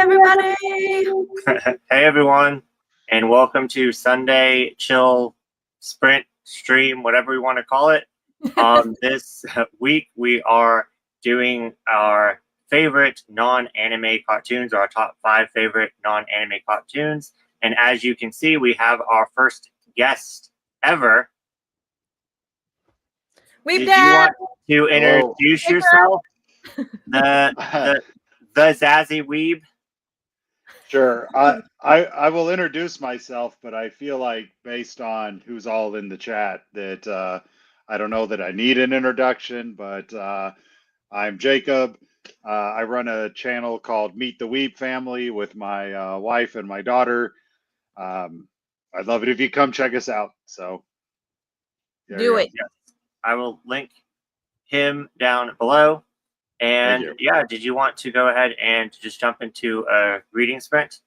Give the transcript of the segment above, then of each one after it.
everybody. Hey, everyone, and welcome to Sunday Chill Sprint Stream, whatever we want to call it. This week, we are doing our favorite non-anime cartoons, our top 5 favorite non-anime cartoons. And as you can see, we have our first guest ever. Did you want to introduce yourself? The Zazzy Weeb. Sure. I will introduce myself, but I feel like based on who's all in the chat that I don't know that I need an introduction, but I'm Jacob. I run a channel called Meet the Weeb Family with my wife and my daughter. I'd love it if you come check us out. So do it. Yes. I will link him down below. And yeah, did you want to go ahead and just jump into a reading sprint?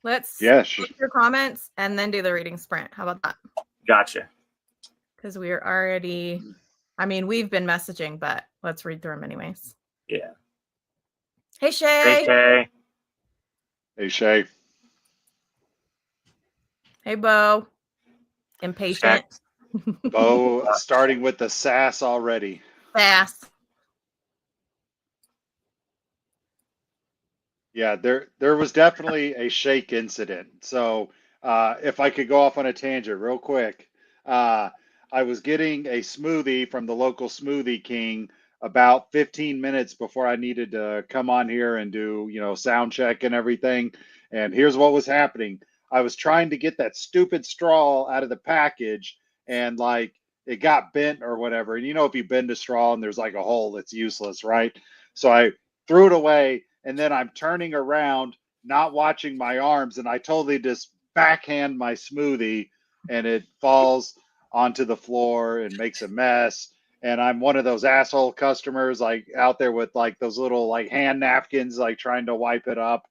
Let's sure. your comments and then do the reading sprint. How about that? Gotcha. Because we're already, we've been messaging, but let's read through them anyways. Yeah. Hey, Shay. Hey, Shay. Hey, Shay. Hey, Bo. Impatient. Bo starting with the sass already. Fast. Yeah, there was definitely a shake incident. So if I could go off on a tangent real quick, I was getting a smoothie from the local Smoothie King about 15 minutes before I needed to come on here and do, sound check and everything. And here's what was happening. I was trying to get that stupid straw out of the package and it got bent or whatever. And if you bend a straw and there's like a hole, it's useless, right? So I threw it away. And then I'm turning around, not watching my arms, and I totally just backhand my smoothie, and it falls onto the floor and makes a mess. And I'm one of those asshole customers, out there with those little hand napkins, trying to wipe it up.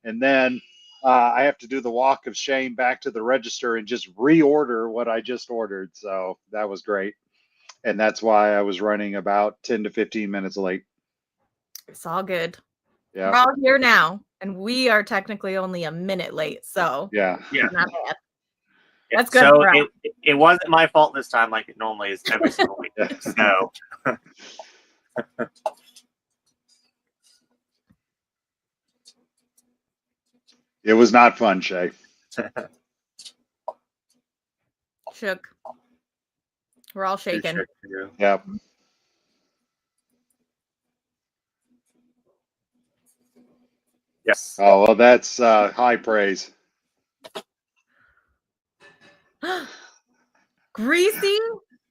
And then I have to do the walk of shame back to the register and just reorder what I just ordered. So that was great. And that's why I was running about 10 to 15 minutes late. It's all good. Yeah. We're all here now, and we are technically only a minute late, so yeah, not bad. That's good. So it wasn't my fault this time, like it normally is every single week. So it was not fun, Shay. Shook. We're all shaking. Yeah. Yes. Oh, well, that's high praise. Greasy?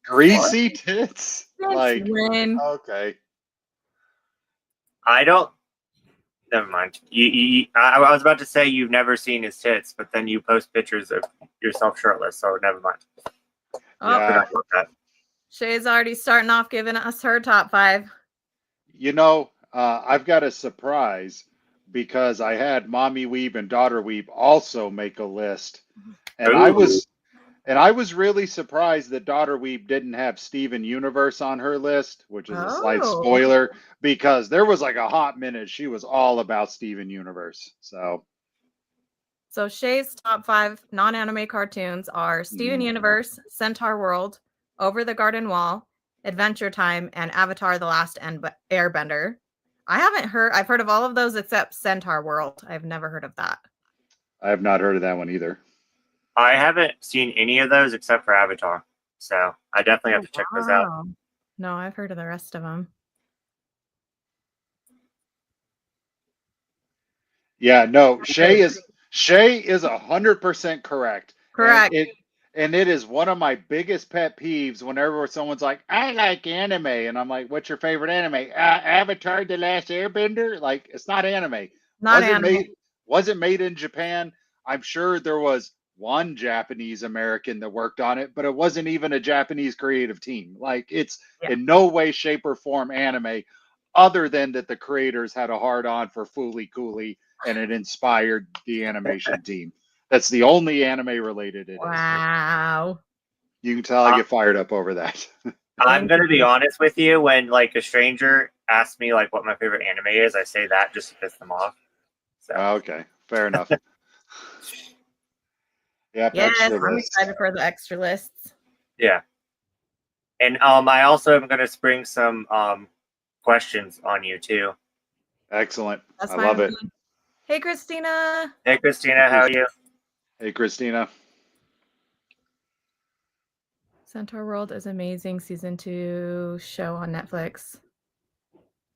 Greasy tits? Win. Okay. I don't. Never mind. I was about to say you've never seen his tits, but then you post pictures of yourself shirtless, so never mind. Oh, yeah. Shay's already starting off giving us her top 5. I've got a surprise because I had Mommy Weeb and Daughter Weeb also make a list, and Ooh. I was really surprised that Daughter Weeb didn't have Steven Universe on her list, which is a slight spoiler, because there was a hot minute she was all about Steven Universe. So Shay's top 5 non-anime cartoons are Steven Universe, Centaur World, Over the Garden Wall, Adventure Time, and Avatar: The Last Airbender. I've heard of all of those except Centaur World. I've never heard of that. I have not heard of that one either. I haven't seen any of those except for Avatar, so I definitely have to check those out. No, I've heard of the rest of them. Yeah, no, Shay is 100% correct. Correct. And it is one of my biggest pet peeves whenever someone's like, I like anime. And I'm like, what's your favorite anime? Avatar: The Last Airbender? It's not anime. Was it made in Japan? I'm sure there was one Japanese American that worked on it, but it wasn't even a Japanese creative team. It's in no way, shape, or form anime, other than that the creators had a hard-on for Fooly Cooly and it inspired the animation team. That's the only anime related it is. Wow. You can tell I get fired up over that. I'm going to be honest with you. When a stranger asks me what my favorite anime is, I say that just to piss them off. So Okay, fair enough. Yep, Yes, extra I'm list. excited for the extra lists. yeah. And I also am gonna spring some questions on you too. Excellent. That's I fine love with it. me. Hey, Christina. Hey Christina, how are you? Hey, Christina. Centaur World is amazing. Season 2 show on Netflix.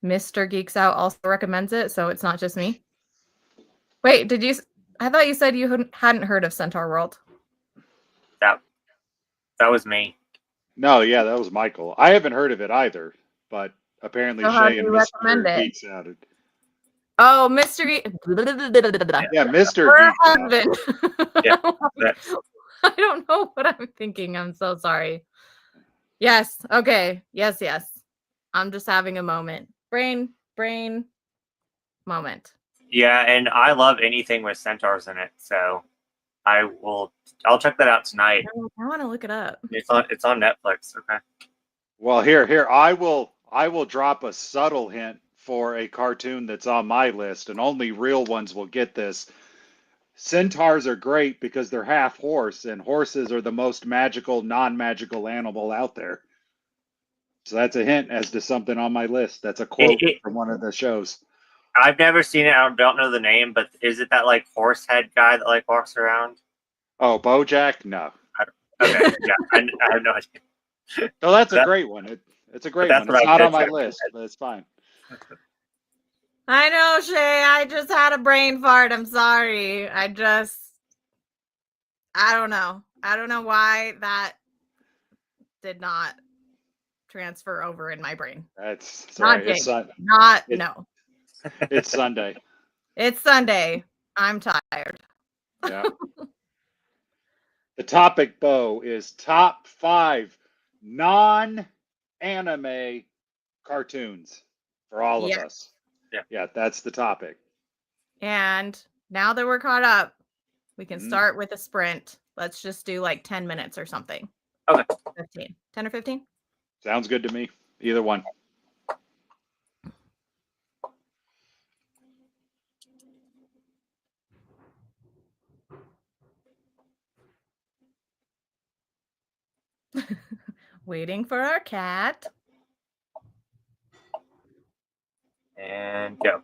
Mr. Geeks Out also recommends it, so it's not just me. Wait, I thought you said you hadn't heard of Centaur World. That was me. No, yeah, that was Michael. I haven't heard of it either, but apparently So how do Shay and you recommend Mr. it? Geeks out. Oh, Mr. Yeah, Mr. Her Geeks out. husband. Yeah, that's I don't know what I'm thinking. I'm so sorry. Yes. Okay. Yes. I'm just having a moment. Brain moment. yeah, and I love anything with centaurs in it, so I'll check that out tonight. I want to look it up. It's on Netflix. Okay. Well, here, I will drop a subtle hint for a cartoon that's on my list, and only real ones will get this. Centaurs are great because they're half horse, and horses are the most magical, non-magical animal out there. So that's a hint as to something on my list. That's a quote from one of the shows. I've never seen it. I don't know the name, but is it that like horse head guy that like walks around? Oh, BoJack? No. Okay, yeah, I have no idea. No, that's a great one. It's a great that's one. what It's I not on my pictured. list, but it's fine. I know, Shay. I just had a brain fart. I'm sorry. I don't know. I don't know why that did not transfer over in my brain. That's Not sorry. Jake. No. It's Sunday. It's Sunday. I'm tired. Yeah. The topic, Bo, is top 5 non-anime cartoons for all of Yeah. us. Yeah. Yeah, that's the topic. And now that we're caught up, we can Mhm. start with a sprint. Let's just do like 10 minutes or something. Okay. 15. 10 or 15? Sounds good to me. Either one. Waiting for our cat. And go.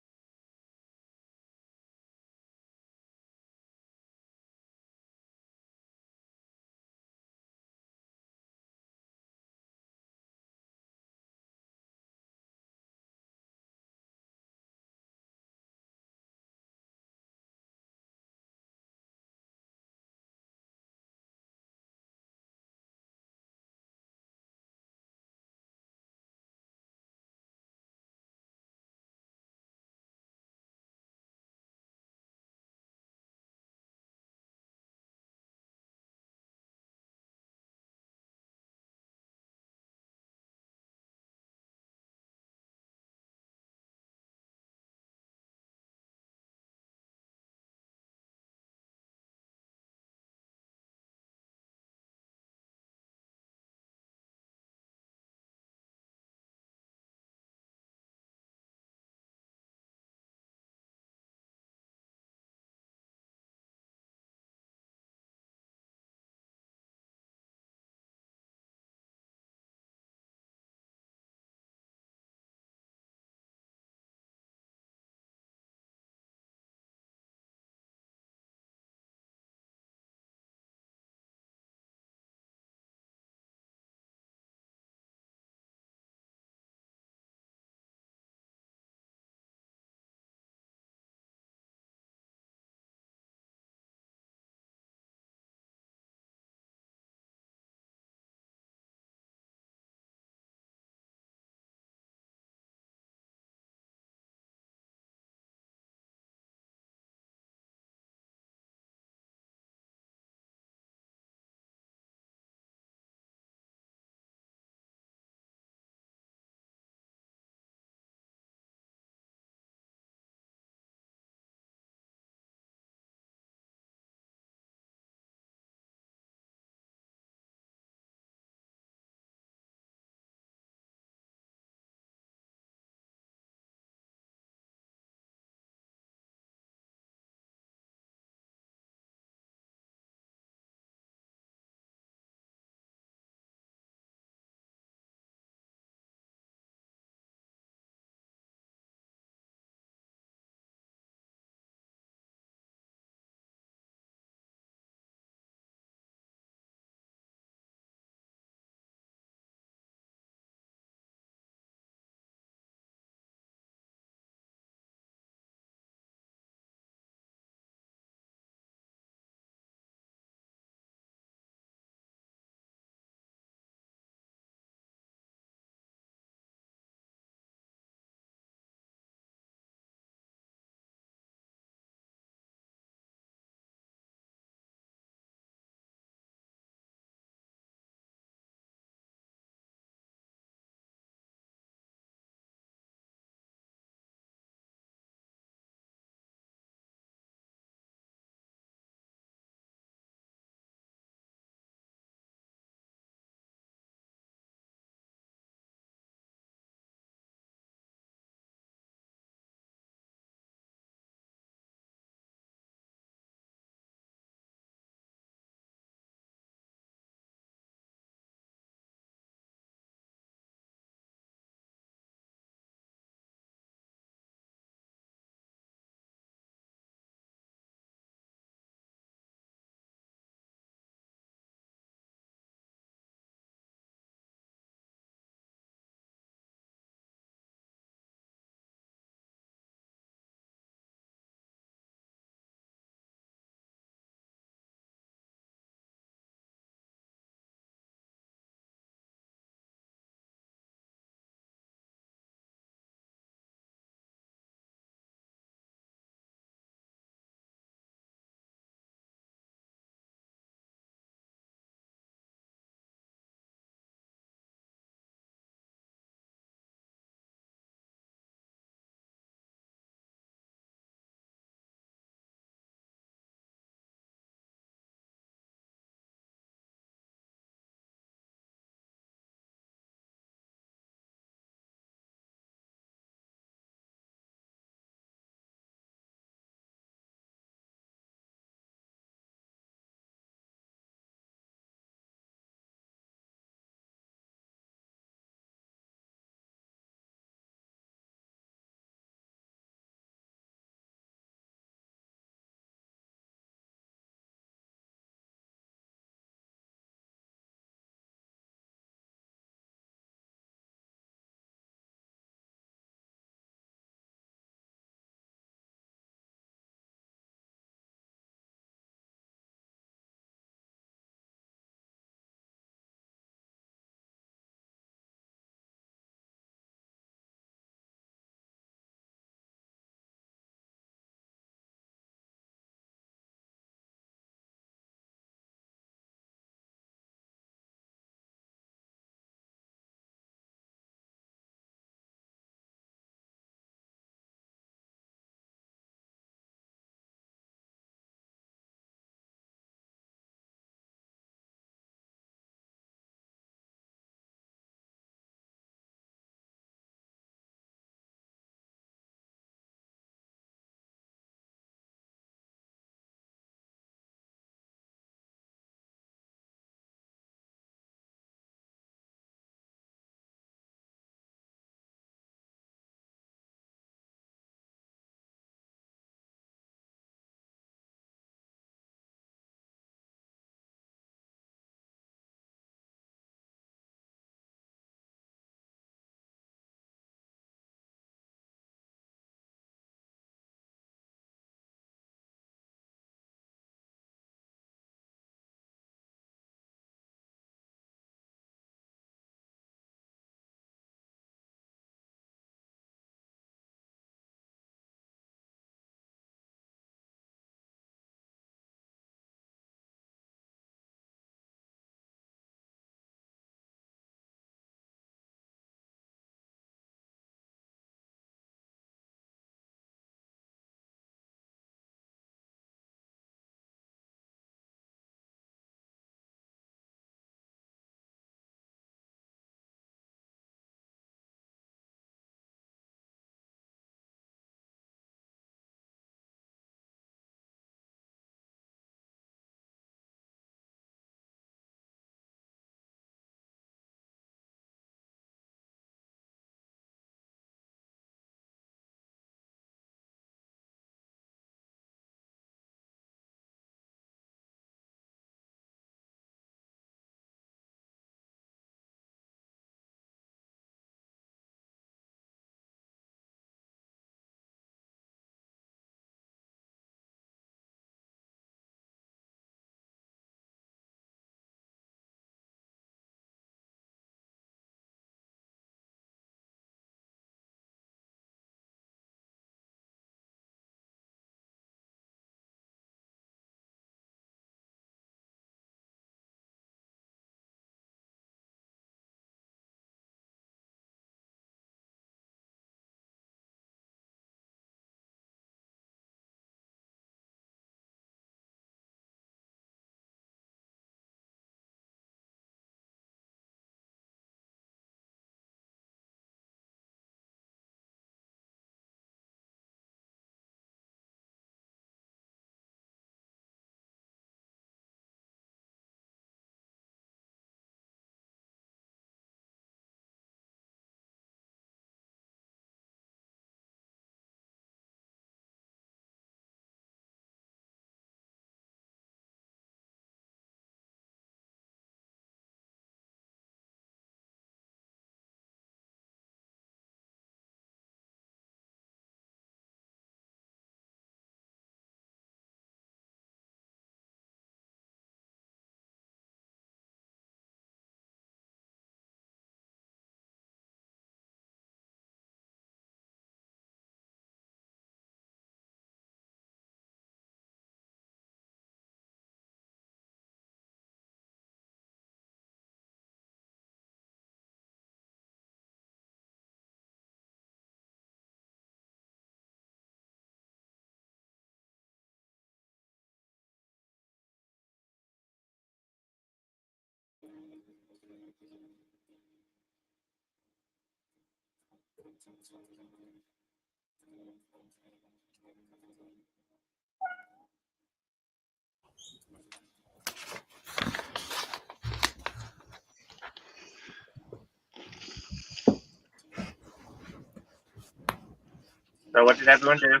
So what did everyone do?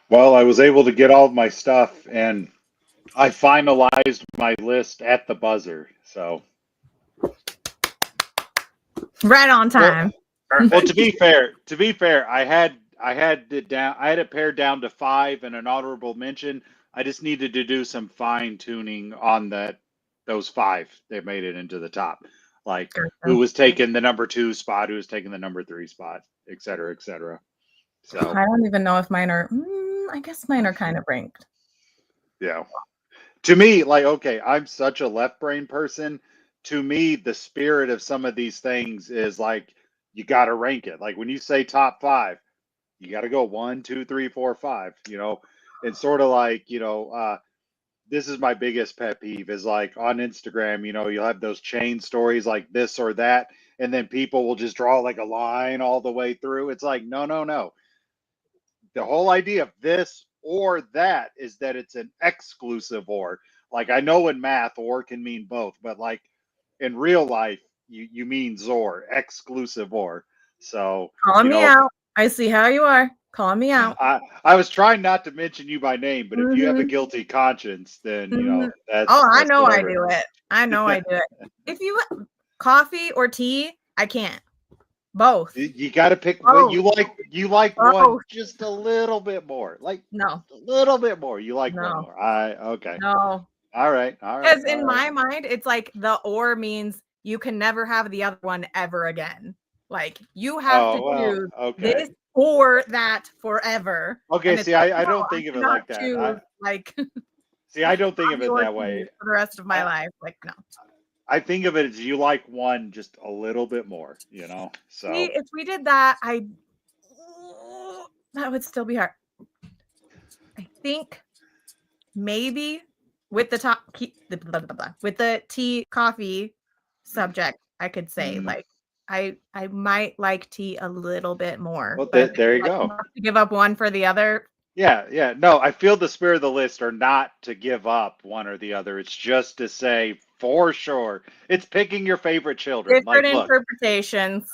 Well, I was able to get all of my stuff, and I finalized my list at the buzzer. So, Right on time. Perfect. well, to be fair, I had it pared down to 5 and an honorable mention. I just needed to do some fine tuning on those 5 that made it into the top, like who was taking the number 2 spot, who was taking the number 3 spot, et cetera, et cetera. So I don't even know if mine are. I guess mine are kind of ranked. yeah. To me, like, okay, I'm such a left brain person. To me, the spirit of some of these things is like you got to rank it. Like when you say top 5, you got to go 1, 2, 3, 4, 5. You know, and sort of like this is my biggest pet peeve is like on Instagram. You know, you'll have those chain stories like this or that, and then people will just draw like a line all the way through. It's like no, no, no. The whole idea of this or that is that it's an exclusive or. Like I know in math or can mean both, but like in real life you mean zor, exclusive or. So Calling me out. I see how you are. Calling me out. I was trying not to mention you by name, but if you have a guilty conscience, then you know that's. Oh, I that's know whatever. I do it. I know I do it. If you coffee or tea, I can't. Both. You got to pick. Both. You like Both. one just a little bit more, like No, a little bit more. You like No. one more. Okay. no. All right. Because in my mind, it's like the or means you can never have the other one ever again. Like you have to choose this or that forever. Okay, And see, like, I no, don't think of it cannot like that. choose, like See, I don't think of it coffee or that tea way. for the rest of my life. Like no. I think of it as you like one just a little bit more, you know. So See, if we did that, that would still be hard. I think maybe with the with the tea coffee subject, I could say like I might like tea a little bit more. Well, but there you like, go. not to give up one for the other. Yeah. No, I feel the spirit of the list are not to give up one or the other. It's just to say for sure. It's picking your favorite children. Different Like, interpretations.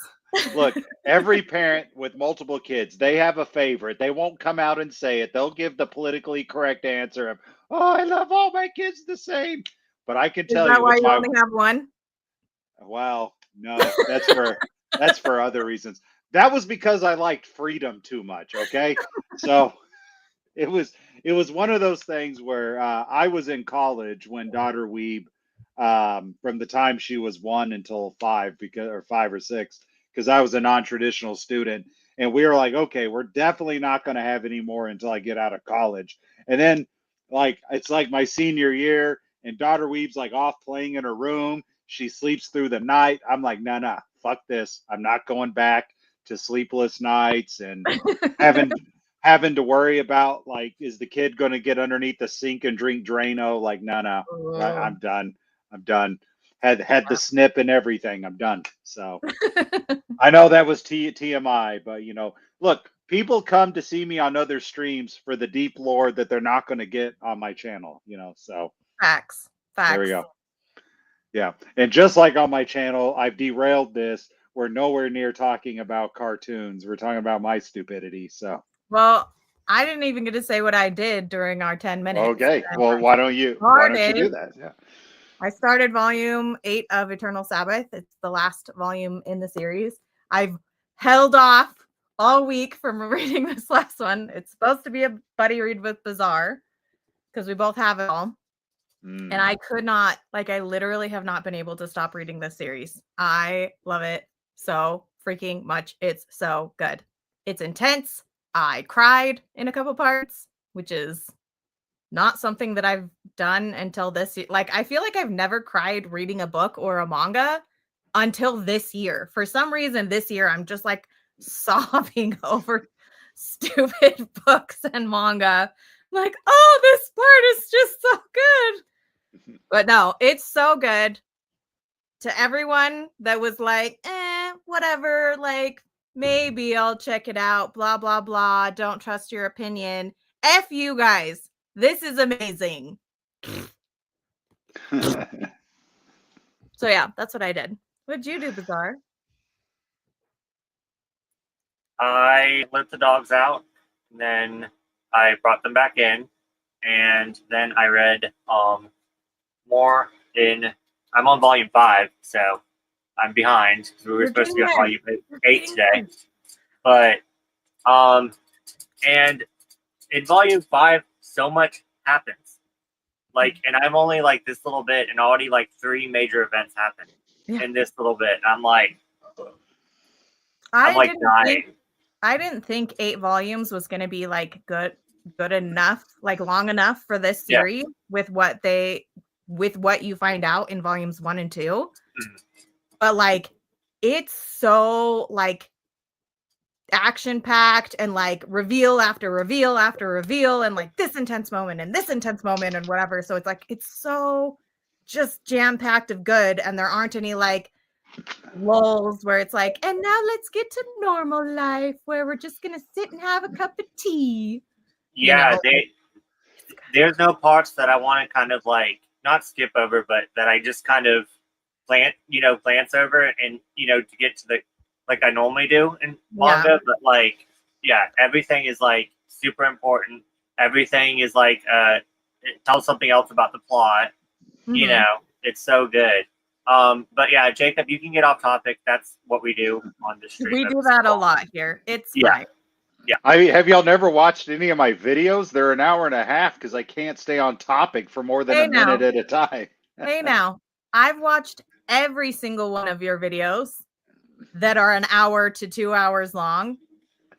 Look, every parent with multiple kids, they have a favorite. They won't come out and say it. They'll give the politically correct answer of, "Oh, I love all my kids the same." But I can tell Is that you, why with you only have one? Well, no, that's for other reasons. That was because I liked freedom too much. Okay, so it was one of those things where I was in college when daughter Weeb, from the time she was 1 until 5, or 5 or 6, because I was a non-traditional student, and we were like, okay, we're definitely not going to have any more until I get out of college. And then, like, it's like my senior year, and daughter Weeb's like off playing in her room. She sleeps through the night. I'm like, nah, fuck this. I'm not going back to sleepless nights and having to worry about like, is the kid going to get underneath the sink and drink Drano? Like, no, I'm done. Had the snip and everything. I'm done. So I know that was TMI, but you know, look, people come to see me on other streams for the deep lore that they're not going to get on my channel. You know, so Facts. there we go. Yeah, and just like on my channel, I've derailed this. We're nowhere near talking about cartoons. We're talking about my stupidity. So. Well, I didn't even get to say what I did during our 10 minutes. Okay. Well, why don't you do that? Yeah. I started volume 8 of Eternal Sabbath. It's the last volume in the series. I've held off all week from reading this last one. It's supposed to be a buddy read with Bazaar because we both have it all. And I could not, like, I literally have not been able to stop reading this series. I love it so freaking much. It's so good. It's intense. I cried in a couple parts, which is not something that I've done until this year. Like, I feel like I've never cried reading a book or a manga until this year. For some reason, this year, I'm just like sobbing over stupid books and manga. Like, oh, this part is just so good. But no, it's so good. To everyone that was like, whatever, like, maybe I'll check it out, blah, blah, blah. Don't trust your opinion. F you guys. This is amazing. So yeah, that's what I did. What'd you do, Bizarre? I let the dogs out, and then I brought them back in, and then I read more in. I'm on volume 5, so I'm behind. We were You're supposed to be getting on there. volume You're 8 getting today, there. but and in volume 5, so much happens. Like, and I'm only like this little bit, and already like 3 major events happen Yeah. in this little bit. I'm like I dying. didn't think 8 volumes was going to be like good enough, like long enough for this Yeah. series with what you find out in volumes 1 and 2. Mhm. But like it's so like action packed and like reveal after reveal after reveal and like this intense moment and this intense moment and whatever. So it's like it's so just jam packed of good, and there aren't any like lulls where it's like, and now let's get to normal life where we're just gonna sit and have a cup of tea. Yeah, You know? there's no parts that I want to kind of like not skip over, but that I just kind of glance over and to get to the like I normally do in manga. Yeah. But like, yeah, everything is like super important. Everything is like it tells something else about the plot. Mhm. It's so good. But yeah, Jacob, you can get off topic. That's what we do on the stream. We do that a lot here. It's Yeah. fine. Have y'all never watched any of my videos? They're an hour and a half because I can't stay on topic for more than Hey a minute now. at a time. Hey now. I've watched every single one of your videos that are an hour to 2 hours long.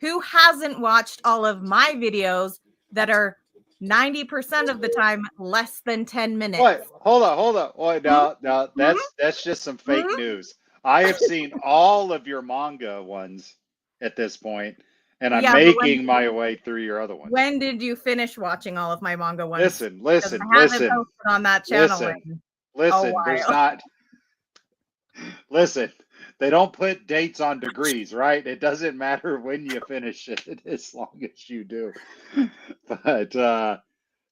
Who hasn't watched all of my videos that are 90% of the time less than 10 minutes? What? Hold on. Wait, no, that's just some fake news. I have seen all of your manga ones at this point, and I'm Yeah, but making my way through your other ones. when did you finish watching all of my manga ones? Listen, 'Cause listen, I haven't listen, posted on that channel listen, in a listen. There's while. not. Listen, they don't put dates on degrees, right? It doesn't matter when you finish it as long as you do. But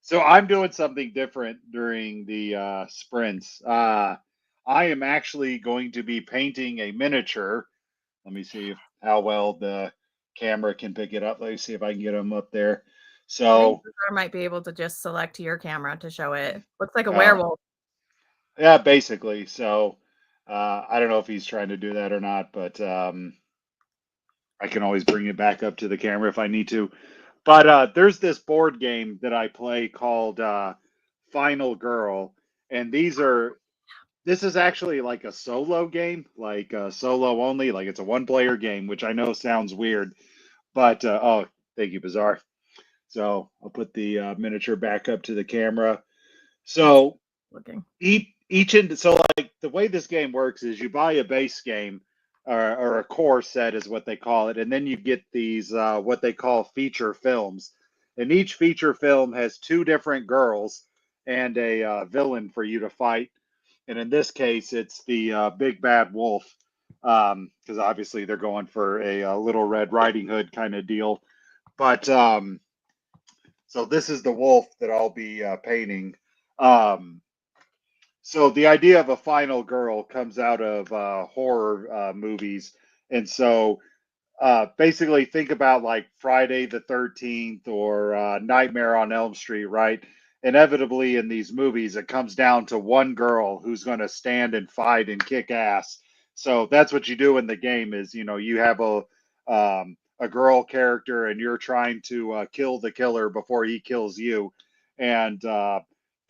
so I'm doing something different during the sprints. I am actually going to be painting a miniature. Let me see how well the camera can pick it up. Let me see if I can get them up there. I think So, I might be able to just select your camera to show it. Looks like a uh, werewolf. yeah, basically. So, I don't know if he's trying to do that or not, but I can always bring it back up to the camera if I need to. But there's this board game that I play called Final Girl, and this is actually like a solo game, like solo only, like it's a one-player game, which I know sounds weird, but oh, thank you, Bizarre. So I'll put the miniature back up to the camera. So Looking. so like the way this game works is you buy a base game or a core set is what they call it, and then you get these what they call feature films, and each feature film has 2 different girls and a villain for you to fight, and in this case it's the big bad wolf, because obviously they're going for a Little Red Riding Hood kind of deal, but so this is the wolf that I'll be painting. um, so the idea of a final girl comes out of horror movies, and so basically think about like Friday the 13th or Nightmare on Elm Street, right? Inevitably in these movies, it comes down to one girl who's going to stand and fight and kick ass. So that's what you do in the game is, you have a girl character and you're trying to kill the killer before he kills you. And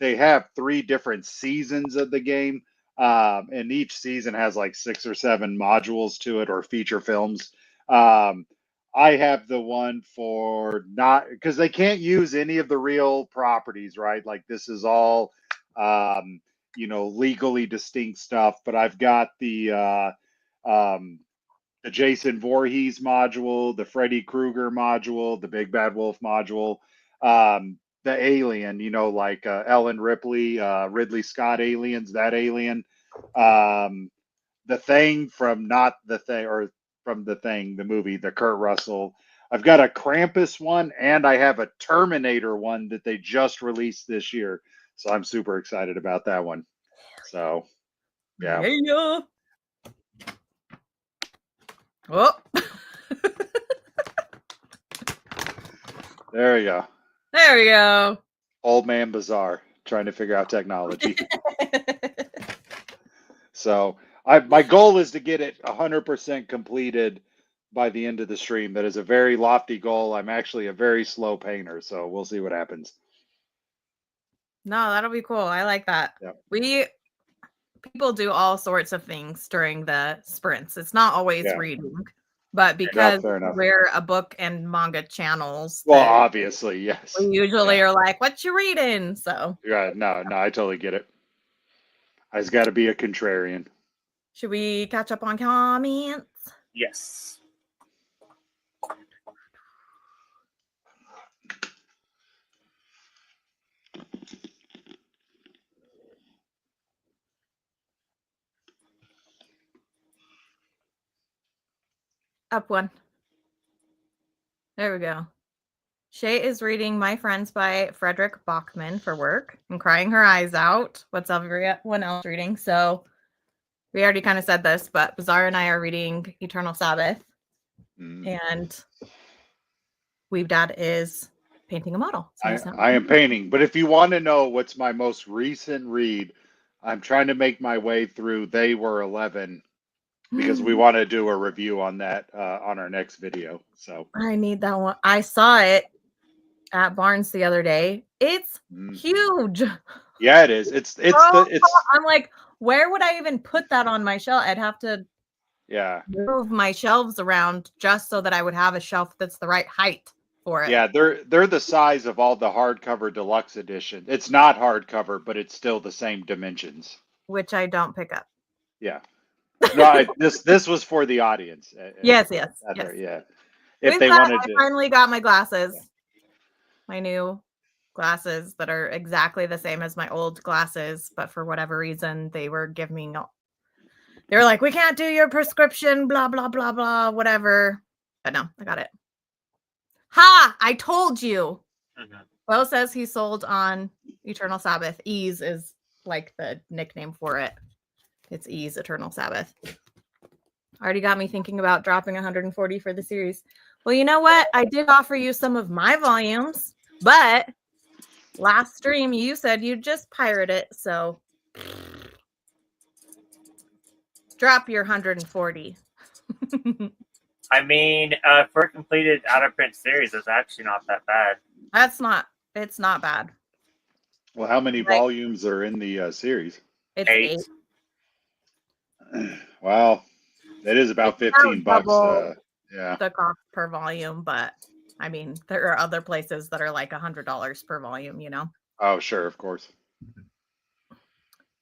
they have 3 different seasons of the game. And each season has like 6 or 7 modules to it or feature films. um, I have the one for not because they can't use any of the real properties, right? Like this is all, legally distinct stuff. But I've got the Jason Voorhees module, the Freddy Krueger module, the Big Bad Wolf module. the alien, like Ellen Ripley, Ridley Scott aliens, that alien. The Thing from Not the Thing, or from The Thing, the movie, the Kurt Russell. I've got a Krampus one, and I have a Terminator one that they just released this year. So I'm super excited about that one. So, yeah. Yeah. Oh. There we go. There we go. Old man bizarre, trying to figure out technology. So my goal is to get it 100% completed by the end of the stream. That is a very lofty goal. I'm actually a very slow painter, so we'll see what happens. No, that'll be cool. I like that. Yep. People do all sorts of things during the sprints. It's not always Yeah. reading, but because Fair enough. we're a book and manga channels, Well, that obviously, yes. we usually are like, "What you reading?" So Yeah, no, I totally get it. I just got to be a contrarian. should we catch up on comments? Yes. Up one. There we go. Shay is reading My Friends by Frederick Bachman for work and crying her eyes out. What's everyone else reading? So we already kind of said this, but Bazaar and I are reading Eternal Sabbath. And Weeb Dad is painting a model. So I am painting. But if you want to know what's my most recent read, I'm trying to make my way through They Were 11 because we want to do a review on that on our next video. So I need that one. I saw it at Barnes the other day. It's huge. Yeah, it is. It's I'm like, where would I even put that on my shelf? I'd have to move my shelves around just so that I would have a shelf that's the right height for it. Yeah, they're the size of all the hardcover deluxe edition. It's not hardcover, but it's still the same dimensions. Which I don't pick up. Yeah. No, this was for the audience. Yes. Yeah. If they wanted to. I finally got my glasses. My new glasses that are exactly the same as my old glasses, but for whatever reason they were giving me they were like, we can't do your prescription, blah blah blah blah, whatever. But no, I got it. Ha! I told you. Bo says he sold on Eternal Sabbath. Ease is like the nickname for it. It's Ease Eternal Sabbath. Already got me thinking about dropping 140 for the series. Well, you know what? I did offer you some of my volumes, but last stream you said you'd just pirate it, so drop your 140. I mean, for a completed out of print series, it's actually not that bad. It's not bad. Well, how many volumes are in the series? It's 8. Wow, that is about $15. Yeah, the cost per volume, but I mean, there are other places that are like $100 per volume, you know? Oh, sure, of course.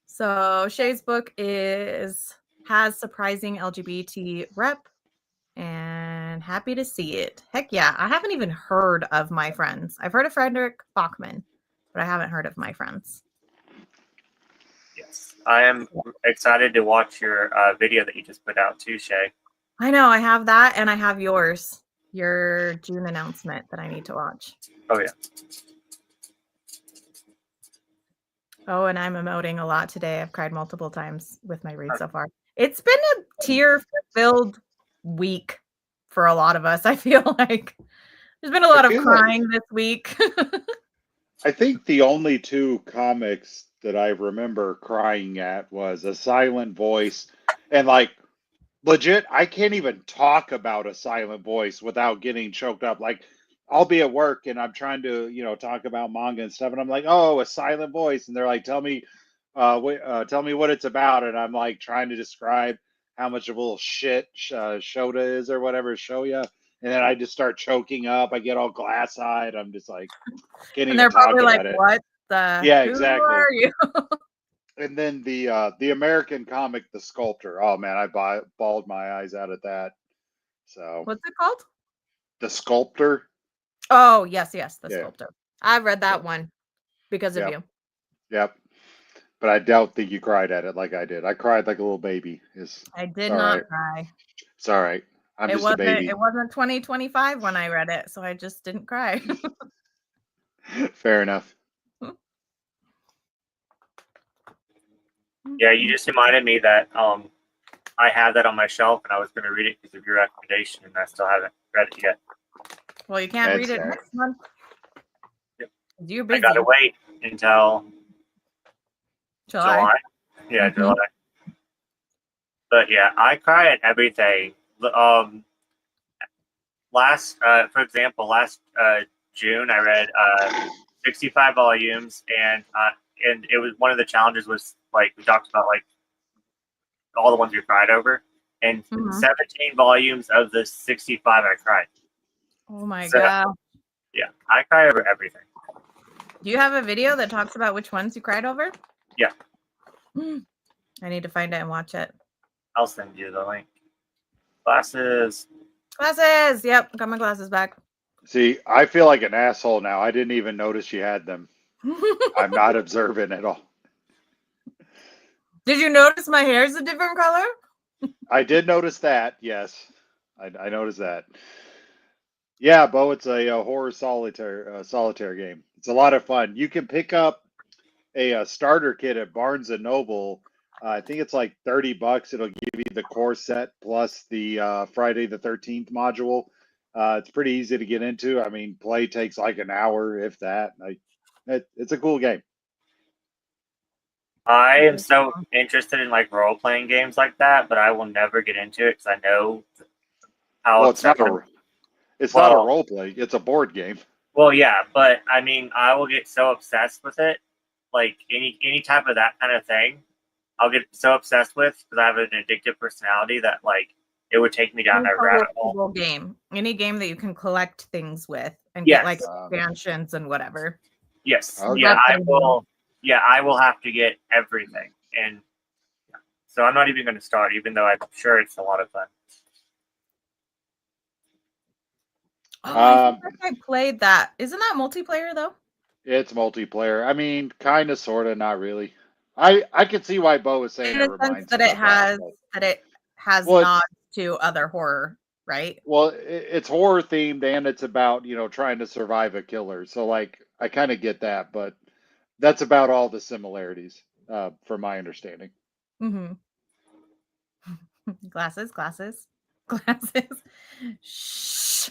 So Shay's book has surprising LGBT rep, and happy to see it. Heck yeah, I haven't even heard of My Friends. I've heard of Frederick Bachman, but I haven't heard of My Friends. Yes, I am excited to watch your video that you just put out too, Shay. I know, I have that, and I have your June announcement that I need to watch. Oh, yeah. Oh, and I'm emoting a lot today. I've cried multiple times with my read so far. It's been a tear-filled week for a lot of us, I feel like. There's been a lot of crying this week. I think the only 2 comics that I remember crying at was A Silent Voice and like legit, I can't even talk about A Silent Voice without getting choked up. Like, I'll be at work and I'm trying to, talk about manga and stuff, and I'm like, "Oh, A Silent Voice," and they're like, "Tell me what it's about," and I'm like trying to describe how much of a little shit Shota is or whatever, Shoya, and then I just start choking up. I get all glass-eyed. I'm just like, can't even talk about it. What the? Yeah, who exactly. are you? And then the American comic, The Sculptor. Oh man, I bawled my eyes out at that. So what's it called? The Sculptor. Oh yes, The Sculptor. I read that one because of Yeah. you. Yep. But I don't think you cried at it like I did. I cried like a little baby. I did all not right. cry. It's all right. I'm just a baby. It wasn't 2025 when I read it, so I just didn't cry. Fair enough. Yeah, you just reminded me that I have that on my shelf and I was going to read it because of your recommendation and I still haven't read it yet. Well, you can't That's read it fair. next month. Yep. You're I busy. gotta wait until July. Yeah, Mhm. July. But yeah, I cry at everything. For example, last June I read 65 volumes, and it was one of the challenges was like we talked about like all the ones we cried over, and Mhm. 17 volumes of the 65 I cried. Oh my So, god. Yeah, I cry over everything. Do you have a video that talks about which ones you cried over? Yeah. I need to find it and watch it. I'll send you the link. Glasses. Glasses. Yep, got my glasses back. See, I feel like an asshole now. I didn't even notice you had them. I'm not observant at all. Did you notice my hair is a different color? I did notice that. Yes, I noticed that. Yeah, Bo, it's a, horror solitaire game. It's a lot of fun. You can pick up a starter kit at Barnes and Noble. I think it's like $30. It'll give you the core set plus the Friday the 13th module. It's pretty easy to get into. I mean, play takes like an hour, if that. It's a cool game. I am so interested in like role playing games like that, but I will never get into it because I know how Well, it's not Well- a role play. It's a board game. Well, yeah, but I mean, I will get so obsessed with it, like any type of that kind of thing. I'll get so obsessed with because I have an addictive personality that like it would take me down that rabbit hole. Game. Any game that you can collect things with and Yes. get like expansions and whatever. Yes, Okay. yeah, I will. Yeah, I will have to get everything, and so I'm not even going to start, even though I'm sure it's a lot of fun. Oh, I think I played that. Isn't that multiplayer though? It's multiplayer. I mean, kind of, sort of, not really. I can see why Bo was saying In it the sense reminds that him it of has but- that it has Well, nods to other horror, right? Well, it's horror themed and it's about, trying to survive a killer. So, like, I kind of get that, but that's about all the similarities, from my understanding. Mm-hmm. Glasses. Shh.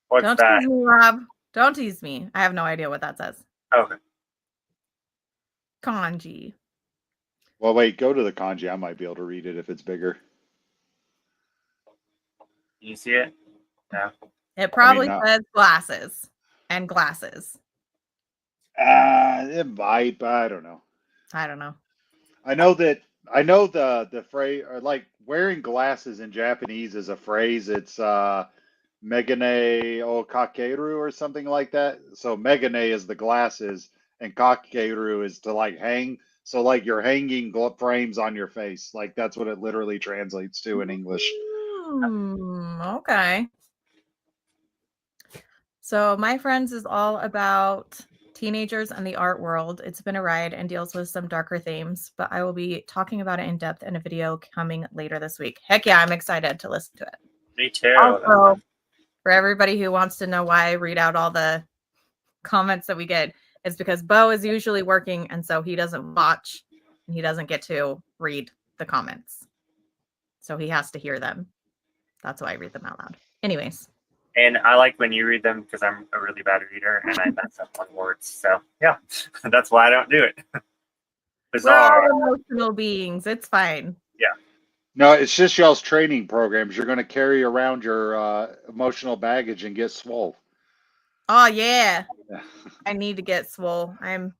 What's Don't that? tease me, Rob. Don't tease me. I have no idea what that says. Okay. Kanji. Well, wait, go to the kanji. I might be able to read it if it's bigger. You see it? Yeah. It probably no. says glasses and glasses. It might, but I don't know. I don't know. I know the phrase, or like wearing glasses in Japanese is a phrase. It's megane o kakeru or something like that. So megane is the glasses and kakeru is to like hang. So like you're hanging frames on your face. Like that's what it literally translates to in English. Okay. So My Friends is all about teenagers and the art world. It's been a ride and deals with some darker themes, but I will be talking about it in depth in a video coming later this week. Heck yeah, I'm excited to listen to it. Me too. Also, for everybody who wants to know why I read out all the comments that we get, it's because Bo is usually working, and so he doesn't watch and he doesn't get to read the comments. So he has to hear them. That's why I read them out loud. Anyways. And I like when you read them because I'm a really bad reader and I mess up on words. So yeah, that's why I don't do it. Bizarre. We're all emotional beings. It's fine. Yeah. No, it's just y'all's training programs. You're going to carry around your emotional baggage and get swole. Oh yeah. I need to get swole. I've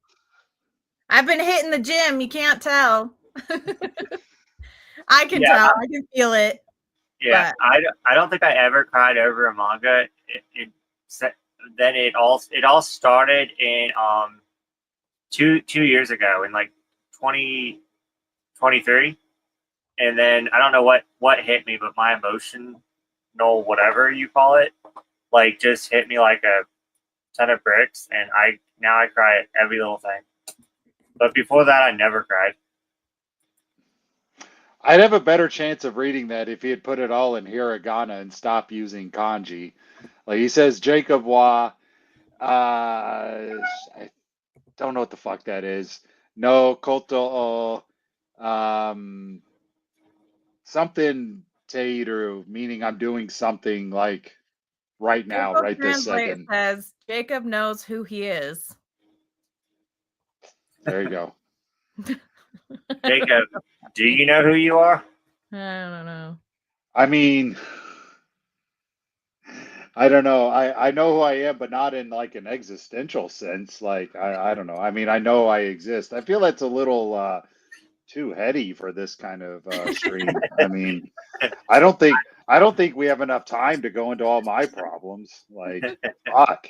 been hitting the gym. You can't tell. I can tell. I can feel it. Yeah, I don't think I ever cried over a manga. Then it all started in 2 years ago in like 2023, and then I don't know what hit me, but my emotional whatever you call it, like just hit me like a ton of bricks, and I cry at every little thing. But before that, I never cried. I'd have a better chance of reading that if he had put it all in hiragana and stopped using kanji. Like he says, Jacob Wa. I don't know what the fuck that is. No koto o something teiru, meaning I'm doing something like right now, Google right this Translate second. says Jacob knows who he is. There you go. Jacob, do you know who you are? I don't know. I mean, I don't know. I know who I am, but not in like an existential sense. Like I don't know. I mean, I know I exist. I feel that's a little too heady for this kind of stream. I mean, I don't think we have enough time to go into all my problems. Like, fuck.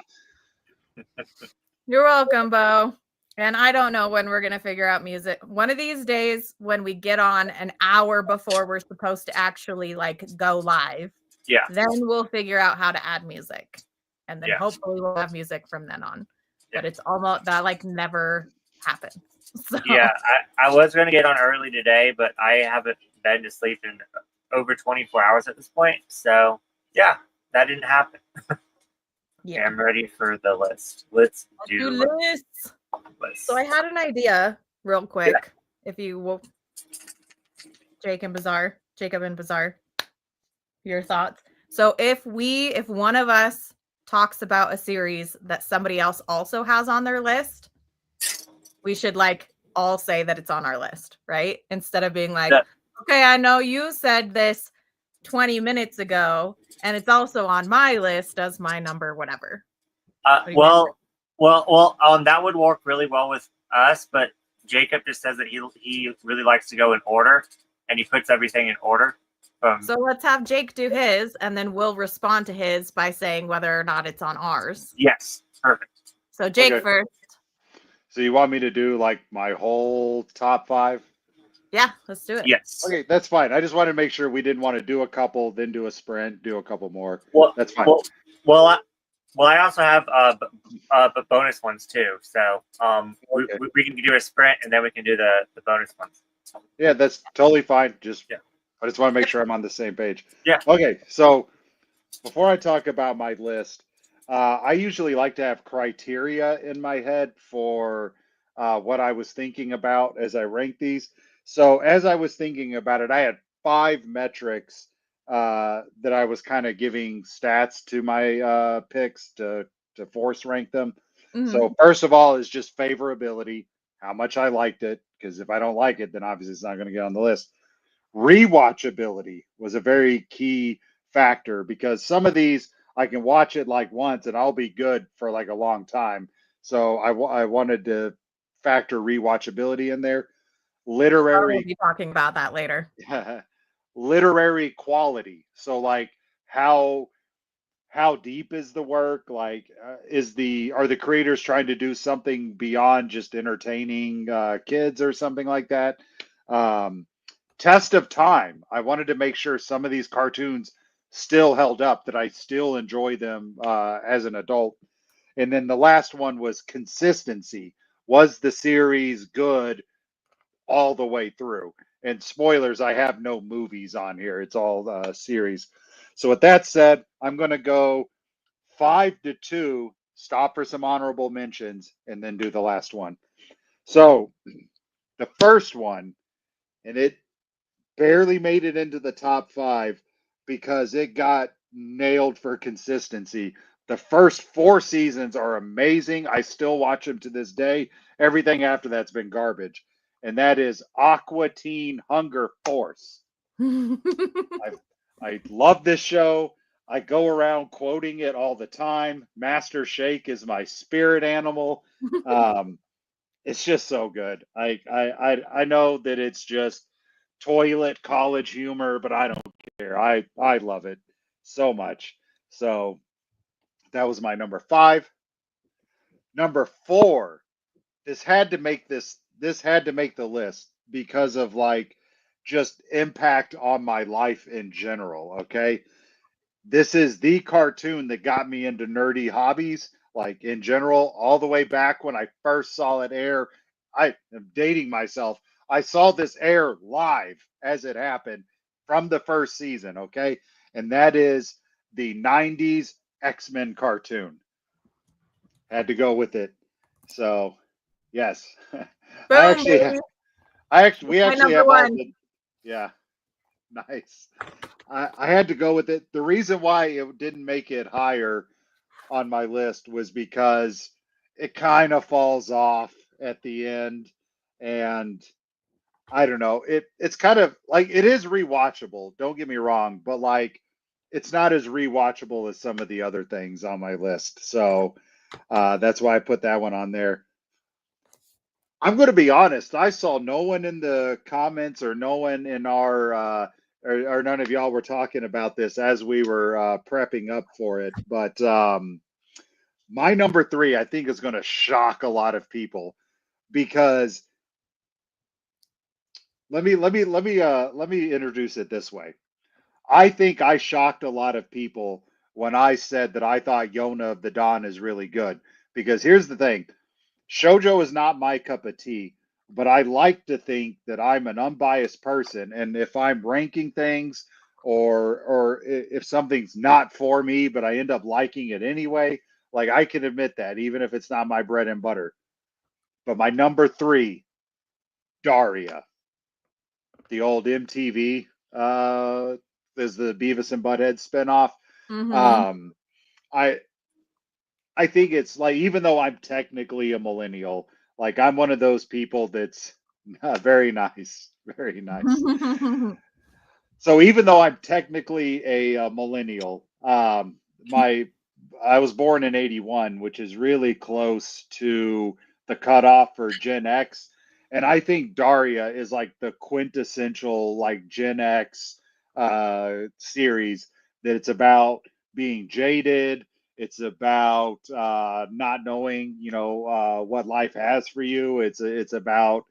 You're welcome, Bo. And I don't know when we're going to figure out music. One of these days when we get on an hour before we're supposed to actually like go live, Yeah. then we'll figure out how to add music. And then Yeah. hopefully we'll have music from then on. Yeah. But it's almost that like never happens. So Yeah, I was going to get on early today, but I haven't been to sleep in over 24 hours at this point. So, yeah, that didn't happen. yeah. I'm ready for the list. Let's do lists. list. So I had an idea real quick. If you will, Jacob and Bizarre, your thoughts. So if one of us talks about a series that somebody else also has on their list, we should like all say that it's on our list, right? Instead of being like, okay, I know you said this 20 minutes ago, and it's also on my list as my number, whatever. Well, that would work really well with us, but Jacob just says that he really likes to go in order, and he puts everything in order. So let's have Jake do his, and then we'll respond to his by saying whether or not it's on ours. Yes, perfect. So Jake first. So you want me to do like my whole top 5? Yeah, let's do it. Yes. Okay, that's fine. I just wanted to make sure we didn't want to do a couple, then do a sprint, do a couple more. Well, that's fine. Well, I also have bonus ones too. So we can do a sprint and then we can do the bonus ones. Yeah, that's totally fine. I just want to make sure I'm on the same page. Yeah. Okay, so before I talk about my list, I usually like to have criteria in my head for what I was thinking about as I rank these. So as I was thinking about it, I had 5 metrics that I was kind of giving stats to my picks to force rank them. Mm-hmm. So first of all is just favorability, how much I liked it, because if I don't like it, then obviously it's not going to get on the list. Rewatchability was a very key factor because some of these I can watch it like once and I'll be good for like a long time. So I wanted to factor rewatchability in there. Literary. We'll be talking about that later. Literary quality. So like how deep is the work? Like are the creators trying to do something beyond just entertaining kids or something like that? Test of time. I wanted to make sure some of these cartoons still held up, that I still enjoy them as an adult. And then the last one was consistency. Was the series good all the way through? And spoilers, I have no movies on here. It's all series. So with that said, I'm going to go 5-2, stop for some honorable mentions, and then do the last one. So the first one, and it barely made it into the top 5 because it got nailed for consistency. The first 4 seasons are amazing. I still watch them to this day. Everything after that's been garbage. And that is Aqua Teen Hunger Force. I love this show. I go around quoting it all the time. Master Shake is my spirit animal. It's just so good. I know that it's just toilet college humor, but I don't care. I love it so much. So that was my number 5. Number 4. This had to make the list because of like just impact on my life in general. Okay. This is the cartoon that got me into nerdy hobbies. like in general, all the way back when I first saw it air. I am dating myself. I saw this air live as it happened from the first season, okay? And that is the 90s X-Men cartoon. Had to go with it. So, yes. I Boom, actually baby. we My actually number have all one. the, yeah, nice. I had to go with it. The reason why it didn't make it higher on my list was because it kind of falls off at the end, and I don't know. It's kind of like it is rewatchable. Don't get me wrong, but like it's not as rewatchable as some of the other things on my list. So that's why I put that one on there. I'm going to be honest. I saw no one in the comments or no one in our or none of y'all were talking about this as we were prepping up for it. But my number three, I think, is going to shock a lot of people because let me introduce it this way. I think I shocked a lot of people when I said that I thought Yona of the Dawn is really good. Because here's the thing. Shoujo is not my cup of tea, but I like to think that I'm an unbiased person, and if I'm ranking things or if something's not for me, but I end up liking it anyway, like I can admit that even if it's not my bread and butter. But my number three, Daria, the old MTV, is the Beavis and Butthead spinoff. Mm-hmm. Um, I I think it's like, even though I'm technically a millennial, like I'm one of those people that's very nice, very nice. So even though I'm technically a millennial, my I was born in '81, which is really close to the cutoff for Gen X, and I think Daria is like the quintessential like Gen X series that it's about being jaded. It's about not knowing, what life has for you. It's about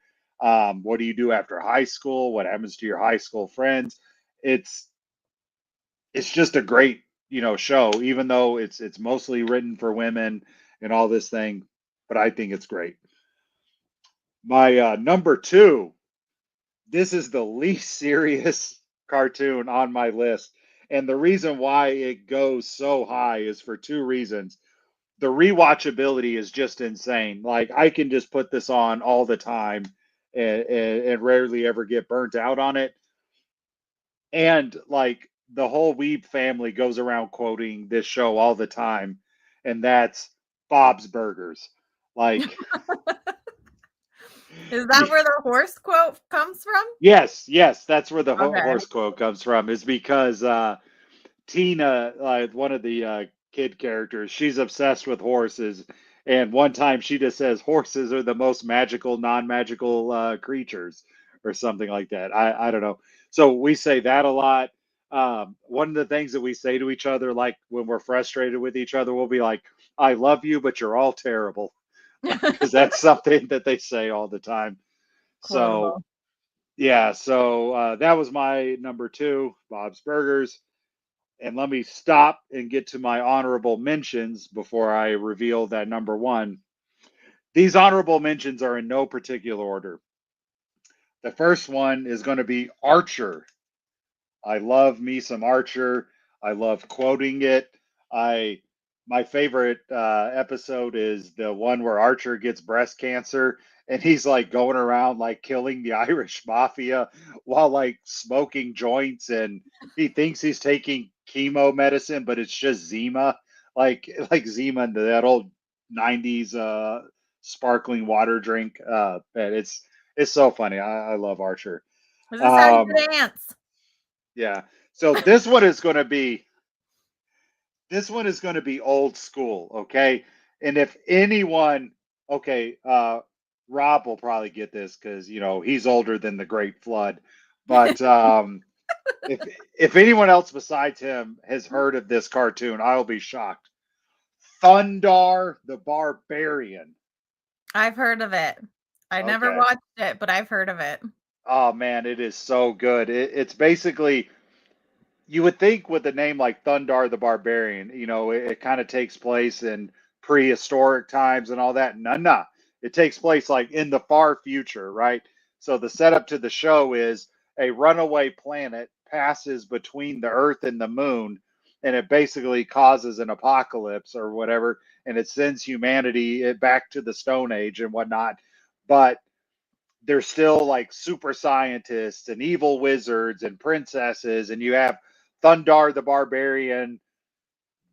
what do you do after high school? What happens to your high school friends? It's it's just a great, show, even though it's mostly written for women and all this thing, but I think it's great. My number two, this is the least serious cartoon on my list, and the reason why it goes so high is for two reasons. The rewatchability is just insane. Like I can just put this on all the time and rarely ever get burnt out on it. And like the whole Weeb family goes around quoting this show all the time, and that's Bob's Burgers. Like, Is that where the horse quote comes from? yes, that's where the Okay. horse quote comes from. Is because Tina, one of the kid characters, she's obsessed with horses. And one time she just says horses are the most magical, non-magical creatures, or something like that. I don't know. So we say that a lot. One of the things that we say to each other, like when we're frustrated with each other, we'll be like, "I love you, but you're all terrible," because that's something that they say all the time. So Quotable. yeah, so that was my number two, Bob's Burgers. And let me stop and get to my honorable mentions before I reveal that number one. These honorable mentions are in no particular order. The first one is going to be Archer. I love me some Archer. I love quoting it. I My favorite episode is the one where Archer gets breast cancer and he's like going around like killing the Irish mafia while like smoking joints, and he thinks he's taking chemo medicine, but it's just Zima, like Zima and that old '90s sparkling water drink. Man, it's so funny. I love Archer. Is this how you Um, dance? yeah. So this one is going to be old school, okay? And if anyone, okay, Rob will probably get this because he's older than the Great Flood. But if anyone else besides him has heard of this cartoon, I'll be shocked. Thundar the Barbarian. I've heard of it. I never Okay. watched it, but I've heard of it. Oh man, it is so good. It's basically, you would think with a name like Thundar the Barbarian, it kind of takes place in prehistoric times and all that. No. It takes place like in the far future, right? So the setup to the show is a runaway planet passes between the Earth and the moon, and it basically causes an apocalypse or whatever, and it sends humanity back to the Stone Age and whatnot. But there's still like super scientists and evil wizards and princesses, and you have Thundar the Barbarian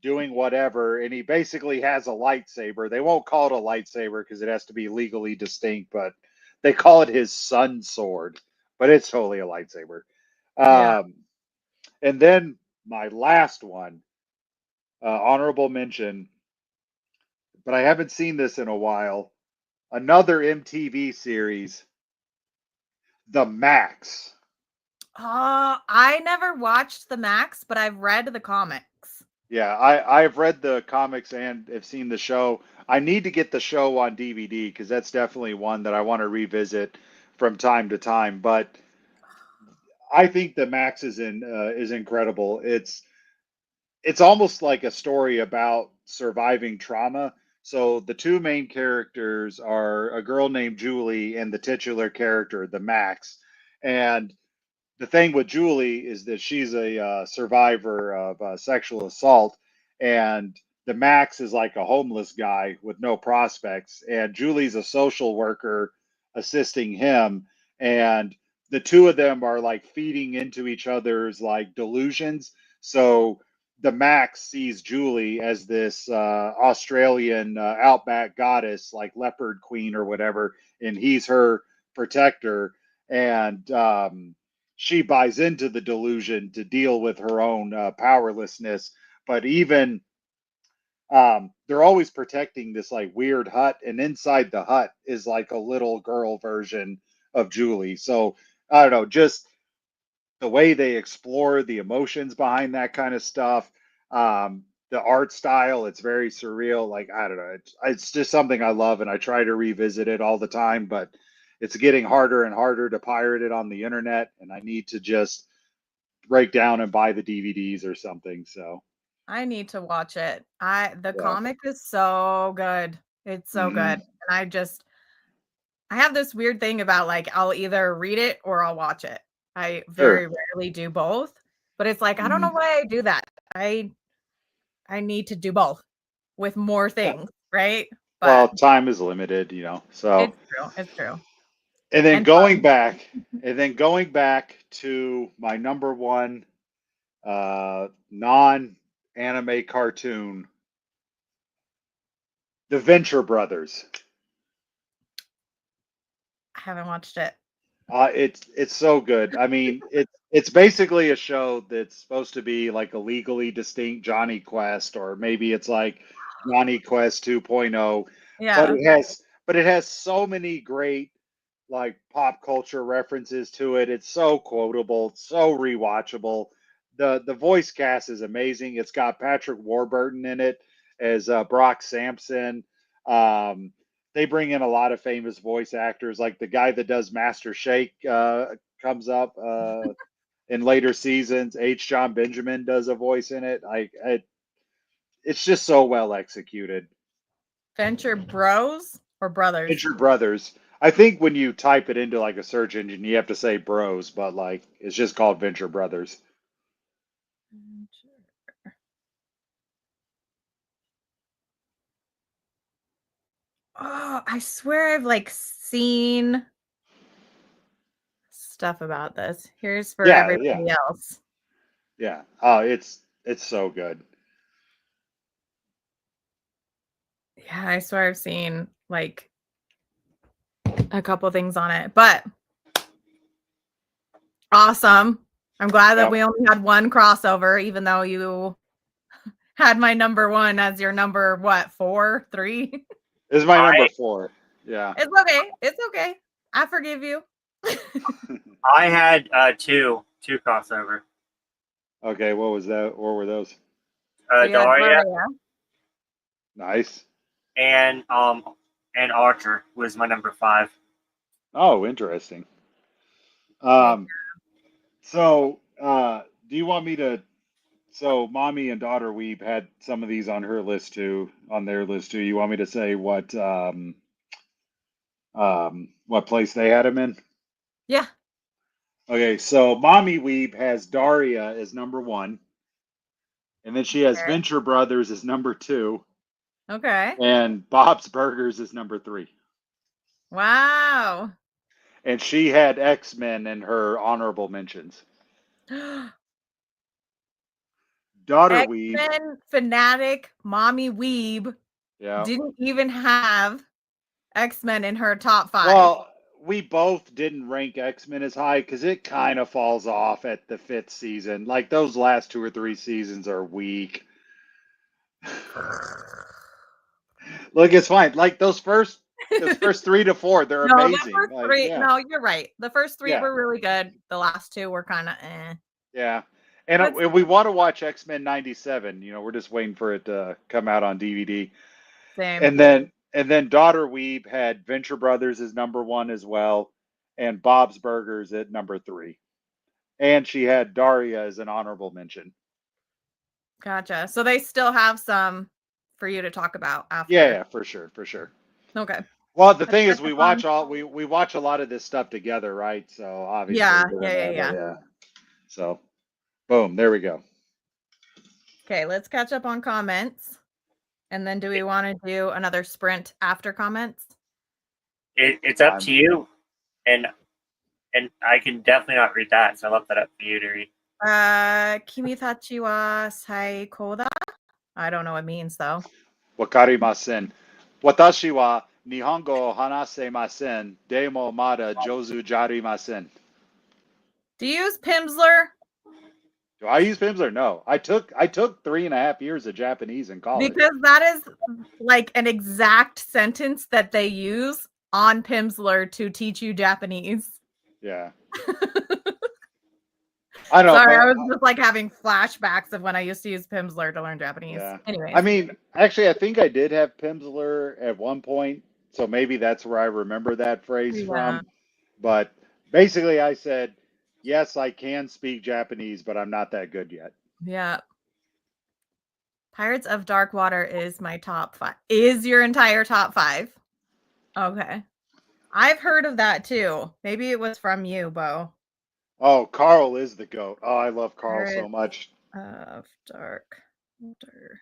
doing whatever, and he basically has a lightsaber. They won't call it a lightsaber because it has to be legally distinct, but they call it his sun sword, but it's totally a lightsaber. Yeah. And then my last one, honorable mention, but I haven't seen this in a while. Another MTV series, The Max. I never watched the Max, but I've read the comics. Yeah, I've read the comics and have seen the show. I need to get the show on DVD because that's definitely one that I want to revisit from time to time. But I think the Max is incredible. It's almost like a story about surviving trauma. So the two main characters are a girl named Julie and the titular character, the Max. And the thing with Julie is that she's a survivor of sexual assault, and the Max is like a homeless guy with no prospects, and Julie's a social worker assisting him, and the two of them are like feeding into each other's like delusions. So the Max sees Julie as this Australian outback goddess, like leopard queen or whatever, and he's her protector, and she buys into the delusion to deal with her own powerlessness. But even they're always protecting this like weird hut, and inside the hut is like a little girl version of Julie. So I don't know, just the way they explore the emotions behind that kind of stuff. The art style, it's very surreal. Like, I don't know, it's just something I love, and I try to revisit it all the time, but it's getting harder and harder to pirate it on the internet, and I need to just break down and buy the DVDs or something. So I need to watch it. The yeah. comic is so good. It's so good. And I have this weird thing about like I'll either read it or I'll watch it. I very Sure. rarely do both, but it's like I don't know Mhm. why I do that. I need to do both with more Yeah. things, right? Well, But time is limited, you know. So it's true. It's true. and then And fun. going back to my number one non anime cartoon, The Venture Brothers. I haven't watched it. It's so good. I mean, it's basically a show that's supposed to be like a legally distinct Johnny Quest, or maybe it's like Johnny Quest 2.0, but Yeah. it has so many great like pop culture references to it. It's so quotable, it's so rewatchable. The voice cast is amazing. It's got Patrick Warburton in it as Brock Sampson. Um, they bring in a lot of famous voice actors, like the guy that does Master Shake comes up in later seasons. H. John Benjamin does a voice in it. It's just so well executed. Venture Bros or Brothers? Venture Brothers. I think when you type it into like a search engine, you have to say Bros, but like it's just called Venture Brothers. Oh, I swear I've like seen stuff about this. Here's for Yeah, yeah, everybody else. yeah. Oh, it's so good. Yeah, I swear I've seen like a couple things on it, but awesome. I'm glad that Yep. we only had one crossover, even though you had my number one as your number, what, 4, 3? This is my number I 4. Yeah. It's okay. It's okay. I forgive you. I had two crossover. Okay, what was that? What were those? So you had Daria Daria. Nice. and Archer was my number 5. Oh, interesting. Heck, So, do you want me to So mommy and daughter Weeb had some of these on her list too, on their list too. You want me to say what place they had him in? Yeah. Okay, so mommy Weeb has Daria as number 1, and then she has Okay. Venture Brothers as number 2, Okay. and Bob's Burgers is number 3. Wow. And she had X-Men in her honorable mentions. Daughter Weeb, X-Men fanatic mommy weeb yeah. didn't even have X-Men in her top 5. Well, we both didn't rank X-Men as high because it kind of falls off at the 5th season. Like those last 2 or 3 seasons are weak. Look, it's fine. Like those first 3 to 4, they're No, the amazing. first Like, 3. yeah, No, you're right. The first 3 yeah, were really good. The last 2 were kind of eh. yeah. And But we want to watch X-Men 97. You know, we're just waiting for it to come out on DVD. same. And then Daughter Weeb had Venture Brothers as number 1 as well, and Bob's Burgers at number 3. And she had Daria as an honorable mention. Gotcha. So they still have some for you to talk about after. Yeah, for sure. Okay. Well, the Let's thing is, catch up on- we watch a lot of this stuff together, right? So obviously, Yeah, we're gonna yeah. have it, So, boom, there we go. Okay, let's catch up on comments. And then do we want to do another sprint after comments? It's up to you, and I can definitely not read that, so I left that up for you to read. Kimitachi wa saiko da? I don't know what it means though. Wakarimasen. Watashi wa Nihongo o hanasemasen. Demo mada jozu jarimasen. Do you use Pimsleur? Do I use Pimsleur? No. I took 3.5 years of Japanese in college. Because that is like an exact sentence that they use on Pimsleur to teach you Japanese. Yeah. I don't Sorry, know. I was just like having flashbacks of when I used to use Pimsleur to learn Japanese. Yeah. Anyway. I mean, actually, I think I did have Pimsleur at one point, so maybe that's where I remember that phrase from. But basically, I said, yes, I can speak Japanese, but I'm not that good yet. Yeah. Pirates of Dark Water is my top 5. Is your entire top 5? Okay. I've heard of that too. Maybe it was from you, Bo. Oh, Carl is the GOAT. Oh, I love Carl so Pirates much. of Dark Water.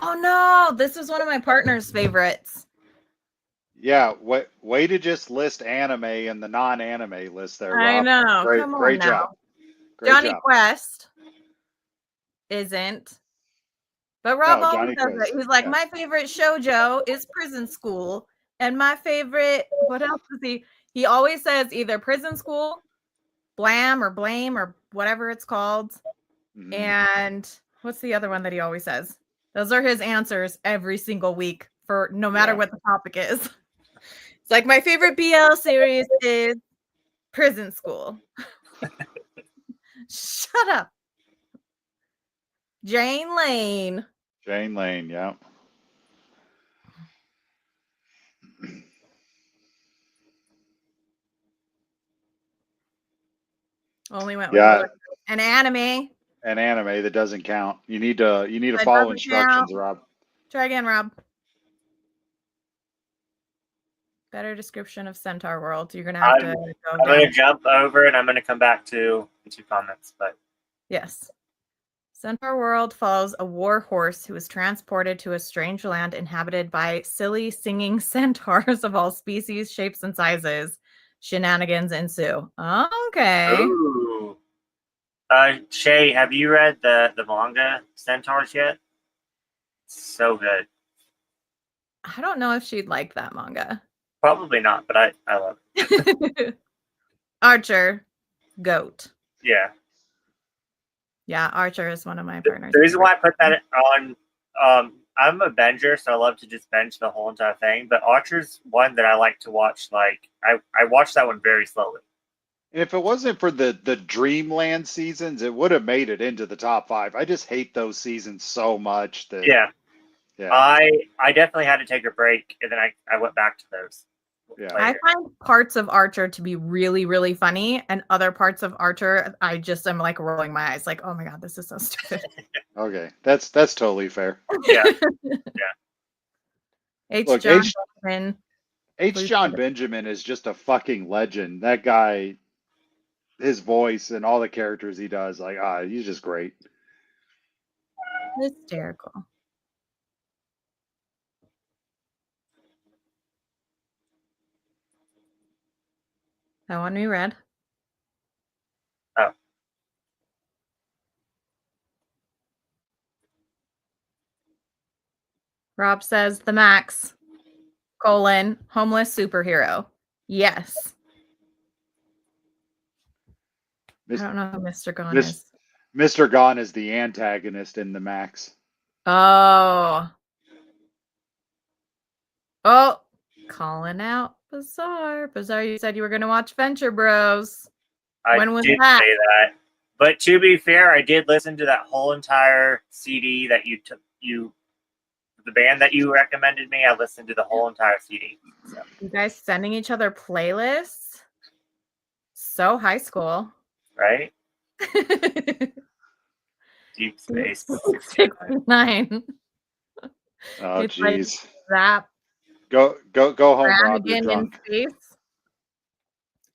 Oh no, this was one of my partner's favorites. Yeah, way to just list anime and the non-anime list there, Rob. I know. Great, Come on great now. job. Great Johnny job. Quest isn't. But Rob No, always Johnny says Quest, it. He's like, yeah. my favorite shoujo is Prison School. And my favorite, what else is he? He always says either Prison School, Blam or Blame or whatever it's called. Mhm. And what's the other one that he always says? Those are his answers every single week for no matter Yeah. what the topic is. It's like my favorite BL series is Prison School. Shut up. Jane Lane. Jane Lane, yeah. Only went Yeah. with an anime. An anime that doesn't count. You need to That follow doesn't instructions, count. Rob. Try again, Rob. Better description of Centaur World. You're gonna have to go I'm going to down. jump over and I'm going to come back to the 2 comments, but Yes. Centaur World follows a war horse who is transported to a strange land inhabited by silly singing centaurs of all species, shapes, and sizes. Shenanigans ensue. Okay. ooh. Shay, have you read the manga Centaurs yet? So good. I don't know if she'd like that manga. Probably not, but I love it. Archer, goat. Yeah. Yeah, Archer is one of my partners. The reason why I put that on, I'm a binger, so I love to just binge the whole entire thing. But Archer's one that I like to watch. Like I watch that one very slowly. And if it wasn't for the Dreamland seasons, it would have made it into the top 5. I just hate those seasons so much that Yeah. yeah. I definitely had to take a break, and then I went back to those. Yeah. I find parts of Archer to be really, really funny, and other parts of Archer, I just am like rolling my eyes, like, oh my god, this is so stupid. Okay. That's totally fair. Yeah. H. Look, John H. Benjamin, H. please John put it- Benjamin is just a fucking legend. That guy, his voice and all the characters he does, like, he's just great. hysterical. That one we read. Oh. Rob says the Max, homeless superhero. Yes. I Mis- don't know who Mr. Gone Mis- is. Mr. Gon is the antagonist in the Max. Oh. Oh, calling out Bizarre. Bizarre, you said you were going to watch Venture Bros. I When was did that? say that. But to be fair, I did listen to that whole entire CD that you took. The band that you recommended me, I listened to the whole entire CD. So, You guys sending each other playlists? So high school. right? Deep Space. 69. Oh, It's like jeez. Rap Go home, Rob. You're again in drunk. space.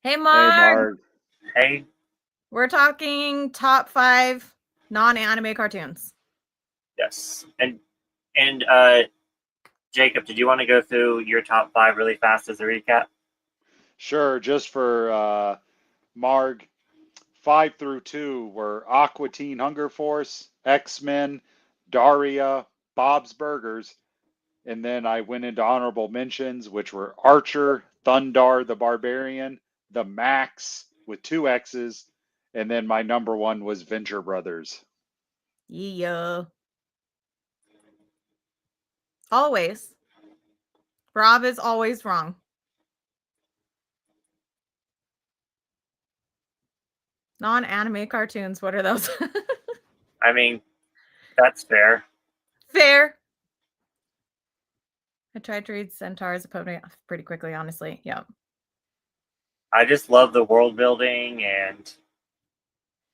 Hey, Hey, Mark. Marg. Hey, We're talking top 5 non-anime cartoons. yes. And Jacob, did you want to go through your top 5 really fast as a recap? Sure, just for Marg, 5 through 2 were Aqua Teen Hunger Force, X-Men, Daria, Bob's Burgers, and then I went into honorable mentions, which were Archer, Thundar the Barbarian, The Max with 2 X's, and then my number 1 was Venture Brothers. Yeah. Always. Rob is always wrong. Non-anime cartoons, what are those? I mean, that's fair. Fair. I tried to read Centaur's opponent pretty quickly, honestly. Yeah. I just love the world building and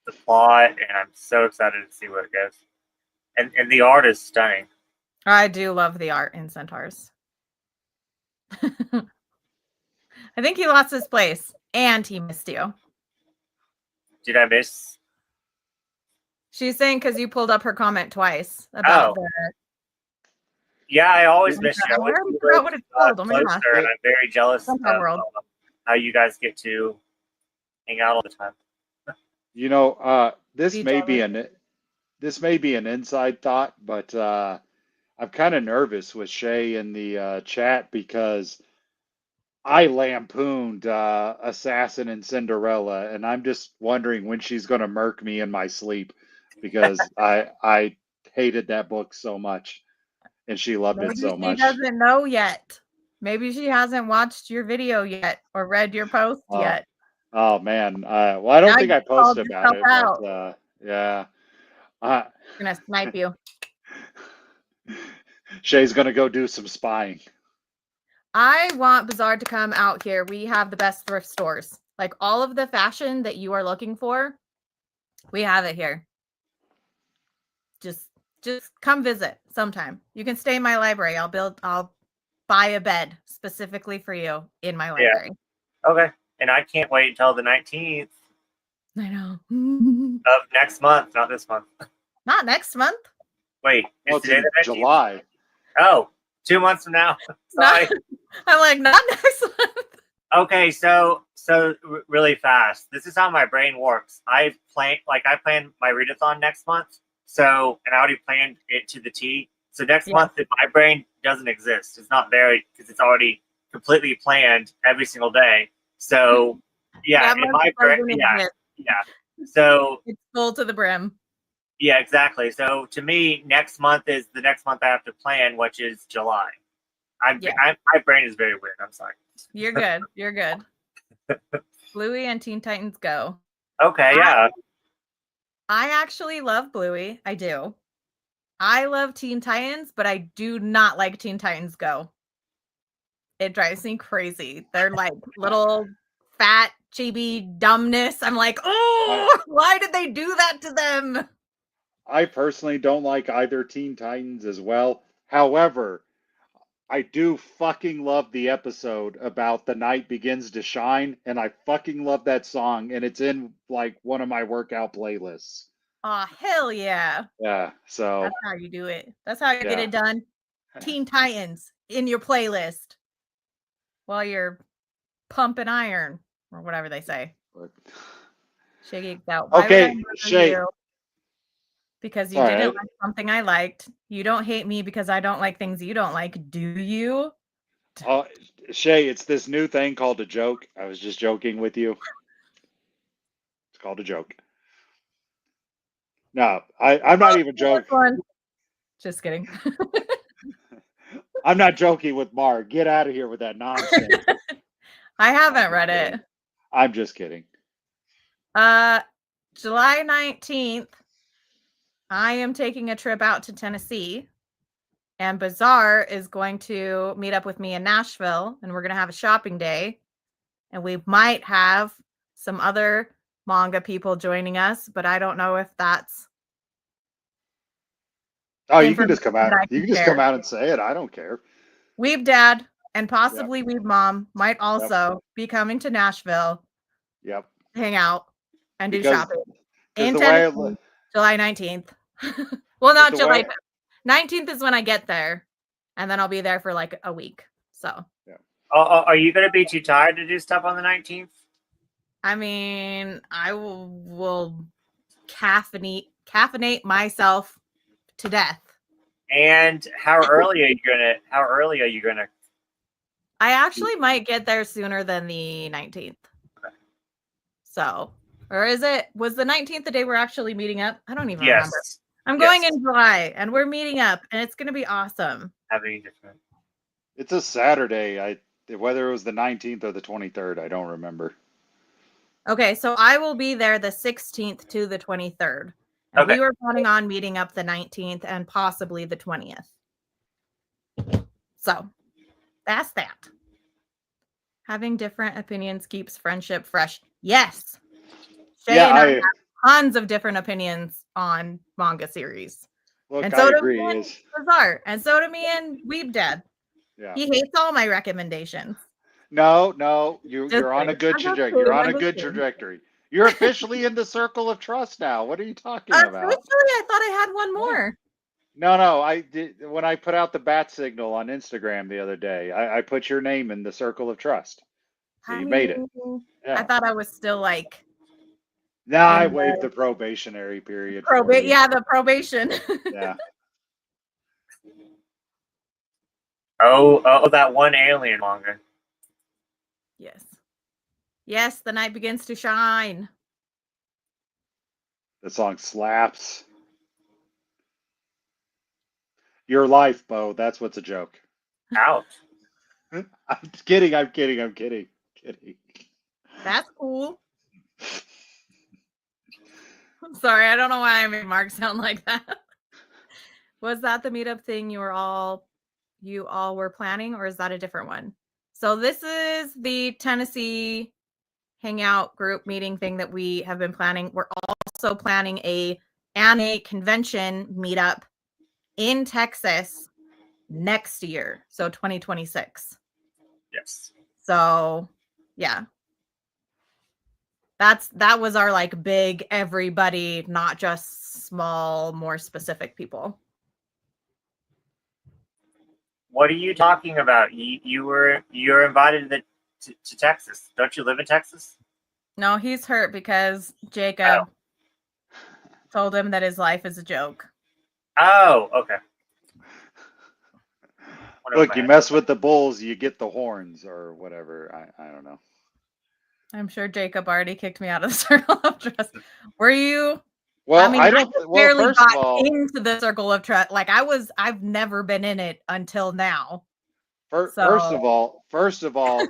the plot, and I'm so excited to see where it goes. And the art is stunning. I do love the art in Centaurs. I think he lost his place and he missed you. Did I miss? She's saying because you pulled up her comment twice about the. Yeah, I always miss you. I already forgot what it's called. Oh my closer, gosh. and I'm very jealous of Centaur World. how you guys get to hang out all the time. You know, this Beach may be Island. an inside thought, but I'm kind of nervous with Shay in the chat because I lampooned Assassin and Cinderella, and I'm just wondering when she's going to murk me in my sleep because I hated that book so much, and she loved Maybe it so she much. doesn't know yet. Maybe she hasn't watched your video yet or read your post yet. Oh man, well I don't Now think you I posted called about it, yourself but yeah, I'm gonna snipe you. Shay's gonna go do some spying. I want Bizarre to come out here. We have the best thrift stores. Like all of the fashion that you are looking for, we have it here. Just come visit sometime. You can stay in my library. I'll buy a bed specifically for you in my library. Okay, and I can't wait until the 19th I know. of next month, not this month. Not next month. Wait, Well, is it's today in the 19th? July. Oh, 2 months from now. Sorry. I'm like, not next month. Okay, so really fast. This is how my brain works. I plan my readathon next month. So, and I already planned it to the T. So next Yeah. month, my brain doesn't exist. It's not there because it's already completely planned every single day. So, yeah, That in month my brain, doesn't yeah, exist. yeah. So, It's full to the brim. yeah, exactly. So to me, next month is the next month I have to plan, which is July. My brain is very weird. I'm sorry. You're good. You're good. Bluey and Teen Titans Go. Okay, yeah. I actually love Bluey. I do. I love Teen Titans, but I do not like Teen Titans Go. It drives me crazy. They're like little fat chibi dumbness. I'm like, oh, why did they do that to them? I personally don't like either Teen Titans as well. However, I do fucking love the episode about the night begins to shine, and I fucking love that song, and it's in like one of my workout playlists. Oh, hell yeah. Yeah, so That's how you do it. That's how you get Yeah. it done. Teen Titans in your playlist while you're pumping iron or whatever they say. She geeked out. Why would I Okay, murder Shay. you? Because you All didn't right. like something I liked. You don't hate me because I don't like things you don't like, do you? Shay, it's this new thing called a joke. I was just joking with you. It's called a joke. No, I'm not even joking. Just kidding. I'm not joking with Mark. Get out of here with that nonsense. I haven't read it. I'm just kidding. July 19th, I am taking a trip out to Tennessee, and Bazaar is going to meet up with me in Nashville, and we're going to have a shopping day, and we might have some other manga people joining us, but I don't know if that's Oh, you can just come out. that I You can can just share. come out and say it. I don't care. Weeb Dad and possibly Weeb Mom might also be coming to Nashville, Yep. hang out, and do Because shopping because in the way Tennessee, July 19th. Well, not the July way- 19th is when I get there, and then I'll be there for like a week. So, Are you going to be too tired to do stuff on the 19th? I mean, I will caffeinate myself to death. And how early are you gonna? I actually might get there sooner than the 19th. Okay. So, or was the 19th the day we're actually meeting up? I don't even remember. Yes. I'm going in July and we're meeting up and it's going to be awesome. Having different. It's a Saturday. Whether it was the 19th or the 23rd, I don't remember. Okay, so I will be there the 16th to the 23rd. And Okay. we were planning on meeting up the 19th and possibly the 20th. So that's that. Having different opinions keeps friendship fresh. Yes. Shay and I have tons of different opinions on manga series. Look, and so I do agree. me and Bazaar. And so do me and Weeb Dad. Yeah. He hates all my recommendations. No, you're on a good trajectory. You're on a good trajectory. You're officially in the circle of trust now. What are you talking about? Officially, I thought I had one more. No. I did when I put out the bat signal on Instagram the other day. I put your name in the circle of trust. So you made it. Yeah. I thought I was still like. No, I waived the probationary period. The probation. Yeah. Oh, that one alien manga. Yes, the night begins to shine. The song slaps. Your life, Bo. That's what's a joke. Ouch. I'm kidding. That's cool. I'm sorry. I don't know why I made Mark sound like that. Was that the meetup thing you all were planning, or is that a different one? So this is the Tennessee hangout group meeting thing that we have been planning. We're also planning a anime convention meetup in Texas next year. So 2026. Yes. So yeah. That was our like big everybody, not just small, more specific people. What are you talking about? You're invited to Texas. Don't you live in Texas? No, he's hurt because Jacob told him that his life is a joke. Oh, okay. Look, you mess with the bulls, you get the horns or whatever. I don't know. I'm sure Jacob already kicked me out of the circle of trust. Were you? Well, I don't. barely first got of all, into the circle of trust. Like I've never been in it until now. First of all,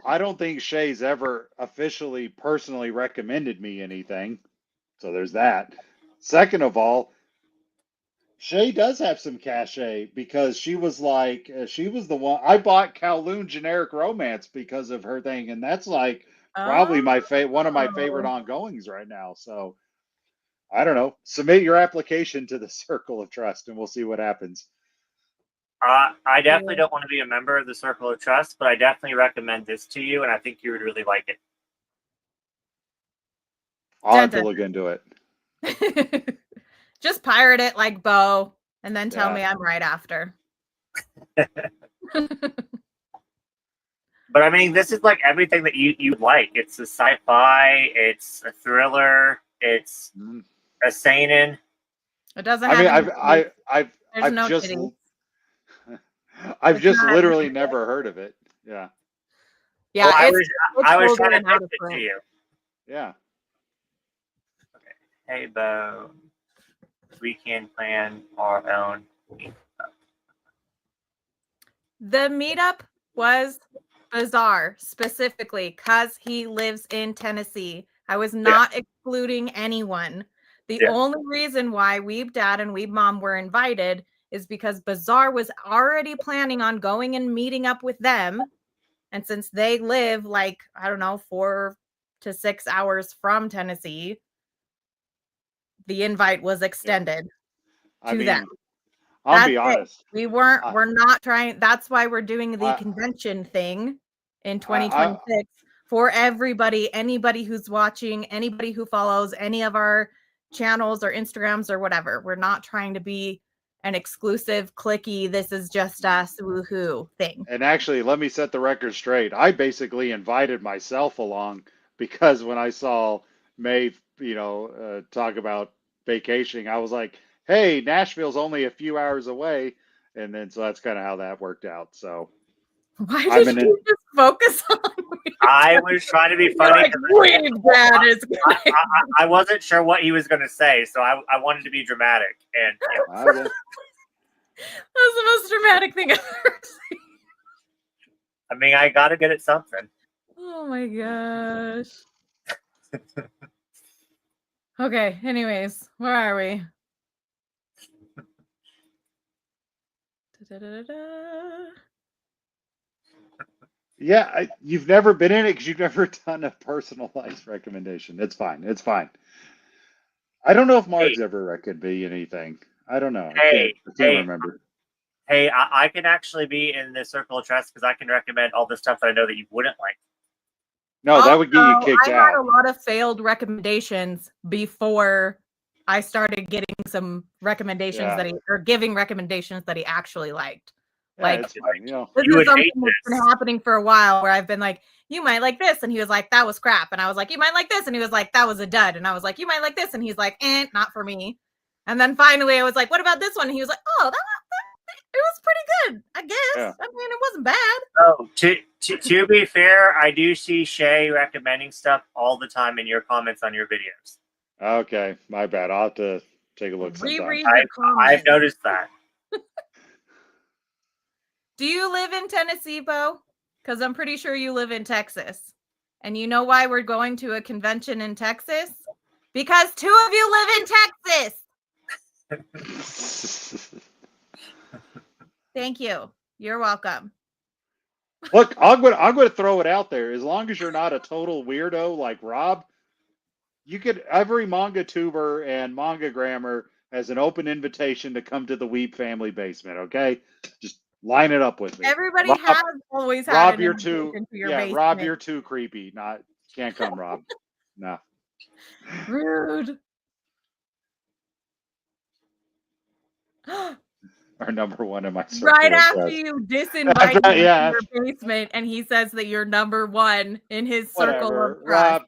I don't think Shay's ever officially, personally recommended me anything. So there's that. Second of all, Shay does have some cachet because she was like, she was the one I bought Kowloon Generic Romance because of her thing, and that's like probably my one of my favorite Oh. ongoings right now. So I don't know. Submit your application to the Circle of Trust, and we'll see what happens. I definitely don't want to be a member of the Circle of Trust, but I definitely recommend this to you, and I think you would really like it. I'll have to look into it. Just pirate it like Bo, and then tell Yeah. me I'm right after. But I mean, this is like everything that you like. It's a sci-fi, it's a thriller, it's Mhm. a seinen. It doesn't I have mean, any titties. There's I've no just titties. I've It's just not- literally never heard of it. Yeah. Yeah, Well, I it's was older trying to and out pitch of it to print. you. Yeah. Hey, Bo, we can plan our own. The meetup was bizarre, specifically because he lives in Tennessee. I was not excluding anyone. The Yeah. only reason why Weeb Dad and Weeb Mom were invited is because Bazaar was already planning on going and meeting up with them. And since they live like, I don't know, 4 to 6 hours from Tennessee, the invite was extended I to mean, them. I'll be That's it. honest. We're not trying. That's why we're doing the I- convention thing in 2026 for everybody, anybody who's watching, anybody who follows any of our channels or Instagrams or whatever. We're not trying to be an exclusive clicky, this is just us woohoo thing. And actually, let me set the record straight. I basically invited myself along because when I saw May, talk about vacationing, I was like, "Hey, Nashville's only a few hours away," and then so that's kind of how that worked out. So Why I'm did an you just focus on me? I was trying to be You're funny. like, 'cause Weeb Dad is good. I wasn't sure what he was going to say, so I wanted to be dramatic. And yeah. Okay. That's the most dramatic thing I've ever seen. I mean, I got to get at something. Oh my gosh. Okay, anyways, where are we? Da-da-da-da. Yeah, you've never been in it because you've never done a personalized recommendation. It's fine. It's fine. I don't know if Marg's ever could be anything. I don't know. I can't remember. Hey, I can actually be in the Circle of Trust because I can recommend all the stuff that I know that you wouldn't like. No, that would get you Also, kicked I had a out. lot of failed recommendations before I started getting some recommendations Yeah. giving recommendations that he actually liked. Yeah, Like, it's fine. You know, this You is would something hate that's been this. happening for a while where I've been like, you might like this. And he was like, that was crap. And I was like, you might like this. And he was like, that was a dud. And I was like, you might like this. And he's like, not for me. And then finally I was like, what about this one? And he was like, oh, it was pretty good, I guess. Yeah. I mean, it wasn't bad. Oh, to be fair, I do see Shay recommending stuff all the time in your comments on your videos. okay, my bad. I'll have to take a look sometime. Reread the I've comments. noticed that. Do you live in Tennessee, Bo? Because I'm pretty sure you live in Texas. And you know why we're going to a convention in Texas? Because 2 of you live in Texas. Thank you. You're welcome. Look, I'm gonna throw it out there. As long as you're not a total weirdo like Rob, you could every manga tuber and manga grammar has an open invitation to come to the Weeb family basement. Okay, just line it up with me. Everybody Rob, has always had Rob, an you're invitation to your yeah, basement. Rob, you're too creepy. Not can't come, Rob. No. Rude. Our number one in my circle. Right of after trust. you disinvite him Yeah. to your basement and he says that you're number 1 in his circle Whatever. of trust.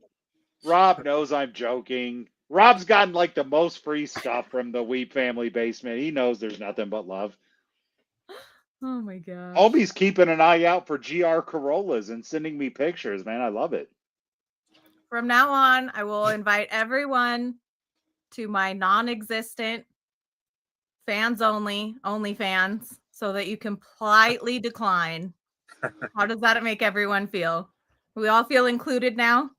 Rob knows I'm joking. Rob's gotten like the most free stuff from the Weeb family basement. He knows there's nothing but love. Oh my god. Obi's keeping an eye out for GR Corollas and sending me pictures, man. I love it. From now on, I will invite everyone to my non-existent fans only fans, so that you can politely decline. How does that make everyone feel? We all feel included now?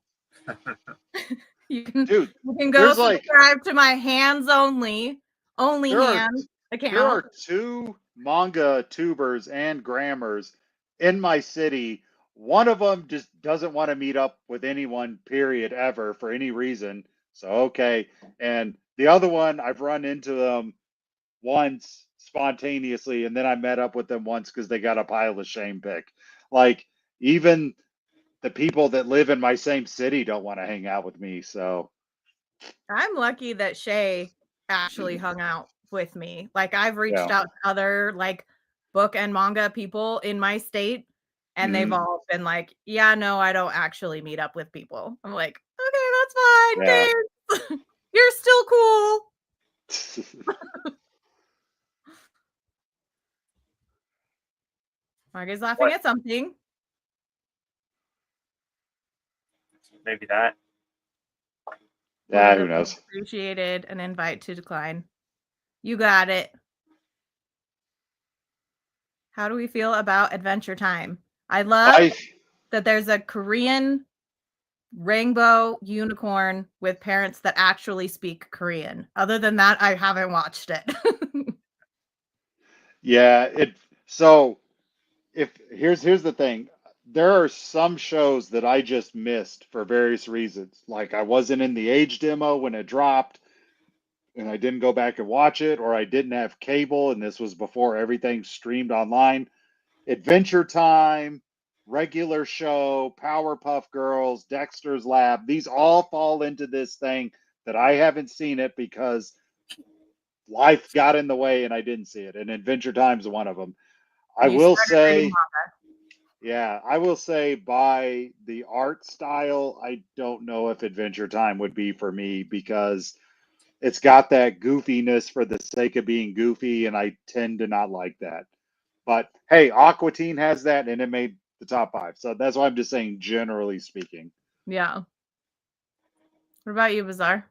You can Dude, go there's like subscribe to my hands only there are hands can't There help. are two manga tubers and grammars in my city. One of them just doesn't want to meet up with anyone, period, ever for any reason. So, okay. And the other one, I've run into them once spontaneously, and then I met up with them once because they got a pile of shame pick. Like, even the people that live in my same city don't want to hang out with me. So, I'm lucky that Shay actually hung out with me. Like I've reached yeah. out to other like book and manga people in my state, and they've Mhm. all been like, "Yeah, no, I don't actually meet up with people." I'm like, "Okay, that's fine. Yeah. Thanks. You're still cool." Margaret's laughing What? at something. Maybe that. Yeah, Would who have knows? appreciated an invite to decline. You got it. How do we feel about Adventure Time? I love I that there's a Korean rainbow unicorn with parents that actually speak Korean. Other than that, I haven't watched it. Yeah, it so if here's the thing. There are some shows that I just missed for various reasons. Like I wasn't in the age demo when it dropped and I didn't go back and watch it, or I didn't have cable and this was before everything streamed online. Adventure Time, regular show, Powerpuff Girls, Dexter's Lab, these all fall into this thing that I haven't seen it because life got in the way and I didn't see it. And Adventure Time's one of them. I You will started reading say, yeah, I will say by the art style, I don't know if Adventure Time would be for me because it's got that goofiness for the sake of being goofy, and I tend to not like that. But hey, Aqua Teen has that, and it made the top 5. So that's why I'm just saying, generally speaking. Yeah. What about you, Bazaar?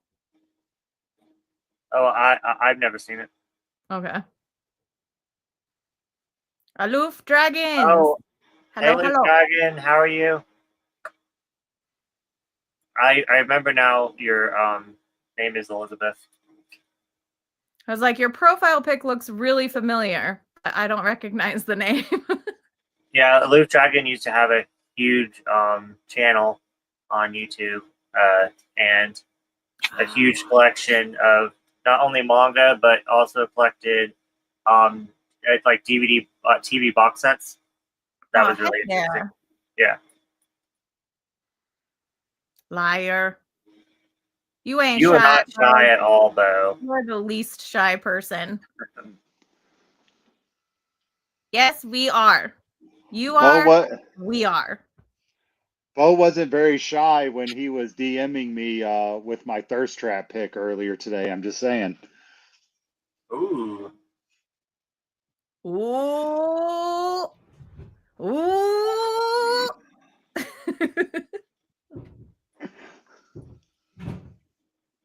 Oh, I've never seen it. Okay. Aloof Dragons. Oh, Hello, hey, Luke hello. Dragon, how are you? I remember now. Your name is Elizabeth. I was like, your profile pic looks really familiar. I don't recognize the name. Yeah, Luke Dragon used to have a huge channel on YouTube and a huge collection of not only manga but also collected it's like DVD TV box sets. That was really interesting. Yeah. Liar. You ain't You are shy. not shy at all, Bo. You are the least shy person. Yes, we are. You are. We are. Bo wasn't very shy when he was DMing me with my thirst trap pick earlier today. I'm just saying. Ooh. Ooh. Ooh.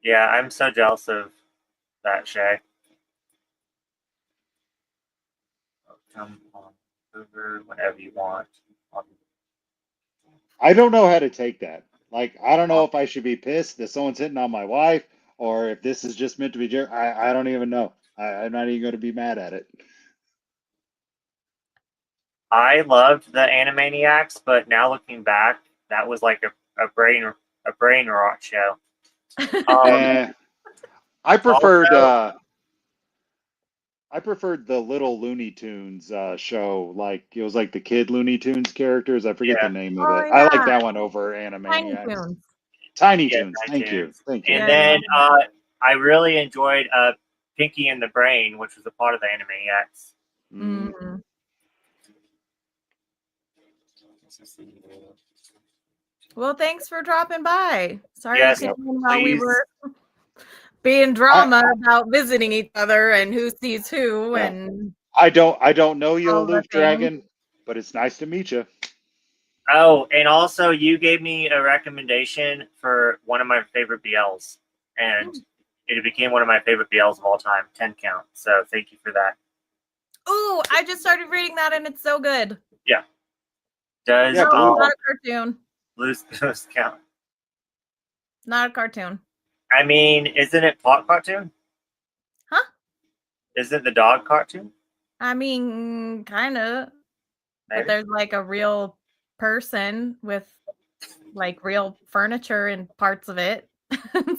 Yeah, I'm so jealous of that, Shay. Come on over whenever you want. I don't know how to take that. Like, I don't know if I should be pissed that someone's hitting on my wife or if this is just meant to be. I don't even know. I'm not even going to be mad at it. I loved the Animaniacs, but now looking back, that was like a brain rot show. I preferred Also, I preferred the little Looney Tunes show. Like it was like the kid Looney Tunes characters. I forget the yeah, name of Oh, it. I like yeah. that one over Tiny Animaniacs. Toons. Tiny yeah, Toons. Tiny Thank you. Toons. Thank you. And Yeah, then yeah. I really enjoyed Pinky and the Brain, which was a part of the Animaniacs. Mhm. Well, thanks for dropping by. Sorry Yes, you came in while we please. were being drama about visiting each other and who sees who Yeah. and I don't know you, all the Aloof things. Dragon, but it's nice to meet you. Oh, and also you gave me a recommendation for one of my favorite BLs, and it became one of my favorite BLs of all time, 10 Count. So thank you for that. Oh, I just started reading that and it's so good. Yeah. Does Yeah, No, not a cartoon. Loose Count? Not a cartoon. I mean, isn't it plot cartoon? Huh? Isn't the dog cartoon? I mean, kind of. But Maybe. there's like a real person with like real furniture and parts of it.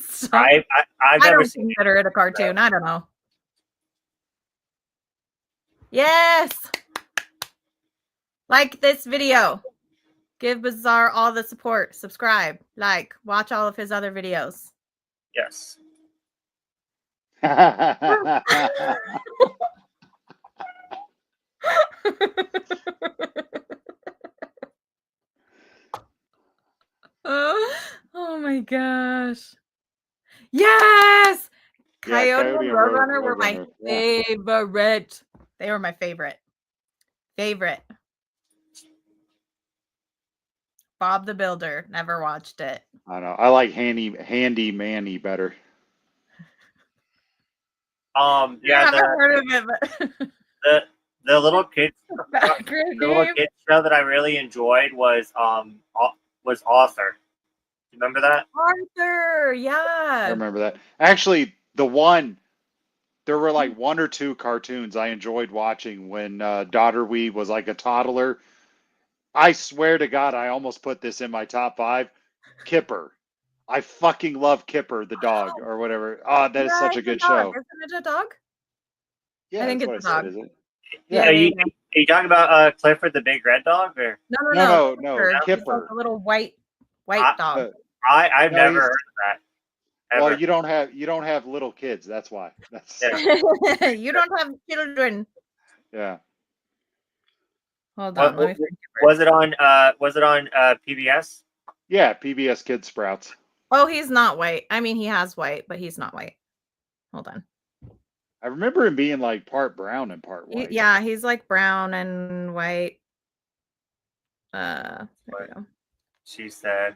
So I've I never don't seen it. consider it a cartoon. I don't know. Yes. Like this video. Give Bizarre all the support. Subscribe, like, watch all of his other videos. Yes. Oh my gosh. Yes! Yeah, Coyote and Roadrunner were my Roadrunner, yeah. favorite. They were my favorite. Bob the Builder. Never watched it. I know. I like Handy Manny better. I Yeah, haven't heard of it, but the little kids background the little game. kids show that I really enjoyed was Author. You remember that? Arthur, I yeah. remember that. Actually, there were like one or two cartoons I enjoyed watching when Daughter Weeb was like a toddler. I swear to God, I almost put this in my top 5. Kipper. I fucking love Kipper, the dog, or whatever. Oh, that is such a it's good dog. show. Isn't it a dog? Yeah, I think that's it's what a I said, dog. is it? Yeah. Are you talking about Clifford the Big Red Dog? Or No, Kipper. He's like Kipper. a little white dog. I've No, never he's- heard of that. Ever. Well, you don't have little kids. That's why. That's Yeah. You don't have children. yeah. Hold on, let me find Kipper. Was it on PBS? Yeah, PBS Kid Sprouts. Oh, he's not white. I mean, he has white, but he's not white. Hold on. I remember him being like part brown and part white. Yeah, he's like brown and white. There we go. She said.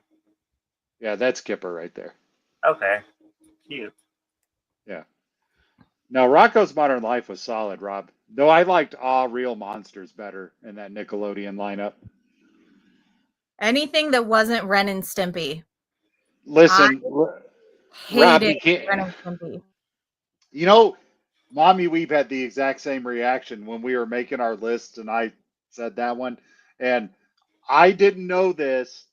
Yeah, that's Kipper right there. Okay. Cute. Yeah. No, Rocco's Modern Life was solid, Rob. Though I liked Aw Real Monsters better in that Nickelodeon lineup. Anything that wasn't Ren and Stimpy. Listen, Rob, you Hated can't. Ren and Stimpy. You know, Mommy Weeb had the exact same reaction when we were making our list, and I said that one. And I didn't know this,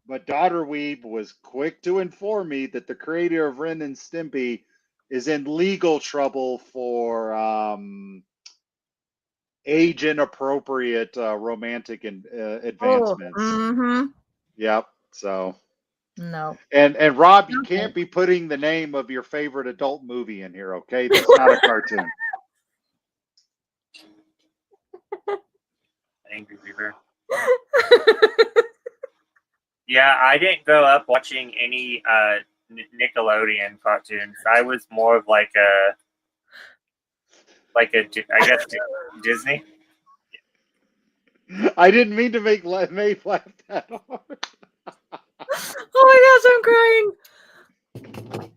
but Daughter Weeb was quick to inform me that the creator of Ren and Stimpy is in legal trouble for age inappropriate romantic advancements. Mm-hmm. Yep. So. No. And Rob, you Okay. can't be putting the name of your favorite adult movie in here, okay? That's not a cartoon. Angry Beaver. Yeah, I didn't grow up watching any Nickelodeon cartoons. I was more of I guess Disney. I didn't mean to make Maeve laugh that hard. Oh my gosh, I'm crying.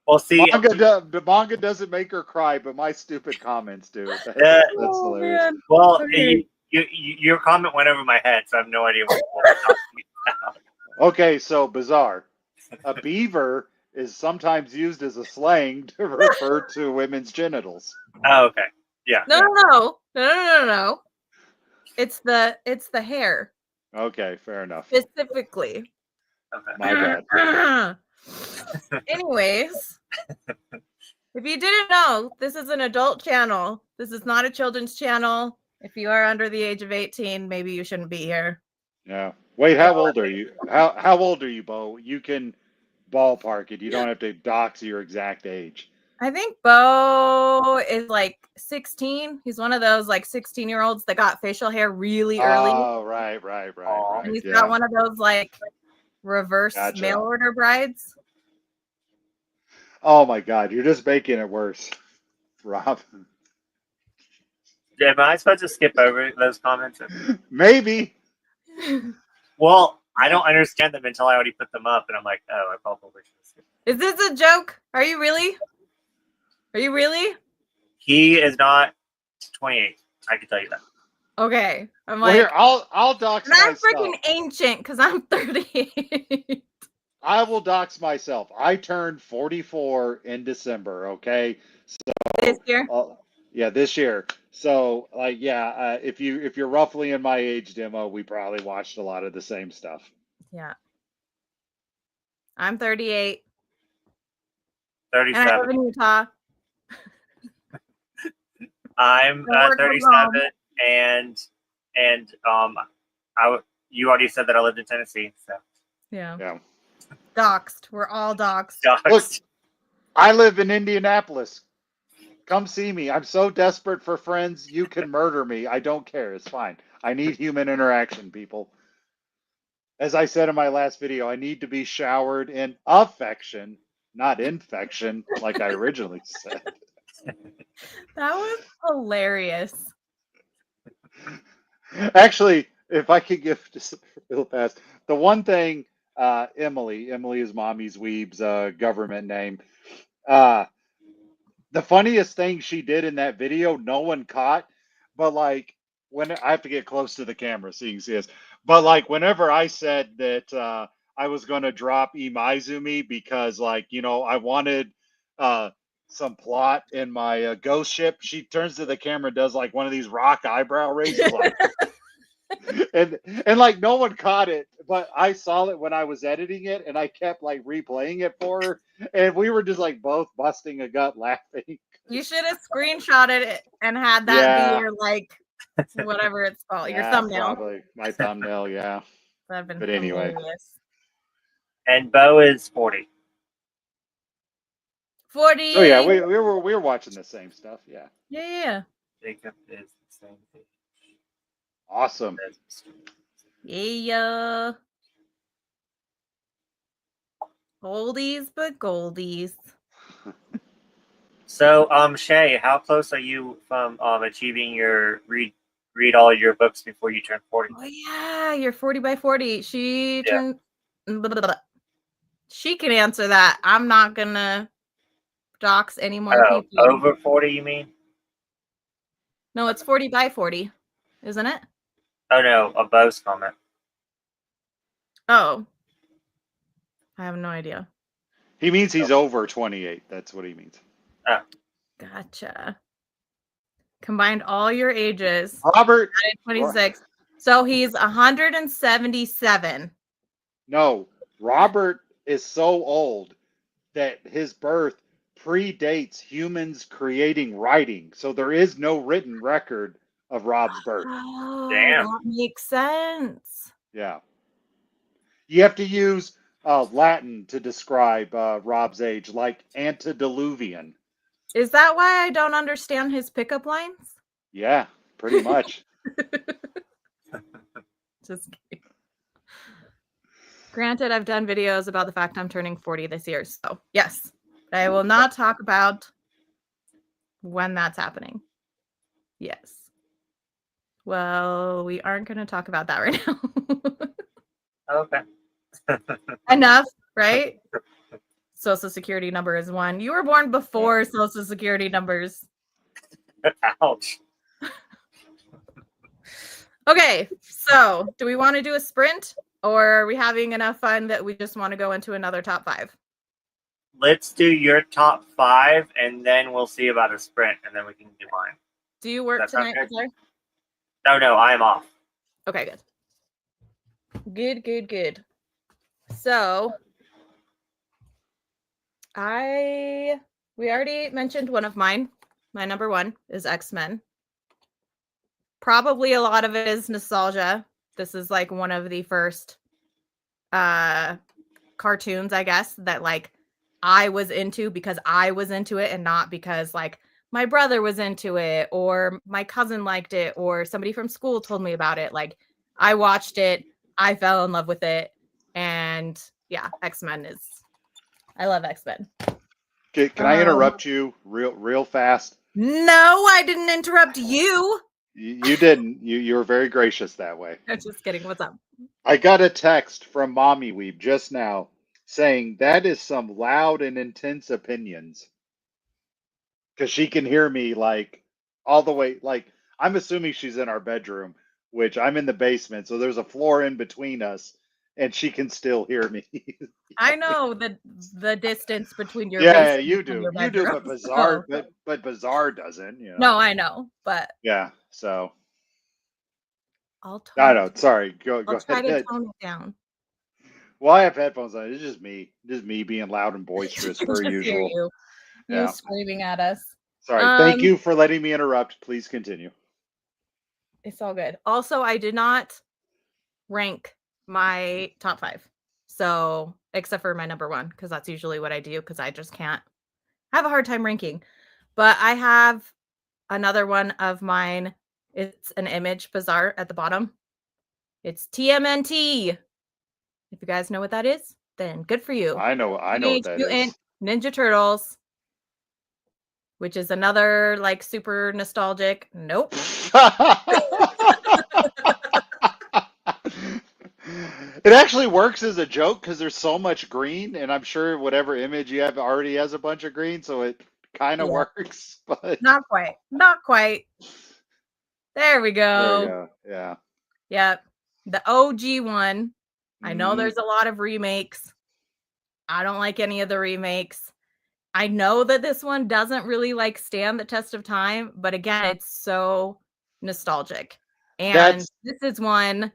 Well, see, The manga doesn't make her cry, but my stupid comments do. That's hilarious. Man. well, Okay. your comment went over my head, so I have no idea what we're talking about. Okay, so bizarre. A beaver is sometimes used as a slang to refer to women's genitals. Oh, okay. Yeah. No. It's the hair Okay, fair enough. specifically. Okay. My bad. Anyways, if you didn't know, this is an adult channel. This is not a children's channel. If you are under the age of 18, maybe you shouldn't be here. Yeah. Wait, how old are you? How old are you, Bo? You can ballpark it. You don't have to dox your exact age. I think Bo is like 16. He's one of those like 16-year-olds that got facial hair really early. Oh, right. And he's Yeah. got one of those like reverse Gotcha. mail order brides. Oh my God, you're just making it worse, Rob. Am I supposed to skip over those comments? Maybe. Well, I don't understand them until I already put them up, and I'm like, oh, I probably should skip. Is this a joke? Are you really? Are you really? He is not 28. I can tell you that. Okay. I'm Well, like, here, I'll dox and I'm my freaking stuff. ancient because I'm 38. I will dox myself. I turned 44 in December. Okay, This so year? yeah, this year. So like, yeah, if you're roughly in my age demo, we probably watched a lot of the same stuff. Yeah. I'm 38. And I live 37. in Utah. I'm I work from home. 37, and you already said that I lived in Tennessee, so Yeah. Yeah. Doxed. We're all doxed. Look, doxed. I live in Indianapolis. Come see me. I'm so desperate for friends. You can murder me. I don't care. It's fine. I need human interaction, people. As I said in my last video, I need to be showered in affection, not infection, like I originally said. That was hilarious. Actually, if I could give just real fast, the one thing, Emily is Mommy's Weeb's government name. The funniest thing she did in that video, no one caught, but like when I have to get close to the camera so you can see this, but like whenever I said that I was going to drop Imaizumi because like, I wanted some plot in my ghost ship, she turns to the camera and does like one of these rock eyebrow raises, like, and like no one caught it, but I saw it when I was editing it, and I kept like replaying it for her, and we were just like both busting a gut laughing. You should have screenshotted it and had that be Yeah. your like whatever it's called, your Yeah, thumbnail. probably my thumbnail. Yeah, That'd been but anyway. hilarious. And Bo is 40. 40. So yeah, we were watching the same stuff. Yeah, Yeah. Jacob is the same age awesome. as Mr. Yeah. Oldies but goldies. So, Shay, how close are you from achieving your read all your books before you turn 40? Oh yeah, you're 40 by 40. She Yeah. turned blah, blah, blah. She can answer that. I'm not gonna dox any more people. Over 40, you mean? No, it's 40 by 40, isn't it? Oh no, a Bo's comment. Oh. I have no idea. He means he's over 28. That's what he means. Gotcha. Combined all your ages. Robert, 26. So he's 177. no, Robert is so old that his birth predates humans creating writing. So there is no written record of Rob's birth. Oh, Damn. that makes sense. Yeah. You have to use Latin to describe Rob's age, like antediluvian. Is that why I don't understand his pickup lines? Yeah, pretty much. Just kidding. Granted, I've done videos about the fact I'm turning 40 this year. So, yes, I will not talk about when that's happening. Yes. Well, we aren't going to talk about that right now. Okay. Enough, right? Social security number is 1. You were born before social security numbers. Ouch. Okay, so do we want to do a sprint, or are we having enough fun that we just want to go into another top 5? Let's do your top 5, and then we'll see about a sprint, and then we can do mine. Do you work That sound tonight, good? Tyler? No, I am off. Okay, good. So we already mentioned one of mine. My number 1 is X-Men. Probably a lot of it is nostalgia. This is like one of the first cartoons, I guess, that like I was into because I was into it and not because like my brother was into it or my cousin liked it or somebody from school told me about it. Like I watched it, I fell in love with it, and yeah, X-Men is I love X-Men. Can I interrupt you real fast? No, I didn't interrupt you. You didn't. You were very gracious that way. I'm just kidding. What's up? I got a text from Mommy Weeb just now saying that is some loud and intense opinions. Because she can hear me like all the way, like I'm assuming she's in our bedroom, which I'm in the basement. So there's a floor in between us. and she can still hear me. I know the distance between your Yeah, basement you and do. your You do, bedroom. but so- Bizarre, but Bizarre doesn't, you know. No, I know, but Yeah, so I'll I tone know. it. Sorry, go I'll try to ahead. tone it down. Well, I have headphones on. It's just me being loud and boisterous per Just hear usual. you Yeah. screaming at us. Sorry. Thank you for letting me interrupt. Please continue. It's all good. Also, I did not rank my top 5. So, except for my number 1, because that's usually what I do, because I just can't have a hard time ranking. But I have another one of mine. It's an image bizarre at the bottom. It's TMNT. If you guys know what that is, then good for you. I know what Teenage that Mutant is. Ninja Turtles, which is another like super nostalgic. Nope. It actually works as a joke because there's so much green, and I'm sure whatever image you have already has a bunch of green, so it kind of Yeah. works. But Not quite. Not quite. There we there go. we go. Yeah. Yep. The OG one. I know Mhm. there's a lot of remakes. I don't like any of the remakes. I know that this one doesn't really like stand the test of time, but again, it's so nostalgic. And That's this is one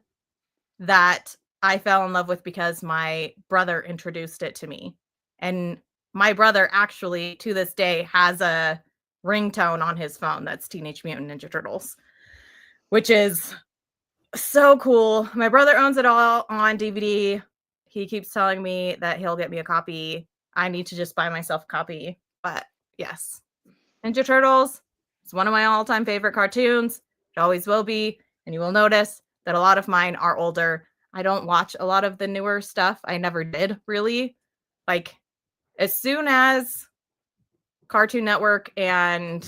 that I fell in love with because my brother introduced it to me. And my brother actually to this day has a ringtone on his phone that's Teenage Mutant Ninja Turtles, which is so cool. My brother owns it all on DVD. He keeps telling me that he'll get me a copy. I need to just buy myself a copy. But yes, Ninja Turtles is one of my all-time favorite cartoons. It always will be. And you will notice that a lot of mine are older. I don't watch a lot of the newer stuff. I never did, really. Like, as soon as Cartoon Network and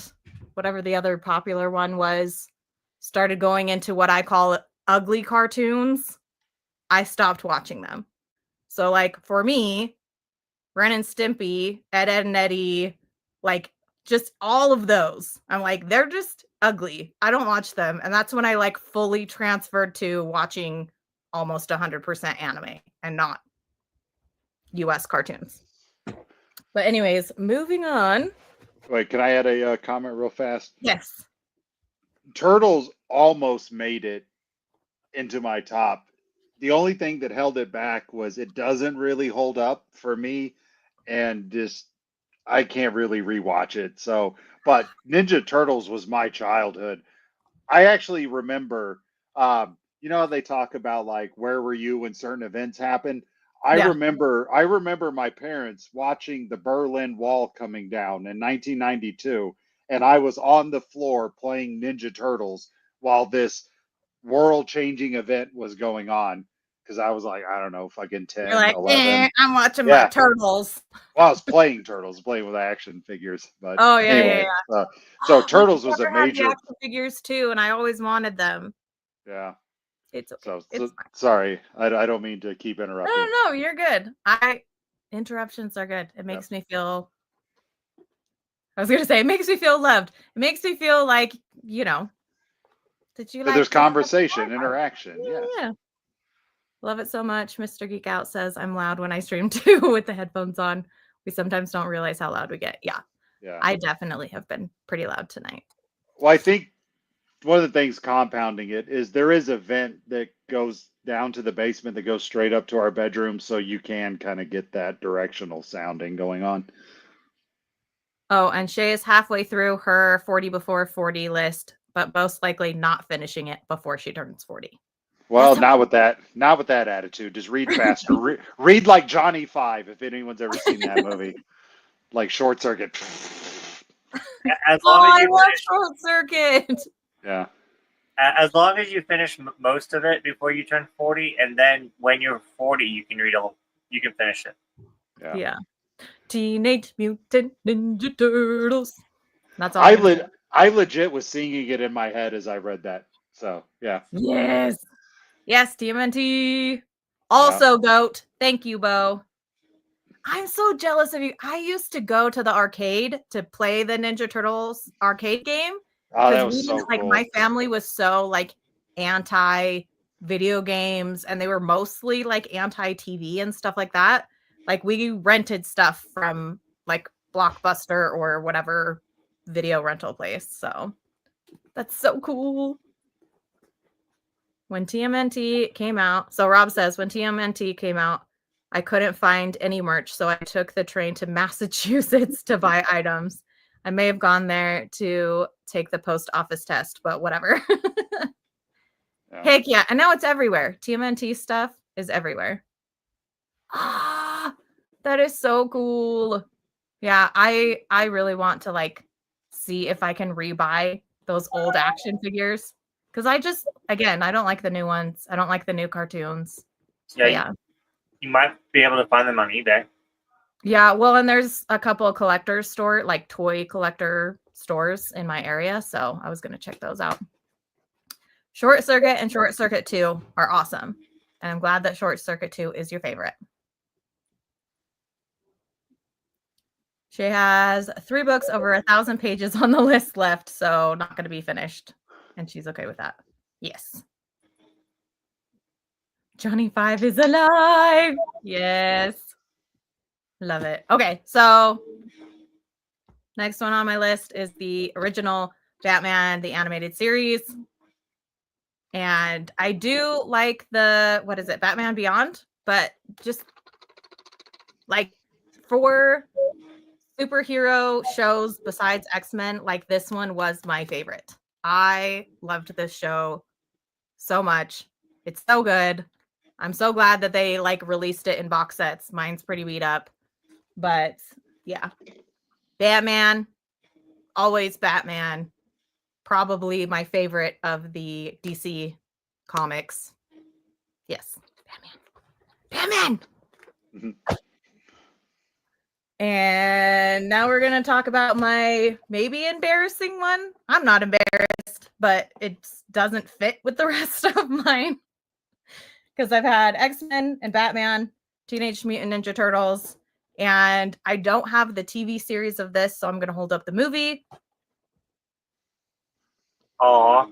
whatever the other popular one was started going into what I call ugly cartoons, I stopped watching them. So, like, for me, Ren and Stimpy, Ed, Ed and Eddie, like, just all of those. I'm like, they're just ugly. I don't watch them. And that's when I, like, fully transferred to watching almost 100% anime and not US cartoons. But anyways, moving on. Wait, can I add a comment real fast? Yes. Turtles almost made it into my top. The only thing that held it back was it doesn't really hold up for me, and just I can't really rewatch it. So, but Ninja Turtles was my childhood. I actually remember, you know, how they talk about like where were you when certain events happened. Yeah. I remember my parents watching the Berlin Wall coming down in 1992, and I was on the floor playing Ninja Turtles while this world-changing event was going on. Because I was like, I don't know, fucking 10, You're like, 11. I'm watching my Yeah. turtles. Well, I was playing Turtles, playing with action figures. But Oh, yeah, anyway, yeah. so My Turtles was a brother had the major. action figures too, and I always wanted them. Yeah. It's okay. So It's fine. sorry, I don't mean to keep interrupting. No, you're good. Interruptions are good. It makes me feel. I was gonna say it makes me feel loved. It makes me feel like that you like. There's to have conversation, fun. interaction. Yes. Yeah. Love it so much. Mr. Geek Out says I'm loud when I stream too with the headphones on. We sometimes don't realize how loud we get. Yeah. Yeah. I definitely have been pretty loud tonight. Well, I think one of the things compounding it is there is a vent that goes down to the basement that goes straight up to our bedroom, so you can kind of get that directional sounding going on. Oh, and Shay is halfway through her 40 before 40 list, but most likely not finishing it before she turns 40. Well, That's not with that attitude. Just read faster. Read like Johnny Five, if anyone's ever seen that movie, like Short Circuit. As long as I you love finish, Short Circuit. Yeah. as long as you finish most of it before you turn 40, and then when you're 40, you can you can finish it. Yeah. Teenage Mutant Ninja Turtles. That's all. I legit was singing it in my head as I read that. So yeah. Yes. Yes, TMNT. Also, Goat. Thank you, Bo. I'm so jealous of you. I used to go to the arcade to play the Ninja Turtles arcade game. Oh, that was so like cool. my family was so like anti video games, and they were mostly like anti-TV and stuff like that. Like we rented stuff from like Blockbuster or whatever video rental place. So that's so cool. When TMNT came out, so Rob says, when TMNT came out, I couldn't find any merch, so I took the train to Massachusetts to buy items. I may have gone there to take the post office test, but whatever. Yeah. Heck yeah. And now it's everywhere. TMNT stuff is everywhere. Ah, that is so cool. Yeah, I really want to like see if I can rebuy those old action figures. Because I don't like the new ones. I don't like the new cartoons. Yeah, But yeah. you might be able to find them on eBay. Yeah, well, and there's a couple of collector store, like toy collector stores in my area. So I was going to check those out. Short Circuit and Short Circuit 2 are awesome. And I'm glad that Short Circuit 2 is your favorite. She has 3 books over 1,000 pages on the list left, so not going to be finished. And she's okay with that. Yes. Johnny 5 is alive. Yes. Love it. Okay, so next one on my list is the original Batman, the animated series. And I do like the, Batman Beyond, but just like for superhero shows besides X-Men, like this one was my favorite. I loved this show so much. It's so good. I'm so glad that they like released it in box sets. Mine's pretty beat up. But yeah. Batman, always Batman. Probably my favorite of the DC comics. Yes. Batman. Mhm. And now we're going to talk about my maybe embarrassing one. I'm not embarrassed, but it doesn't fit with the rest of mine. Because I've had X-Men and Batman, Teenage Mutant Ninja Turtles, and I don't have the TV series of this, so I'm going to hold up the movie. Aw.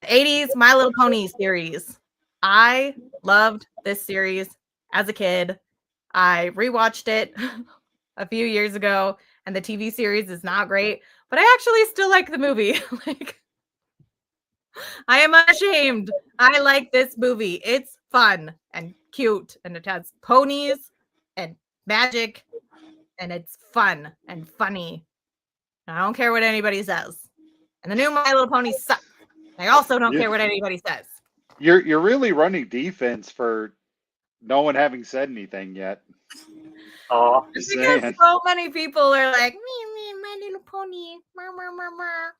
The 80s My Little Pony series. I loved this series as a kid. I rewatched it a few years ago, and the TV series is not great, but I actually still like the movie. Like, I am unashamed. I like this movie. It's fun and cute, and it has ponies and magic, and it's fun and funny. And I don't care what anybody says. And the new My Little Pony sucks. I also don't care what anybody says. You're really running defense for no one having said anything yet. Aw. Just Because saying. so many people are like, me, My Little Pony. Mer, mer, mer, mer.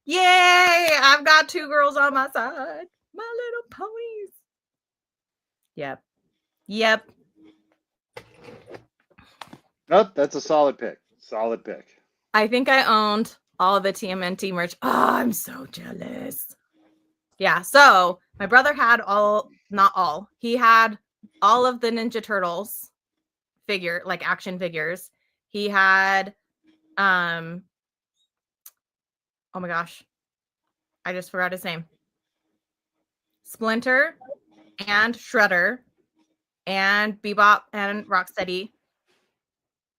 Yay! I've got 2 girls on my side. My Little Ponies. Yep. Yep. Nope, that's a solid pick. Solid pick. I think I owned all of the TMNT merch. Oh, I'm so jealous. Yeah, so my brother had not all. He had all of the Ninja Turtles action figures. He had oh my gosh. I just forgot his name. Splinter and Shredder and Bebop and Rocksteady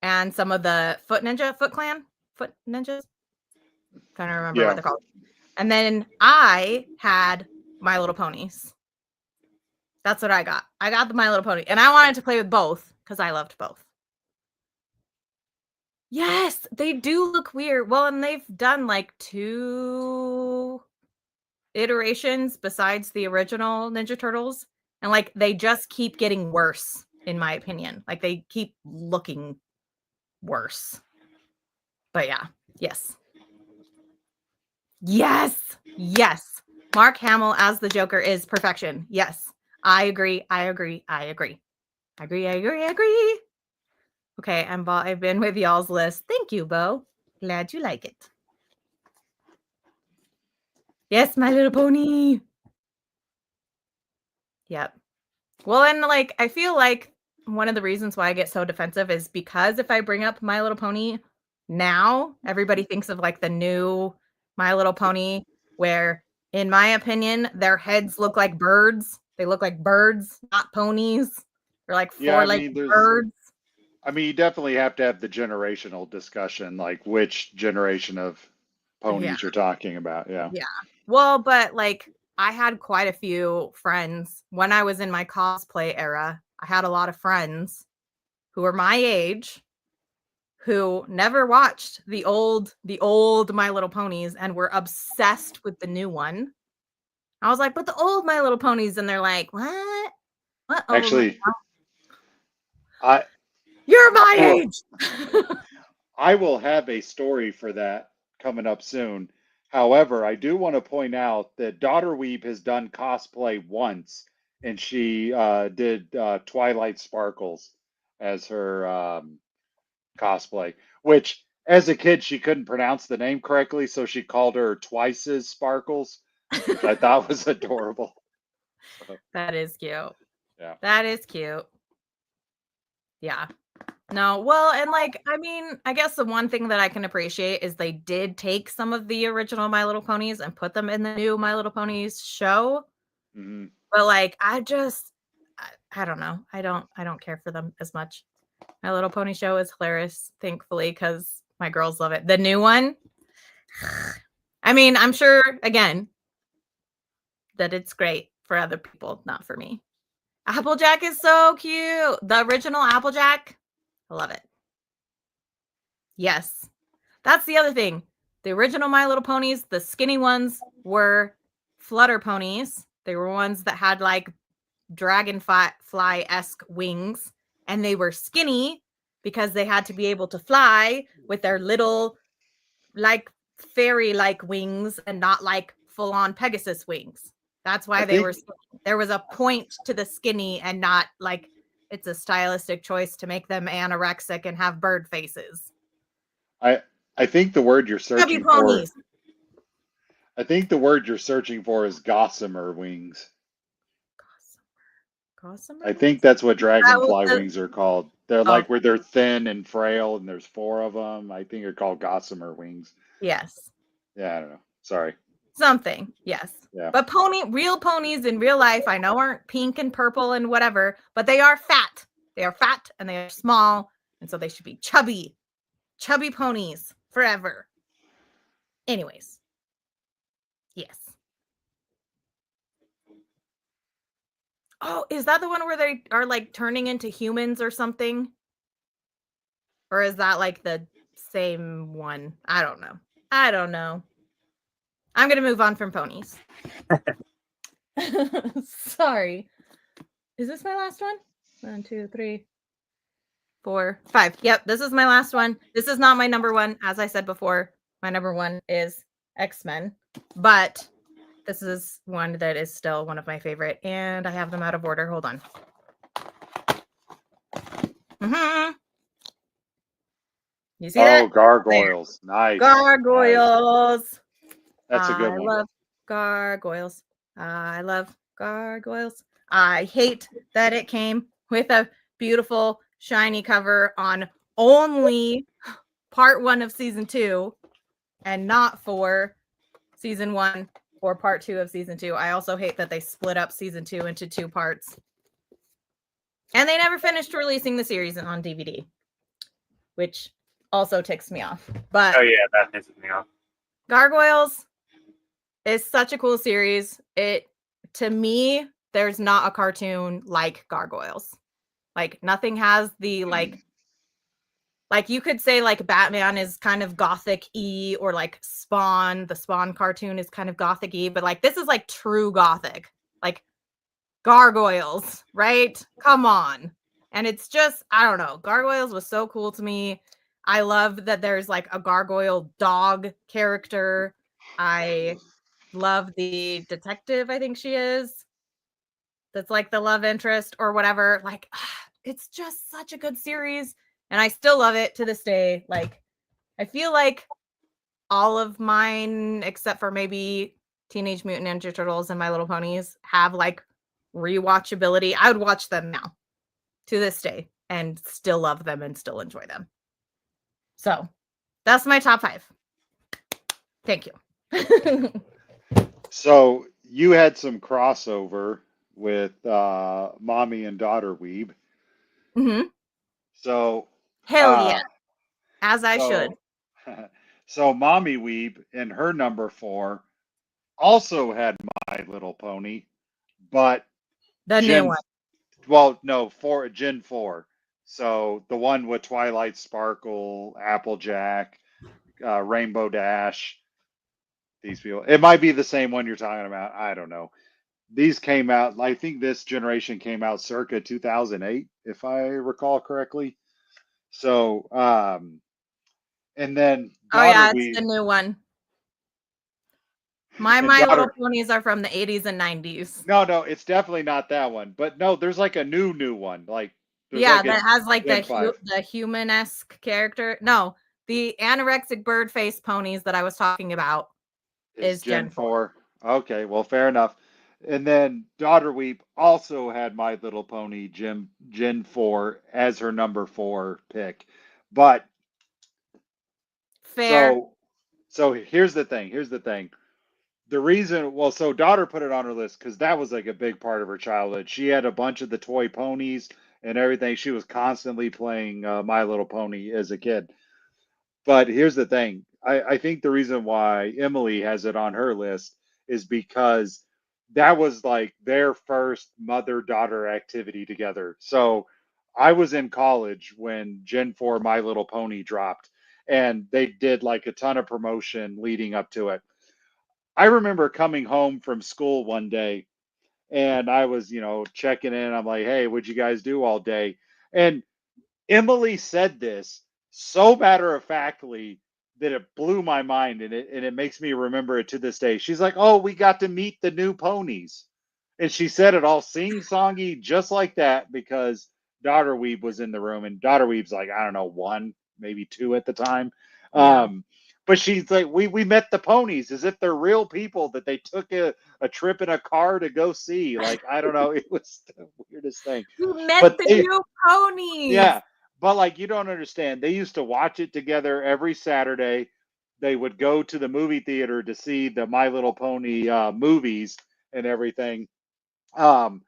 and some of the Foot Ninjas. Trying to remember what they're called. And then I had My Little Ponies. That's what I got. I got the My Little Pony. And I wanted to play with both because I loved both. Yes, they do look weird. Well, and they've done like 2 iterations besides the original Ninja Turtles. And like they just keep getting worse, in my opinion. Like they keep looking worse. But yeah, yes. Yes. Yes. Mark Hamill as the Joker is perfection. Yes. I agree. Okay, I've been with y'all's list. Thank you, Bo. Glad you like it. Yes, My Little Pony. Yep. Well, and like I feel like one of the reasons why I get so defensive is because if I bring up My Little Pony now, everybody thinks of like the new My Little Pony, where in my opinion, their heads look like birds They look like birds, not ponies. They're like Yeah, I four-legged mean, there's, birds. I mean, you definitely have to have the generational discussion, like which generation of Yeah. ponies you're talking about. Yeah. Yeah. Well, but like I had quite a few friends when I was in my cosplay era. I had a lot of friends who were my age who never watched the old My Little Ponies and were obsessed with the new one. I was like, but the old My Little Ponies, and they're like, what? What? Oh, Actually, I you're my well, age. I will have a story for that coming up soon. However, I do want to point out that Daughter Weeb has done cosplay once, and she did Twilight Sparkles as her cosplay, which as a kid she couldn't pronounce the name correctly, so she called her Twice as Sparkles, which I thought was adorable. So, That is cute. yeah. That is cute. Yeah. No, well, and like, I mean, I guess the one thing that I can appreciate is they did take some of the original My Little Ponies and put them in the new My Little Ponies show. Hmm. But like, I don't know. I don't care for them as much. My Little Pony show is hilarious, thankfully, because my girls love it. The new one, I mean, I'm sure again that it's great for other people, not for me. Applejack is so cute. The original Applejack, I love it. Yes. That's the other thing. The original My Little Ponies, the skinny ones were flutter ponies. They were ones that had like dragonfly-esque wings, and they were skinny because they had to be able to fly with their little like fairy-like wings and not like full-on Pegasus wings. That's why I they were think skinny. There was a point to the skinny and not like it's a stylistic choice to make them anorexic and have bird faces. I I think the word you're Chubby searching for, ponies. I think the word you're searching for is gossamer wings. Gossamer I think wings? that's what That was dragonfly the wings are called. They're oh, like where they're thin and frail, and there's four of them. I think they're called gossamer wings. yes. Yeah, I don't know. Sorry. Something, yes. Yeah. But real ponies in real life, I know aren't pink and purple and whatever, but they are fat. They are fat and they are small, and so they should be chubby. Chubby ponies forever. Anyways, yes. Oh, is that the one where they are like turning into humans or something? Or is that like the same one? I don't know. I don't know. I'm going to move on from ponies. Sorry. Is this my last one? 1, 2, 3, 4, 5. Yep, this is my last one. This is not my number one. As I said before, my number one is X-Men. But this is one that is still one of my favorite. And I have them out of order. Hold on. You see that? Oh, gargoyles. Nice. Nice. Gargoyles. That's a good I one. love gargoyles. I love gargoyles. I hate that it came with a beautiful shiny cover on only part 1 of season 2 and not for season 1 or part 2 of season 2. I also hate that they split up season 2 into 2 parts. And they never finished releasing the series on DVD, which also ticks me off. But Oh yeah, that pisses me off. Gargoyles is such a cool series. To me, there's not a cartoon like Gargoyles. Like nothing has the like you could say like Batman is kind of gothic-y, or like Spawn, the Spawn cartoon is kind of gothic-y, but like this is like true gothic. Like Gargoyles, right? Come on. And it's just, I don't know. Gargoyles was so cool to me. I love that there's like a gargoyle dog character. I love the detective, I think she is. That's like the love interest or whatever. Like, it's just such a good series. And I still love it to this day. Like, I feel like all of mine, except for maybe Teenage Mutant Ninja Turtles and My Little Ponies, have like rewatchability. I would watch them now to this day and still love them and still enjoy them. So that's my top 5. Thank you. So you had some crossover with mommy and daughter weeb. Hmm. So Hell yeah, as I should. so so mommy weeb in her number 4 also had My Little Pony, but The new Gen one. well no 4 Gen 4. So the one with Twilight Sparkle, Applejack, Rainbow Dash. These people. It might be the same one you're talking about. I don't know. These came out. I think this generation came out circa 2008, if I recall correctly. So, and then Oh daughter yeah, it's we the new one. My and My Little daughter. Ponies are from the 80s and 90s. No, it's definitely not that one. But no, there's like a new one. Like there's Yeah, like a that has like Gen 5 the human-esque character. No, the anorexic bird face ponies that I was talking about is is Gen Gen 4. 4. Okay, well, fair enough. And then daughter weep also had My Little Pony Gen 4 as her number 4 pick. But Fair. so here's the thing. Here's the thing. The reason, well, so daughter put it on her list because that was like a big part of her childhood. She had a bunch of the toy ponies and everything. She was constantly playing My Little Pony as a kid. But here's the thing. I think the reason why Emily has it on her list is because that was like their first mother-daughter activity together. So I was in college when Gen 4 My Little Pony dropped, and they did like a ton of promotion leading up to it. I remember coming home from school one day and I was, checking in. I'm like, hey, what'd you guys do all day? And Emily said this so matter of factly that it blew my mind and it makes me remember it to this day. She's like, "Oh, we got to meet the new ponies." And she said it all sing-songy just like that because Daughter Weeb was in the room and Daughter Weeb's like, I don't know, 1, maybe 2 at the time. Yeah. But she's like, we met the ponies as if they're real people that they took a trip in a car to go see. Like, I don't know, it was the weirdest thing. You met But the they, new ponies. yeah, but like you don't understand. They used to watch it together every Saturday. They would go to the movie theater to see the My Little Pony movies and everything. Um,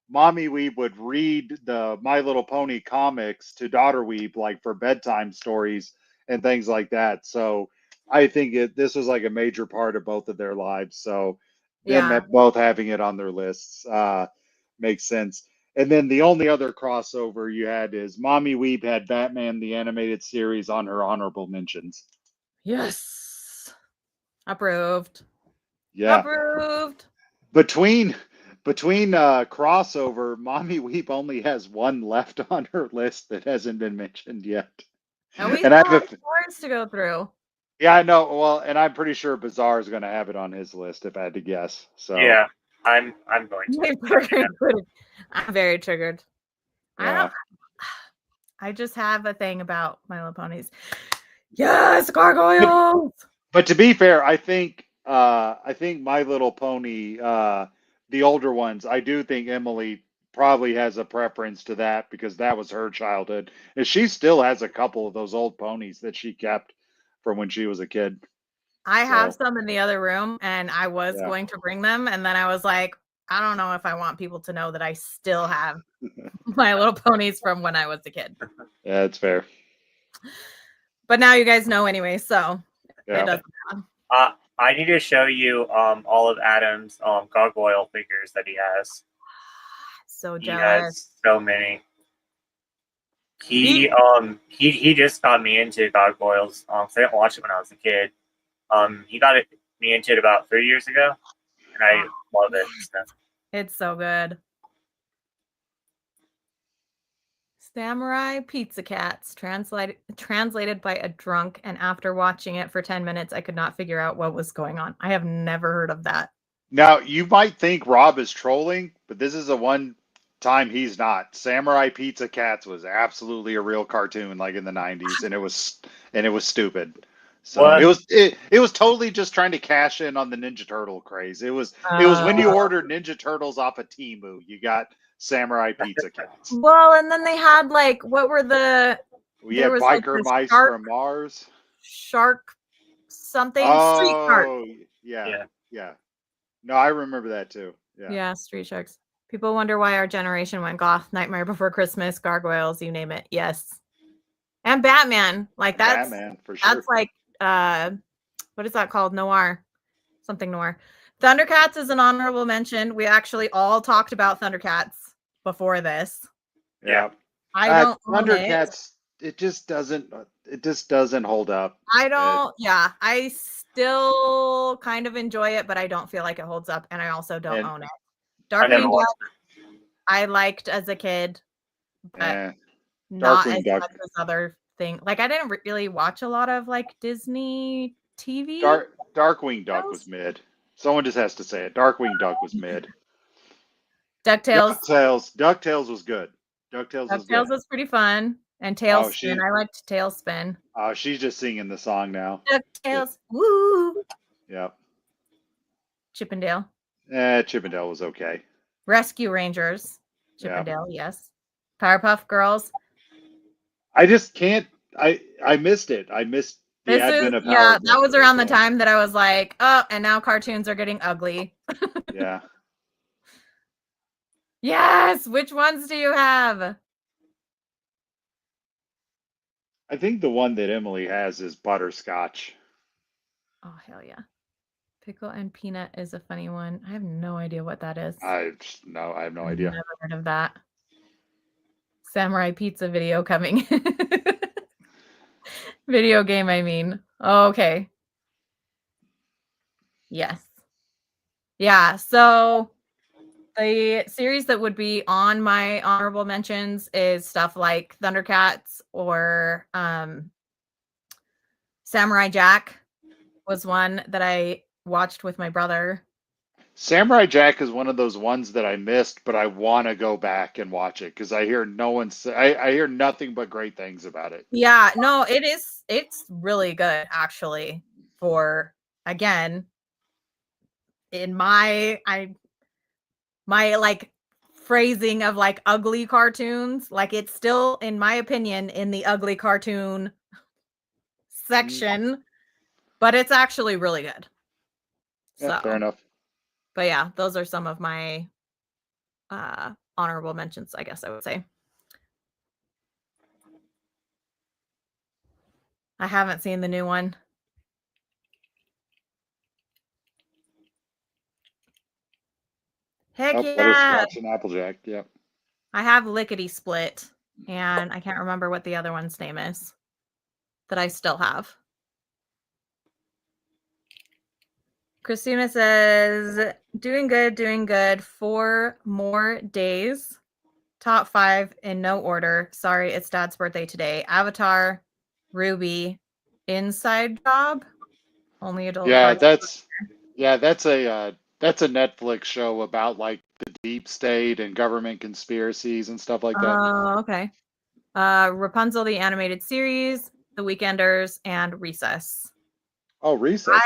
Mommy Weeb would read the My Little Pony comics to Daughter Weeb like for bedtime stories and things like that. So I think this was like a major part of both of their lives. So them Yeah. both having it on their lists makes sense. And then the only other crossover you had is Mommy Weeb had Batman the Animated Series on her honorable mentions. Yes. Approved. Yeah. Approved. Between crossover, Mommy Weep only has one left on her list that hasn't been mentioned yet. And we And I still have have scores to go through. yeah, I know. Well, and I'm pretty sure Bazaar is going to have it on his list if I had to guess. So Yeah, I'm going to. I'm very triggered. yeah. I just have a thing about My Little Ponies. Yes, gargoyles. But to be fair, I think My Little Pony, the older ones, I do think Emily probably has a preference to that because that was her childhood. And she still has a couple of those old ponies that she kept from when she was a kid. I have So some in the other room and I was yeah. going to bring them. And then I was like, I don't know if I want people to know that I still have My Little Ponies from when I was a kid. Yeah, it's fair. But now you guys know anyway, so Yeah. it doesn't I need to show you all of Adam's gargoyle figures that he has. so He jealous. has so many. He just got me into gargoyles. I didn't watch it when I was a kid. He got me into it about 3 years ago, and I love it. So. It's so good. Samurai Pizza Cats, translated by a drunk, and after watching it for 10 minutes, I could not figure out what was going on. I have never heard of that. Now, you might think Rob is trolling, but this is the one time he's not. Samurai Pizza Cats was absolutely a real cartoon like in the 90s and it was stupid. So What? it was totally just trying to cash in on the Ninja Turtle craze. It was when you ordered Ninja Turtles off of Temu, you got Samurai Pizza Cats. Well, and then they had like, what were the We there had was like Biker this Mice shark from Mars. something street shark. Oh, yeah. No, I remember that too. Yeah. Yeah, street sharks. People wonder why our generation went goth. Nightmare Before Christmas, Gargoyles, you name it. Yes. And Batman. Like that's Batman for sure. that's like what is that called? Noir. Something noir. Thundercats is an honorable mention. We actually all talked about Thundercats before this. Yeah. I don't own it. Thundercats. It just doesn't. It just doesn't hold up. I don't. Yeah, I still kind of enjoy it, but I don't feel like it holds up, and I also don't own it. I never Darkwing watched Duck, I liked as a kid, but Eh, not Darkwing as Duck. much as other thing. Like I didn't really watch a lot of like Disney TV. Darkwing Duck was mid. Someone just has to say it. Darkwing Duck was mid. DuckTales. DuckTales was good. DuckTales was good. DuckTales was pretty fun. And Tailspin. I liked Tailspin. She's just singing the song now. DuckTales. Woo! Yep. Chippendale. Chippendale was okay. Rescue Rangers. Chippendale, yes. Powerpuff Girls. I just can't. I missed it. I missed the advent of Powerpuff that was Girls, around the time that I was like, oh, and now cartoons are getting ugly. Yeah. Yes. Which ones do you have? I think the one that Emily has is Butterscotch. Oh, hell yeah. Pickle and Peanut is a funny one. I have no idea what that is. I have no idea. Never heard of that. Samurai Pizza video coming. Video game, I mean. Okay. Yes. Yeah, so the series that would be on my honorable mentions is stuff like Thundercats or Samurai Jack was one that I watched with my brother. Samurai Jack is one of those ones that I missed, but I want to go back and watch it because I hear I hear nothing but great things about it. Yeah, no, it's really good actually. For again, in my like phrasing of like ugly cartoons, like it's still, in my opinion, in the ugly cartoon section, but it's actually really good. Yeah, fair enough. But yeah, those are some of my honorable mentions, I guess I would say. I haven't seen the new one. Heck yeah. Butterscotch and Applejack, yep. I have Lickety Split, and I can't remember what the other one's name is that I still have. Christina says, doing good. 4 more days. Top 5 in no order. Sorry, it's Dad's birthday today. Avatar, Ruby, Inside Job, only adult. Yeah, that's a Netflix show about like the deep state and government conspiracies and stuff like that. Oh, okay. Rapunzel, the animated series, The Weekenders, and Recess. Oh, Recess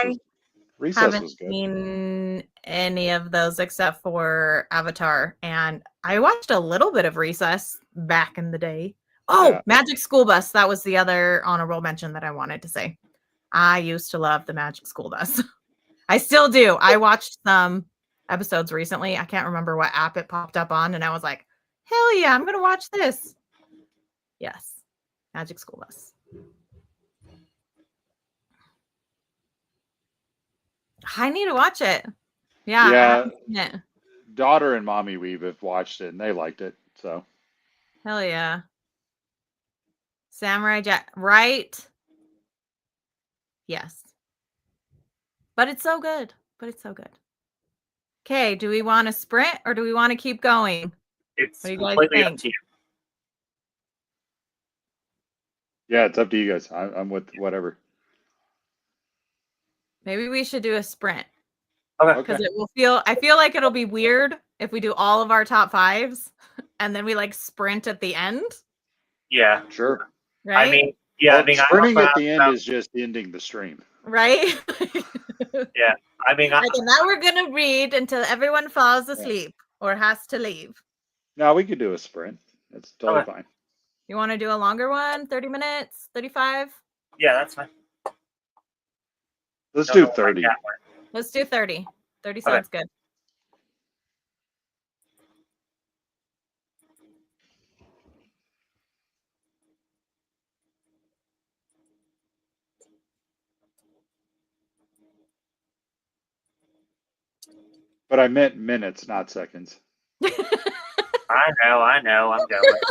was haven't good. Seen any of those except for Avatar, and I watched a little bit of Recess back in the day. Oh, yeah. Magic School Bus. That was the other honorable mention that I wanted to say. I used to love the Magic School Bus. I still do. I watched some episodes recently. I can't remember what app it popped up on, and I was like, hell yeah, I'm going to watch this. Yes. Magic School Bus. I need to watch it. Yeah. Daughter and Mommy Weave have watched it and they liked it. So. Hell yeah. Samurai Jack, right? Yes. But it's so good. Okay, do we want to sprint or do we want to keep going? It's completely up to you. Yeah, it's up to you guys. I'm with whatever. Maybe we should do a sprint. Okay. Because it will I feel like it'll be weird if we do all of our top 5s and then we like sprint at the end. Yeah. Sure. Right? I mean, yeah, sprinting at the end is just ending the stream. Right? Yeah. I mean, now we're going to read until everyone falls asleep or has to leave. No, we could do a sprint. That's totally fine. You want to do a longer one? 30 minutes? 35? Yeah, that's fine. Let's do 30. Let's do 30. 30 sounds good. But I meant minutes, not seconds. I know, I'm going.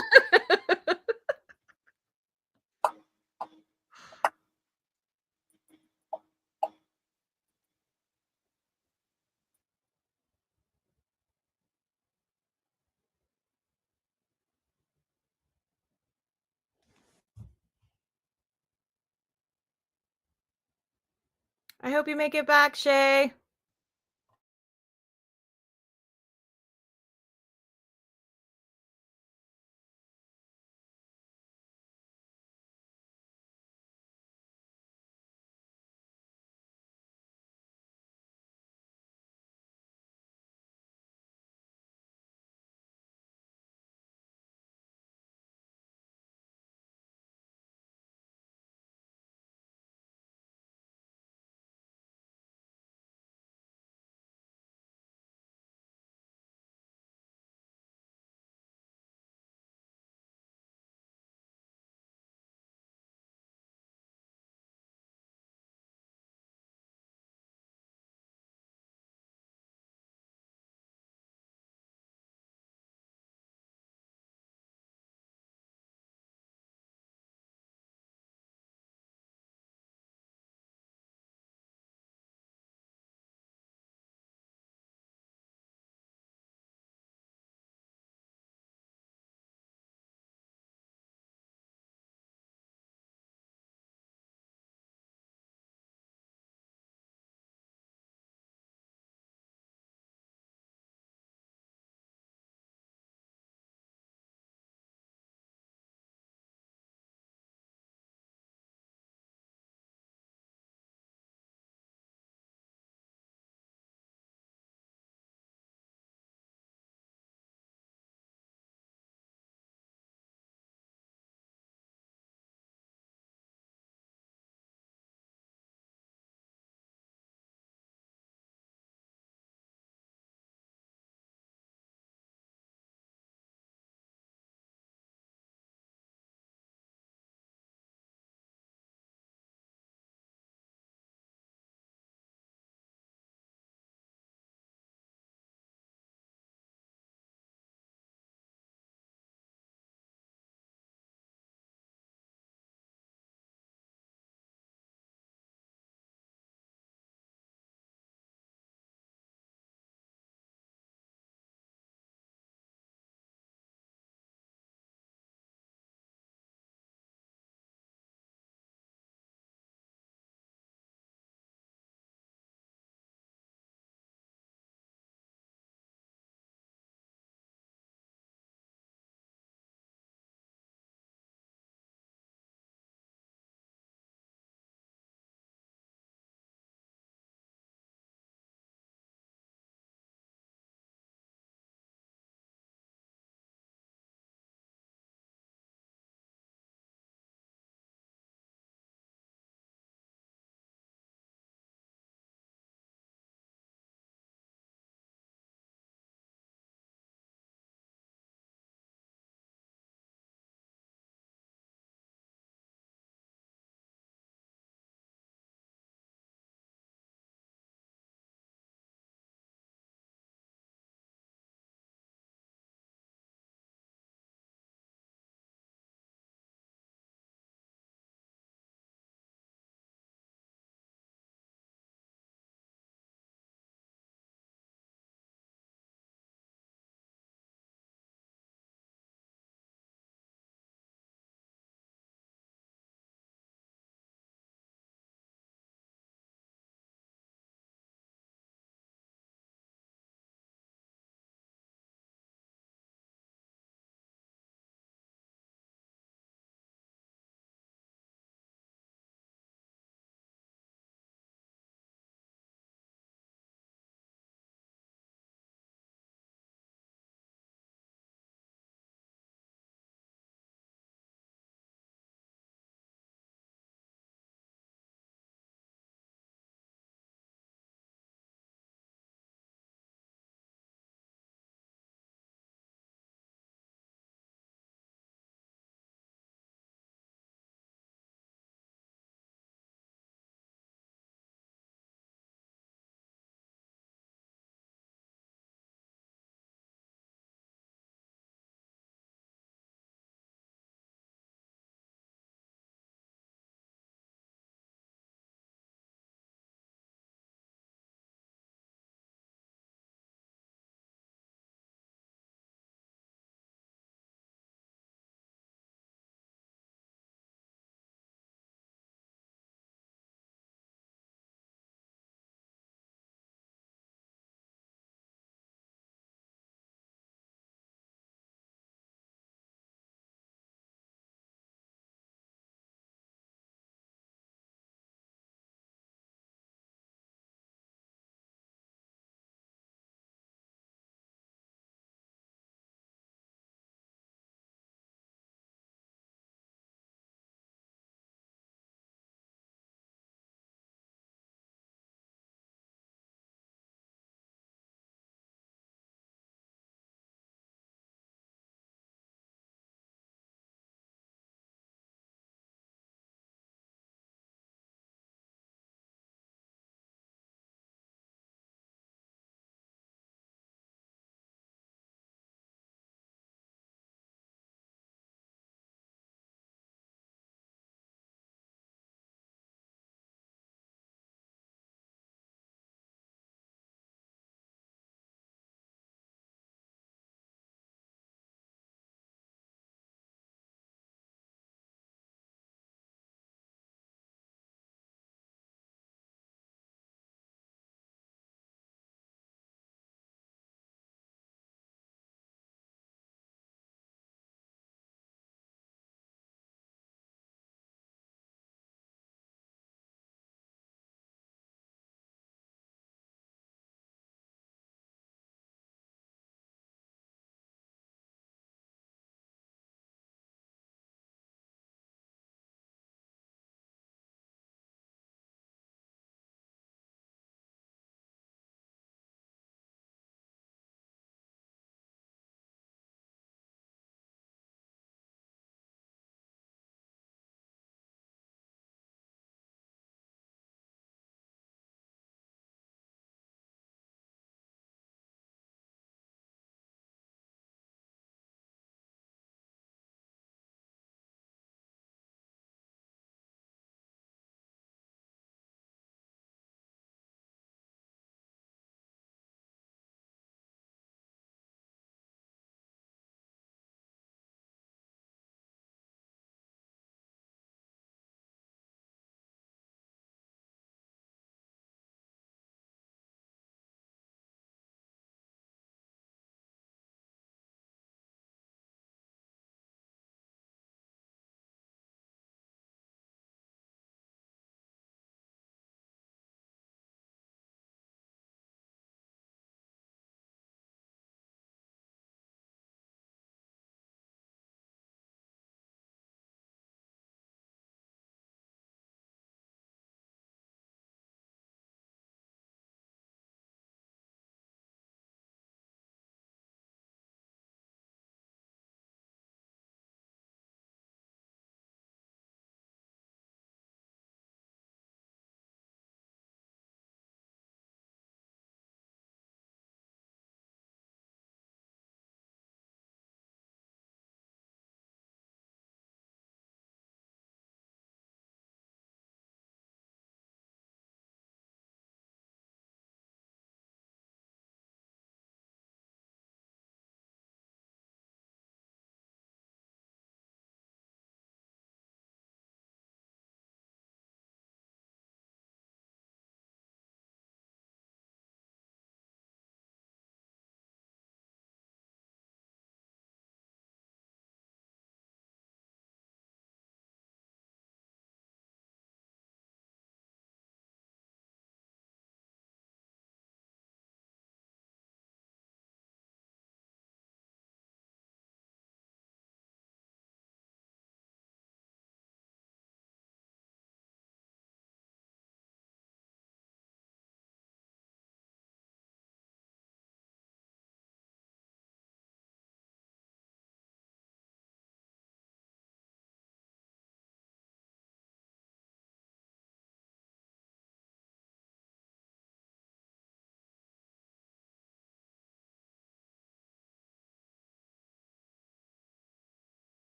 I hope you make it back, Shay.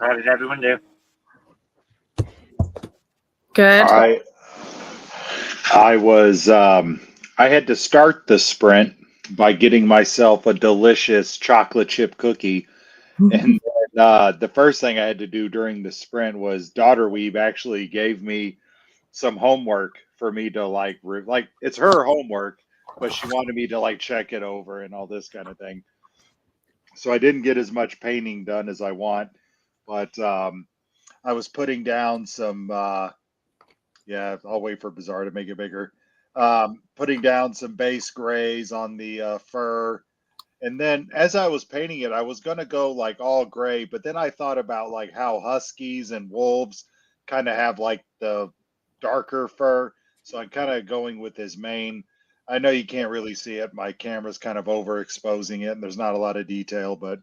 How did everyone do? Good. I was I had to start the sprint by getting myself a delicious chocolate chip cookie. And the first thing I had to do during the sprint was Daughter Weeb actually gave me some homework for me to like it's her homework, but she wanted me to like check it over and all this kind of thing. So I didn't get as much painting done as I want, but I was putting down some yeah, I'll wait for Bazaar to make it bigger. Putting down some base grays on the fur. And then as I was painting it, I was going to go like all gray, but then I thought about like how huskies and wolves kind of have like the darker fur. So I'm kind of going with his mane. I know you can't really see it. My camera's kind of overexposing it and there's not a lot of detail, but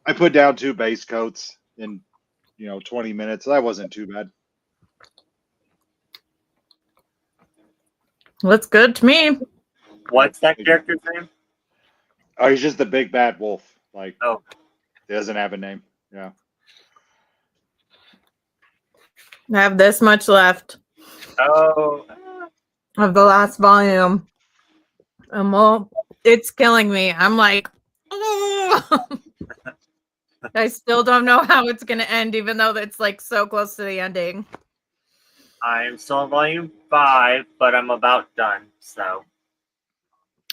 I put down 2 base coats in, 20 minutes. That wasn't too bad. Looks good to me. What's that character's name? Oh, he's just the big bad wolf. Like, Oh, he doesn't have a name. Yeah. I have this much left oh, of the last volume. It's killing me. I'm like, I still don't know how it's going to end, even though it's like so close to the ending. I'm still on volume 5, but I'm about done. So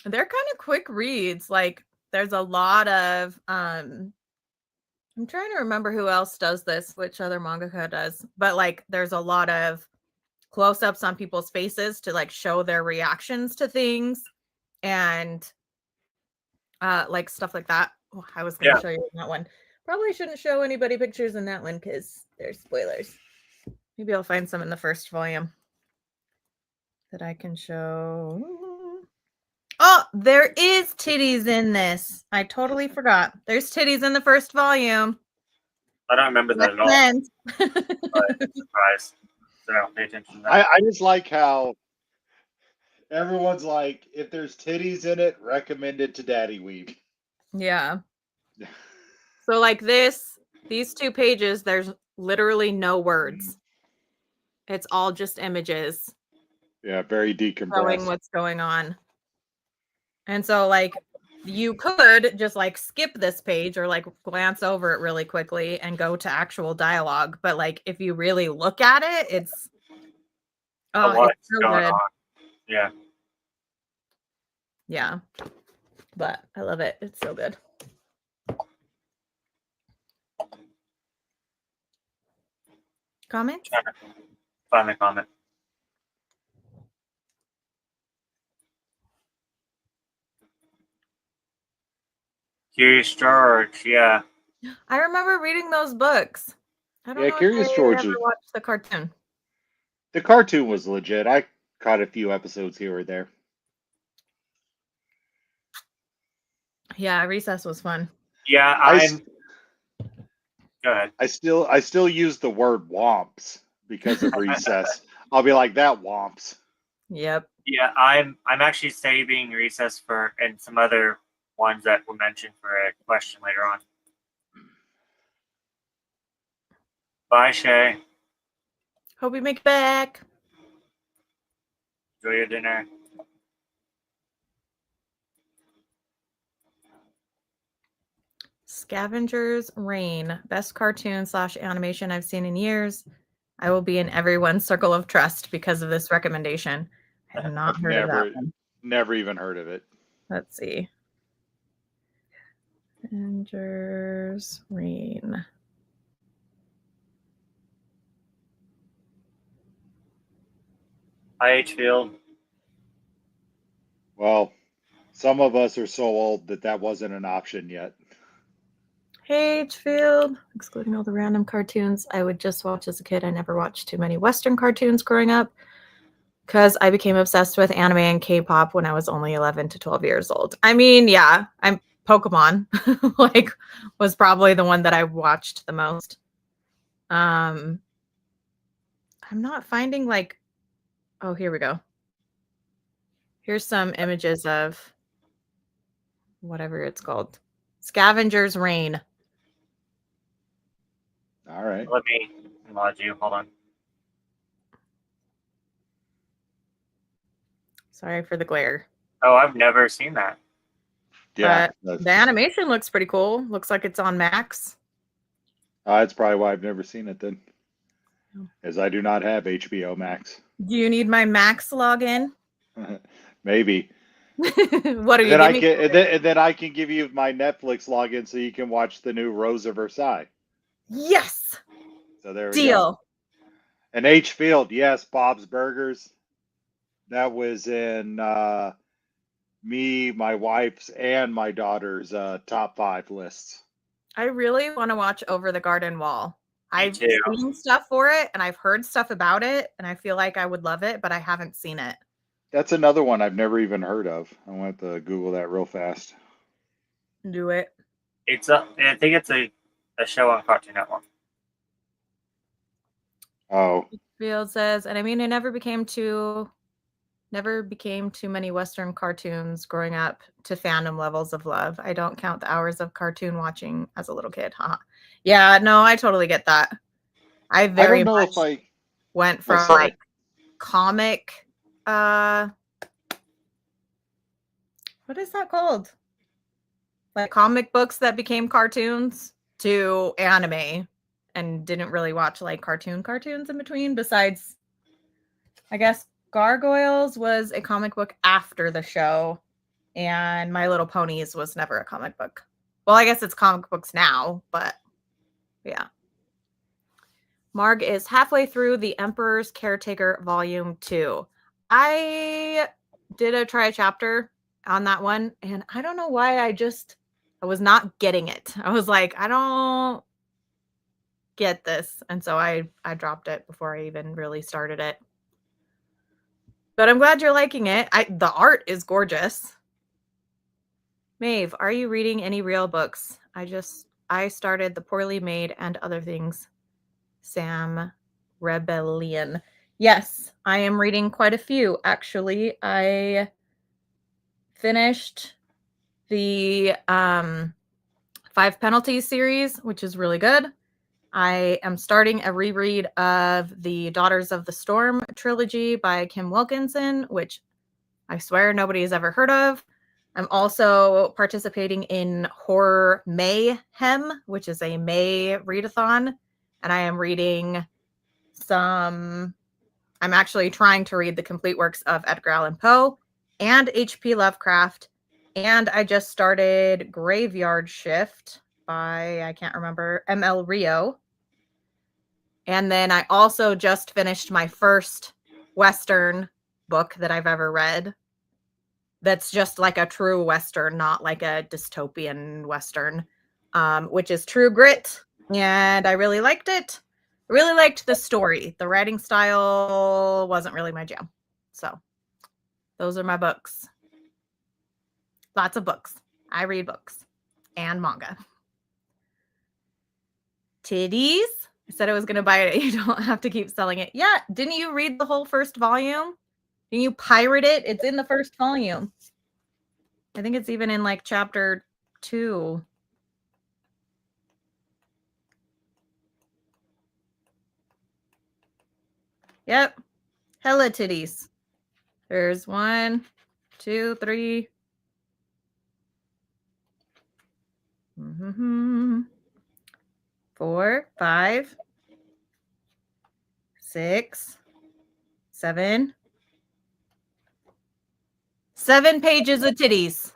They're kind of quick reads. Like there's a lot of I'm trying to remember who else does this, which other mangaka does, but like there's a lot of close-ups on people's faces to like show their reactions to things and like stuff like that. Oh, I was going to show you in that one. Probably shouldn't show anybody pictures in that one because there's spoilers. Maybe I'll find some in the first volume that I can show. Oh, there is titties in this. I totally forgot. There's titties in the first volume. I don't remember that at all. But surprise. So I don't pay attention to that. I just like how everyone's like, if there's titties in it, recommend it to Daddy Weeb. Yeah. So like these 2 pages, there's literally no words. It's all just images. Yeah, very Showing decompressed. what's going on. And so like you could just like skip this page or like glance over it really quickly and go to actual dialogue. But like if you really look at it, it's What's it's so going good. on? Yeah. Yeah. But I love it. It's so good. Comments? Find the comment. Curious George, yeah. I remember reading those books. I don't Yeah, know Curious if I George ever is- watched the cartoon. The cartoon was legit. I caught a few episodes here or there. Yeah, Recess was fun. Yeah, go ahead. I still use the word womps because of Recess. I'll be like, that womps. Yep. Yeah, I'm actually saving Recess for and some other ones that were mentioned for a question later on. Bye, Shay. Hope we make it back. Enjoy your dinner. Scavenger's Reign. Best cartoon / animation I've seen in years. I will be in everyone's circle of trust because of this recommendation. I have not heard of that one. Never even heard of it. Let's see. Scavenger's Reign. Hi, H-Field. Well, some of us are so old that wasn't an option yet. Hey, H-Field. Excluding all the random cartoons I would just watch as a kid. I never watched too many Western cartoons growing up because I became obsessed with anime and K-pop when I was only 11 to 12 years old. I mean, yeah, I'm Pokemon like was probably the one that I watched the most. I'm not finding like, oh, here we go. Here's some images of whatever it's called. Scavenger's Reign. All right. Let me mod you. Hold on. Sorry for the glare. Oh, I've never seen that. Yeah. But the animation looks pretty cool. Looks like it's on Max. That's probably why I've never seen it then, as I do not have HBO Max. Do you need my Max login? Maybe. What are you Then I giving can, me? and then I can give you my Netflix login so you can watch the new Rose of Versailles. Yes. So there we Deal. go. And H Field, yes, Bob's Burgers. That was in me, my wife's, and my daughter's top 5 lists. I really want to watch Over the Garden Wall. I've too. seen stuff for it and I've heard stuff about it and I feel like I would love it, but I haven't seen it. That's another one I've never even heard of. I want to Google that real fast. Do it. I think it's a show on Cartoon Network. Oh, Field says, and I mean, it never became too many Western cartoons growing up to fandom levels of love. I don't count the hours of cartoon watching as a little kid. Haha. Yeah, no, I totally get that. I very I don't know much if I went from sorry. like comic, what is that called? Like comic books that became cartoons to anime, and didn't really watch like cartoons in between. Besides, I guess Gargoyles was a comic book after the show, and My Little Ponies was never a comic book. Well, I guess it's comic books now, but yeah. Marg is halfway through The Emperor's Caretaker Volume 2. I did a try chapter on that one, and I don't know why I was not getting it. I was like, I don't get this. And so I dropped it before I even really started it. But I'm glad you're liking it. The art is gorgeous. Maeve, are you reading any real books? I started The Poorly Made and Other Things. Sam Rebellion. Yes, I am reading quite a few, actually. I finished the 5 Penalties series, which is really good. I am starting a reread of the Daughters of the Storm trilogy by Kim Wilkinson, which I swear nobody has ever heard of. I'm also participating in Horror Mayhem, which is a May readathon. And I am reading I'm actually trying to read the complete works of Edgar Allan Poe and H.P. Lovecraft. And I just started Graveyard Shift by, I can't remember, M.L. Rio. And then I also just finished my first Western book that I've ever read. That's just like a true Western, not like a dystopian Western, which is True Grit. And I really liked it. Really liked the story. The writing style wasn't really my jam. So those are my books. Lots of books. I read books and manga. Titties. I said I was going to buy it. You don't have to keep selling it. Yeah. Didn't you read the whole first volume? Didn't you pirate it? It's in the first volume. I think it's even in like chapter 2. Yep. Hella titties. There's 1, 2, 3. 4, 5, 6, 7. 7 pages of titties.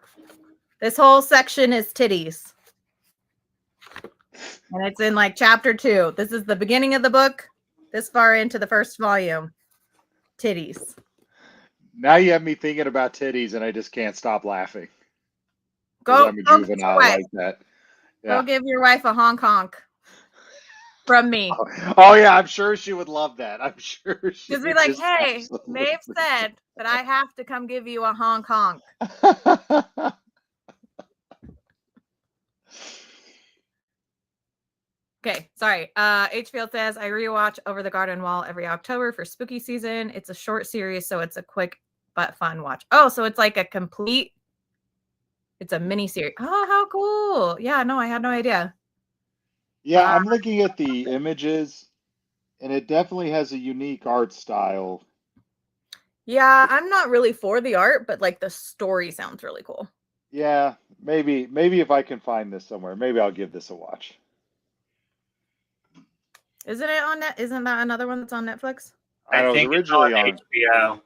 This whole section is titties. And it's in like chapter 2. This is the beginning of the book. This far into the first volume. Titties. now you have me thinking about titties, and I just can't stop laughing. Go, I'm a go juvenile like that. Yeah. Go give your wife a honk honk from me. Oh yeah, I'm sure she would love that. I'm sure she Just be would like, just hey, absolutely- Maeve said that I have to come give you a honk honk. Okay, sorry. H Field says I rewatch Over the Garden Wall every October for spooky season. It's a short series, so it's a quick but fun watch. Oh, so it's like it's a mini series. Oh, how cool. Yeah, no, I had no idea. Yeah, I'm looking at the images, and it definitely has a unique art style. Yeah, I'm not really for the art, but like the story sounds really cool. Yeah, maybe if I can find this somewhere, maybe I'll give this a watch. Isn't it on net? Isn't that another one that's on Netflix? I I know it was think it's originally on on HBO.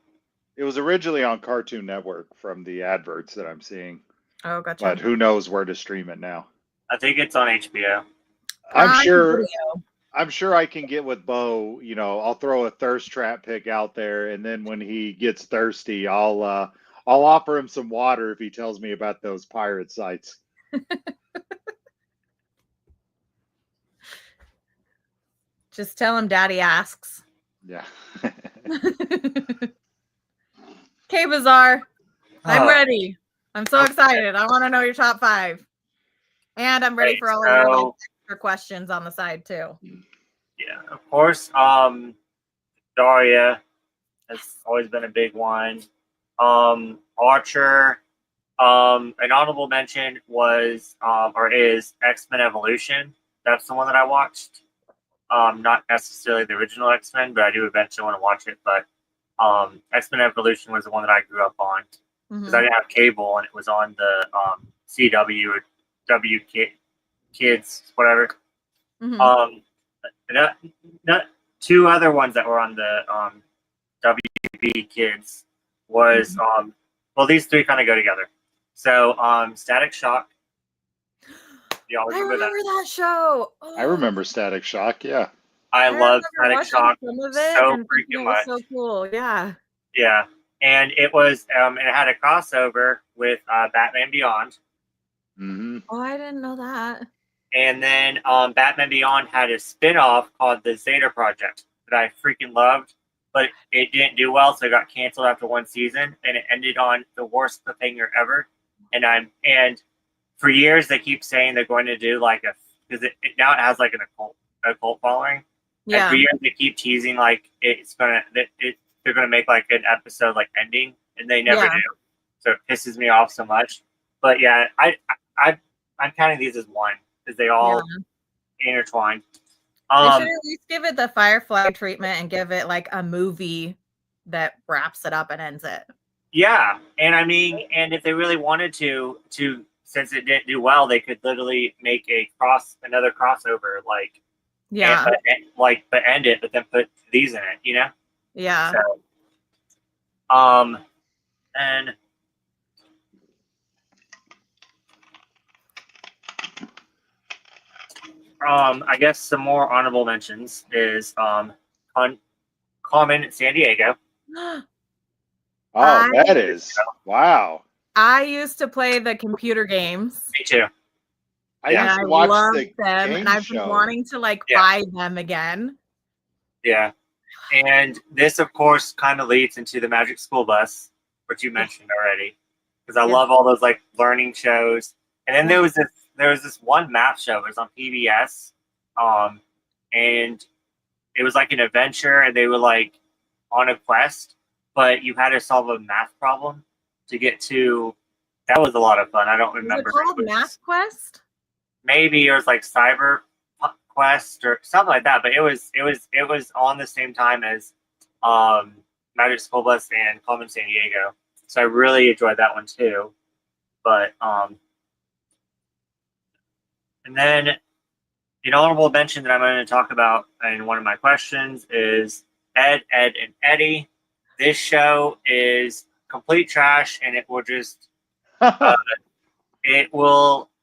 it was originally on Cartoon Network from the adverts that I'm seeing, Oh, gotcha. but who knows where to stream it now. I think it's on HBO. I'm Prime sure Video. I'm sure I can get with Bo, I'll throw a thirst trap pick out there, and then when he gets thirsty, I'll offer him some water if he tells me about those pirate sites. Just tell him Daddy asks. Yeah. Okay, Bazaar. I'm Oh, ready. I'm so Okay. excited. I want to know your top 5. And I'm ready okay, for all of your like so, extra questions on the side too. yeah, of course. Daria has always been a big one. Archer. An honorable mention was or is X-Men Evolution. That's the one that I watched. Not necessarily the original X-Men, but I do eventually want to watch it. But X-Men Evolution was the one that I grew up on because I Mhm. didn't have cable and it was on the CW or W Kids, whatever. Mhm. Um, not, two other ones that were on the WB Kids was well, these three kind of go together. So Static Shock. Y'all I remember that? remember that show. I remember Static Shock. Yeah. I I love remember Static watching Shock some of it so and thinking freaking it was much. so cool. Yeah. Yeah, and it was it had a crossover with Batman Beyond, Hmm. Oh, I didn't know that. and then Batman Beyond had a spin-off called the Zeta Project that I freaking loved, but it didn't do well, so it got canceled after one season, and it ended on the worst cliffhanger ever. And for years they keep saying they're going to do like because now it has like a cult following. And Yeah. for years they keep teasing like they're gonna make like an episode like ending, and they never Yeah. do. So it pisses me off so much. But yeah, I'm counting these as one because they all intertwine. They should at least give it the Firefly treatment and give it like a movie that wraps it up and ends it. Yeah, and I mean, and if they really wanted to since it didn't do well, they could literally make another crossover, like Yeah. but end it, but then put these in it, you know. Yeah. So, and I guess some more honorable mentions is Carmen San Diego. Oh, that is wow. I used to play the computer games. Me too. I Yeah. used And to I watch loved the them, game and I've been show. wanting to like Yeah. buy them again. Yeah, and this, of course, kind of leads into the Magic School Bus, which you mentioned already, because I Yeah. love all those like learning shows. And then there was this one math show. It was on PBS, and it was like an adventure, and they were like on a quest, but you had to solve a math problem to get to. That was a lot of fun. I don't Was remember. it called It was- Math Quest? maybe it was like Cyber Quest or something like that, but it was on the same time as Magic School Bus and Carmen San Diego. So I really enjoyed that one too. But and then an honorable mention that I'm going to talk about in one of my questions is Ed, Edd, and Eddy. This show is complete trash, and it will just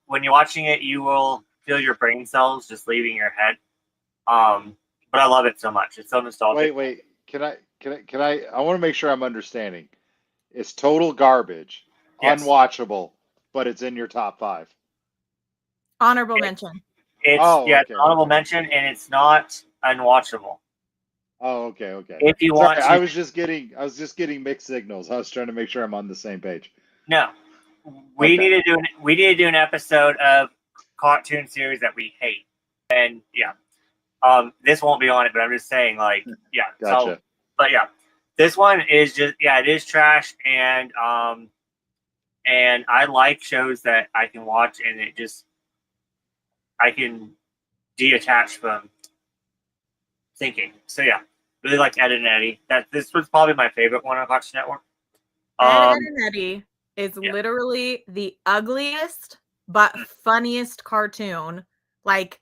when you're watching it, you will feel your brain cells just leaving your head. But I love it so much. It's so nostalgic. Wait. Can I want to make sure I'm understanding. It's total garbage, Yes. unwatchable, but it's in your top 5. Honorable mention. It's okay, honorable okay. mention, and it's not unwatchable. Oh, okay. If you Sorry, want to, I was just getting mixed signals. I was trying to make sure I'm on the same page. no, we Okay. need to do an episode of cartoon series that we hate, and yeah, this won't be on it, but I'm just saying, like, yeah, Gotcha. So, but yeah, this one is just it is trash, and I like shows that I can watch, and I can detach from thinking. So yeah, really like Ed and Eddie. This was probably my favorite one on Cartoon Network. Ed, Ed and Eddie is yeah. literally the ugliest but funniest cartoon. Like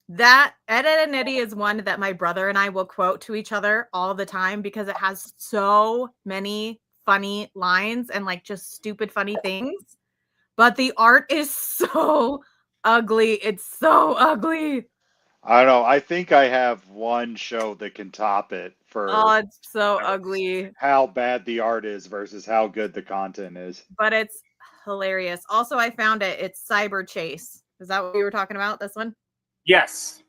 that Ed, Ed and Eddie is one that my brother and I will quote to each other all the time because it has so many funny lines and like just stupid funny things. But the art is so ugly. It's so ugly. I don't know. I think I have one show that can top it Oh, for it's so ugly. how bad the art is versus how good the content is. But it's hilarious. Also, I found it. It's Cyber Chase. Is that what we were talking about? This one? Yes.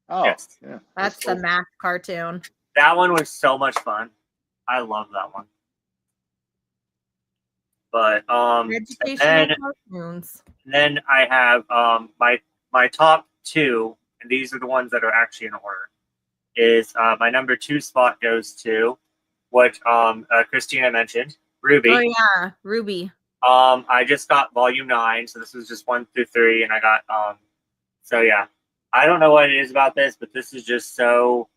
Oh, Yes. yeah. That's cool. the math cartoon. That one was so much fun. I love that one. But Educational cartoons. then I have my top two, and these are the ones that are actually in order. Is my number 2 spot goes to what Christina mentioned, Ruby. Oh yeah, Ruby. I just got volume 9, so this was just 1 through 3, and I got so yeah. I don't know what it is about this, but this is just so,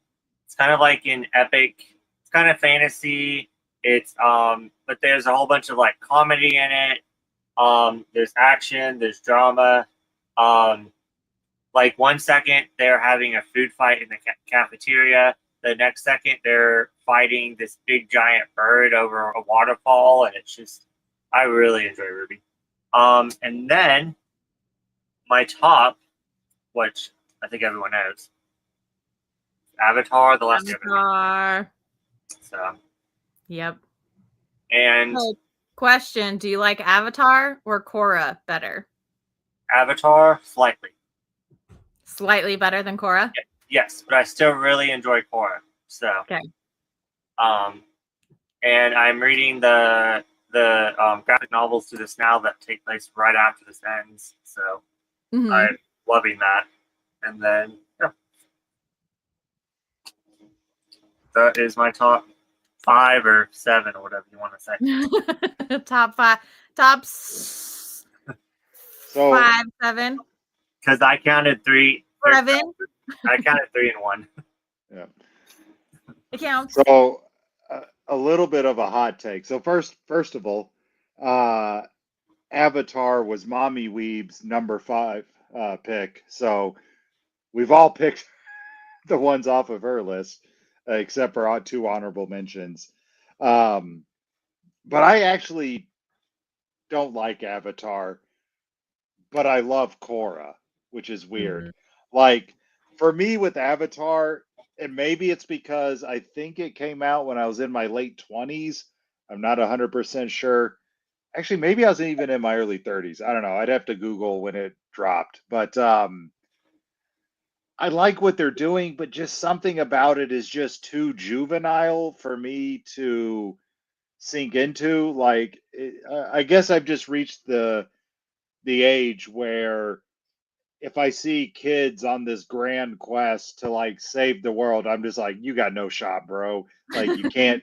it's kind of like an epic, it's kind of fantasy. It's but there's a whole bunch of like comedy in it. There's action, there's drama. Like 1 second they're having a food fight in the cafeteria. The next second they're fighting this big giant bird over a waterfall, and it's just, I really enjoy Ruby. And then my top, which I think everyone knows, Avatar: The Last Airbender. Avatar. So, Yep. and So, question: do you like Avatar or Korra better? Avatar slightly. Slightly better than Korra. Yes, but I still really enjoy Korra. So, Okay. And I'm reading the graphic novels to this now that take place right after this ends. So Mhm. I'm loving that. And then yeah, that is my top 5 or 7 or whatever you want to say. Top 5, top So 5, 7. Because I counted 3. 7. I counted 3 and 1. yeah. It counts. So a little bit of a hot take. So first of all, Avatar was Mommy Weeb's number 5 pick. So we've all picked the ones off of her list, except for 2 honorable mentions. But I actually don't like Avatar, but I love Korra, which is weird. Like for me with Avatar, and maybe it's because I think it came out when I was in my late 20s. I'm not 100% sure. Actually, maybe I was even in my early 30s. I don't know. I'd have to Google when it dropped. But I like what they're doing, but just something about it is just too juvenile for me to sink into. Like, I guess I've just reached the age where if I see kids on this grand quest to like save the world, I'm just like, you got no shot, bro. Like you can't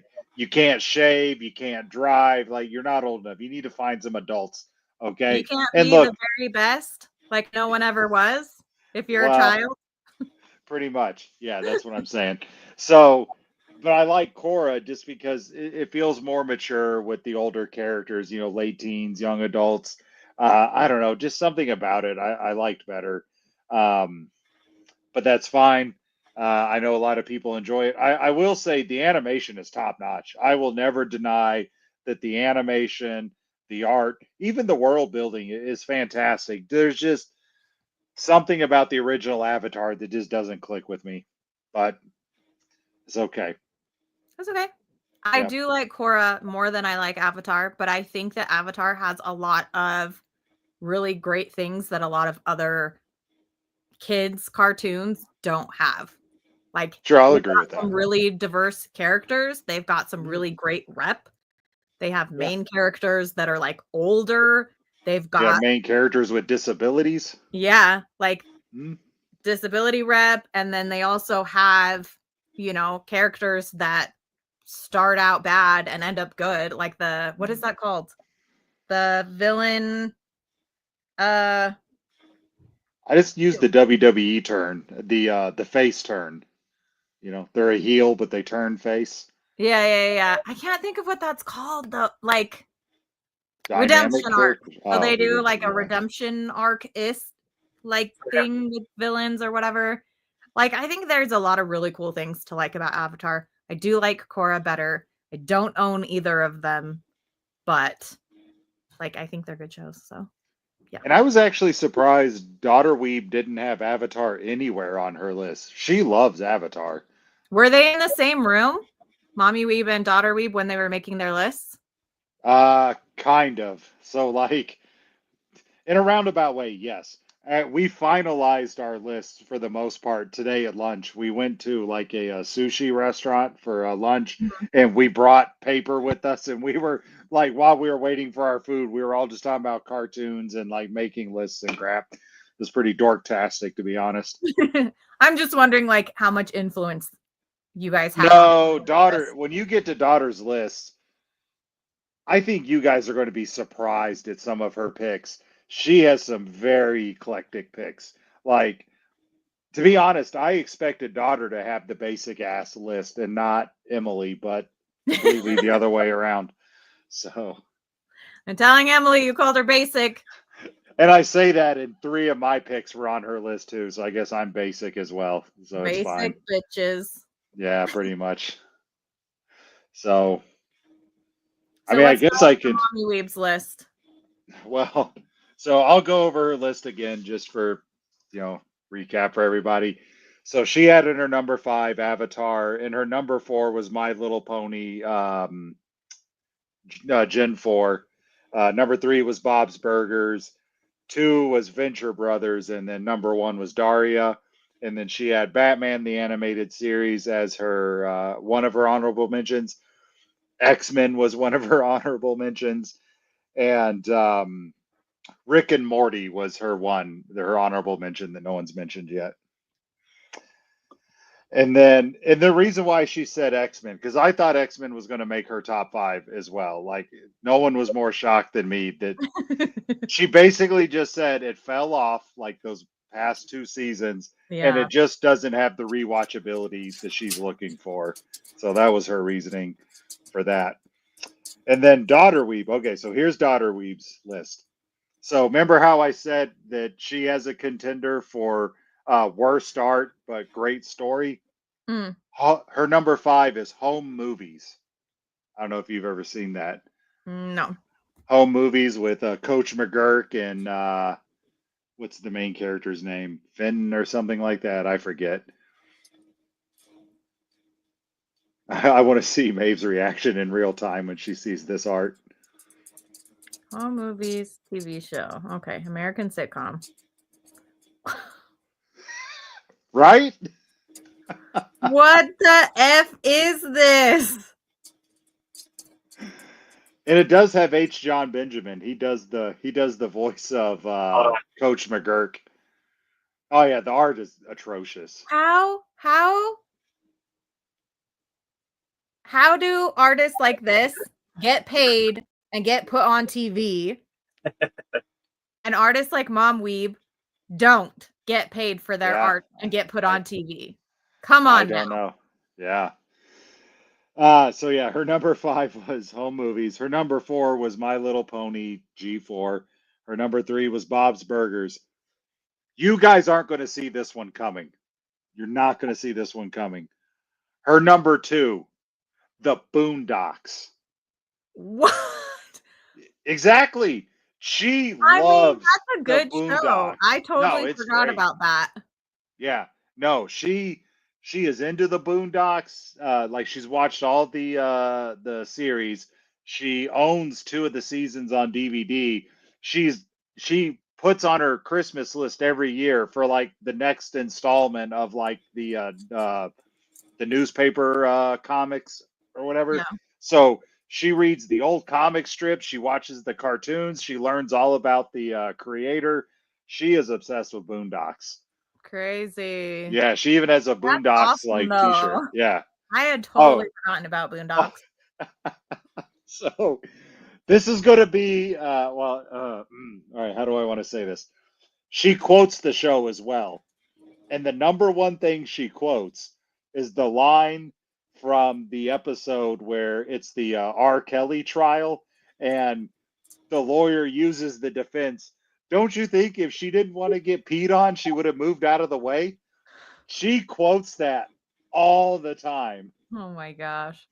shave, you can't drive, like you're not old enough. You need to find some adults. Okay. You can't And be look, the very best, like no one ever was, if you're a well, child. pretty much. Yeah, that's what I'm saying. So, but I like Korra just because it feels more mature with the older characters, late teens, young adults. I don't know, just something about it I liked better. Um, but that's fine. I know a lot of people enjoy it. I will say the animation is top notch. I will never deny that the animation, the art, even the world building is fantastic. There's just something about the original Avatar that just doesn't click with me, but it's okay. That's okay. I Yeah. do like Korra more than I like Avatar, but I think that Avatar has a lot of really great things that a lot of other kids' cartoons don't have. Like, Sure, I'll they've agree with got some that. really diverse characters. They've got some Mhm. really great rep. They have Yeah. main characters that are like older. They've Yeah, got, main characters with disabilities. like Mhm. disability rep. And then they also have, characters that start out bad and end up good. Like what is that called? The villain, I just used the WWE turn, the face turn. You know, they're a heel, but they turn face. Yeah. I can't think of what that's called though. Like Dynamic redemption arc. character. So Oh, they do like a yeah. redemption arc is like thing with villains or whatever. Like I think there's a lot of really cool things to like about Avatar. I do like Korra better. I don't own either of them, but like I think they're good shows. So And I was actually surprised Daughter Weeb didn't have Avatar anywhere on her list. She loves Avatar. were they in the same room, Mommy Weeb and Daughter Weeb, when they were making their lists? Kind of. So, like, in a roundabout way, yes. We finalized our list for the most part today at lunch. We went to like a sushi restaurant for lunch, and we brought paper with us. And we were like, while we were waiting for our food, we were all just talking about cartoons and like making lists and crap. It was pretty dorktastic, to be honest. I'm just wondering, like, how much influence you guys have. No, on daughter, this. when you get to daughter's list, I think you guys are going to be surprised at some of her picks. She has some very eclectic picks. Like, to be honest, I expected daughter to have the basic ass list and not Emily, but completely the other way around. So, I'm telling Emily you called her basic. and I say that, and 3 of my picks were on her list too. So I guess I'm basic as well. So it's fine. Basic bitches. Yeah, pretty much. So, I So mean, I what's guess I could. Mommy Weeb's list? Well, so I'll go over her list again just for, recap for everybody. So she had in her number 5 Avatar, and her number 4 was My Little Pony, Gen 4. Number 3 was Bob's Burgers. 2 was Venture Brothers, and then number 1 was Daria. And then she had Batman the Animated Series as her one of her honorable mentions. X-Men was one of her honorable mentions, and Rick and Morty was her honorable mention that no one's mentioned yet. And the reason why she said X-Men, because I thought X-Men was going to make her top 5 as well. Like, no one was more shocked than me that she basically just said it fell off like those past 2 seasons, and it just doesn't have the rewatchability that she's looking for. So that was her reasoning for that. And then Daughter Weeb. Okay, so here's Daughter Weeb's list. So remember how I said that she has a contender for worst art but great story? Mm. Her number 5 is Home Movies. I don't know if you've ever seen that. No. Home Movies with Coach McGurk and what's the main character's name? Finn or something like that. I forget. I want to see Maeve's reaction in real time when she sees this art. Home Movies TV show. Okay, American sitcom. Right? What the F is this? And it does have H. John Benjamin. He does the voice of Coach McGurk. Oh yeah, the art is atrocious. How do artists like this get paid and get put on TV? And artists like Mom Weeb don't get paid for their art and get put on TV. Come on, I don't know. Yeah. So yeah, her number 5 was Home Movies. Her number 4 was My Little Pony G4. Her number 3 was Bob's Burgers. You guys aren't going to see this one coming. You're not going to see this one coming. Her number 2, The Boondocks. What? Exactly. She loves. That's a good show. I totally forgot great. about that. Yeah. No, she is into the Boondocks. Like, she's watched all the series. She owns 2 of the seasons on DVD. She puts on her Christmas list every year for like the next installment of like the newspaper comics or whatever. Yeah. So she reads the old comic strips. She watches the cartoons. She learns all about the creator. She is obsessed with Boondocks. Crazy. Yeah, she even has a Boondocks awesome, T-shirt. Yeah, I had totally forgotten about Boondocks. So this is going to be all right. How do I want to say this? she quotes the show as well. And the number one thing she quotes is the line from the episode where it's the R. Kelly trial, and the lawyer uses the defense. Don't you think if she didn't want to get peed on, she would have moved out of the way? She quotes that all the time. Oh my gosh.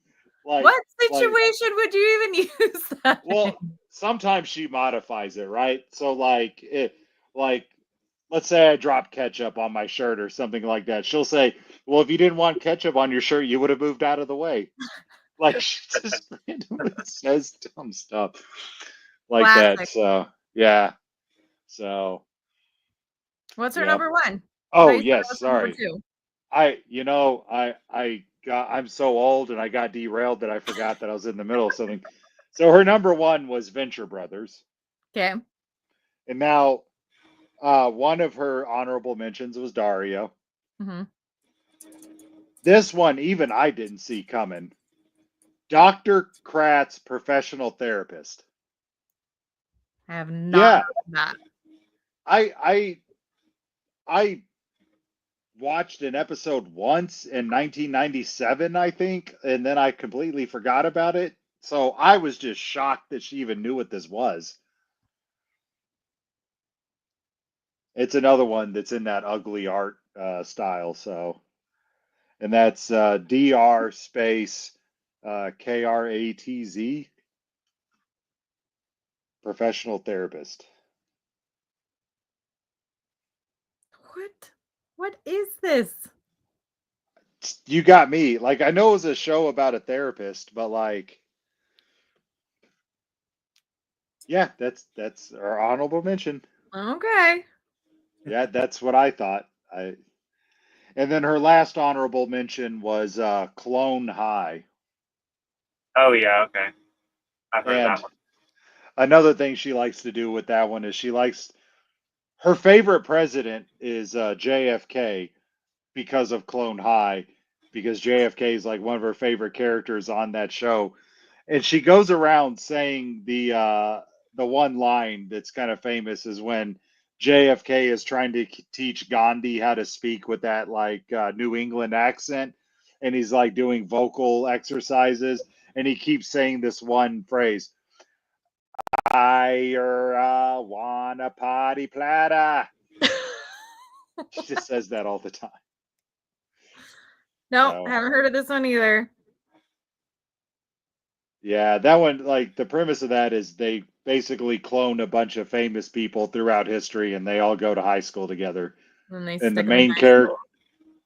Like, What situation would you even use that? well, sometimes she modifies it, right? So like let's say I drop ketchup on my shirt or something like that. She'll say, "Well, if you didn't want ketchup on your shirt, you would have moved out of the way." Like she just randomly says dumb stuff like that. Classic. So yeah. So What's her Yep. number one? oh I thought you said it yes, was number sorry. two. I'm so old and I got derailed that I forgot that I was in the middle of something. So her number one was Venture Brothers. Okay. And now one of her honorable mentions was Dario. hmm This one, even I didn't see coming. Dr. Kratz, professional therapist. I have not Yeah, heard of that. I watched an episode once in 1997, I think, and then I completely forgot about it. So I was just shocked that she even knew what this was. It's another one that's in that ugly art style. So, and that's Dr. space Kratz, professional therapist. What is this? You got me. Like, I know it was a show about a therapist, but like, yeah, that's our honorable mention. Okay. Yeah, that's what I thought. And then her last honorable mention was Clone High. Oh yeah, okay. I've heard of And that one. another thing she likes to do with that one is her favorite president is JFK because of Clone High, because JFK is like one of her favorite characters on that show. And she goes around saying the one line that's kind of famous is when JFK is trying to teach Gandhi how to speak with that like New England accent, and he's like doing vocal exercises, and he keeps saying this one phrase, "I want a potty platter." She just says that all the time. No, So, I haven't heard of this one either. yeah, that one, like the premise of that is they basically clone a bunch of famous people throughout history and they all go to high school together. And they And the stick 'em in main high character, school.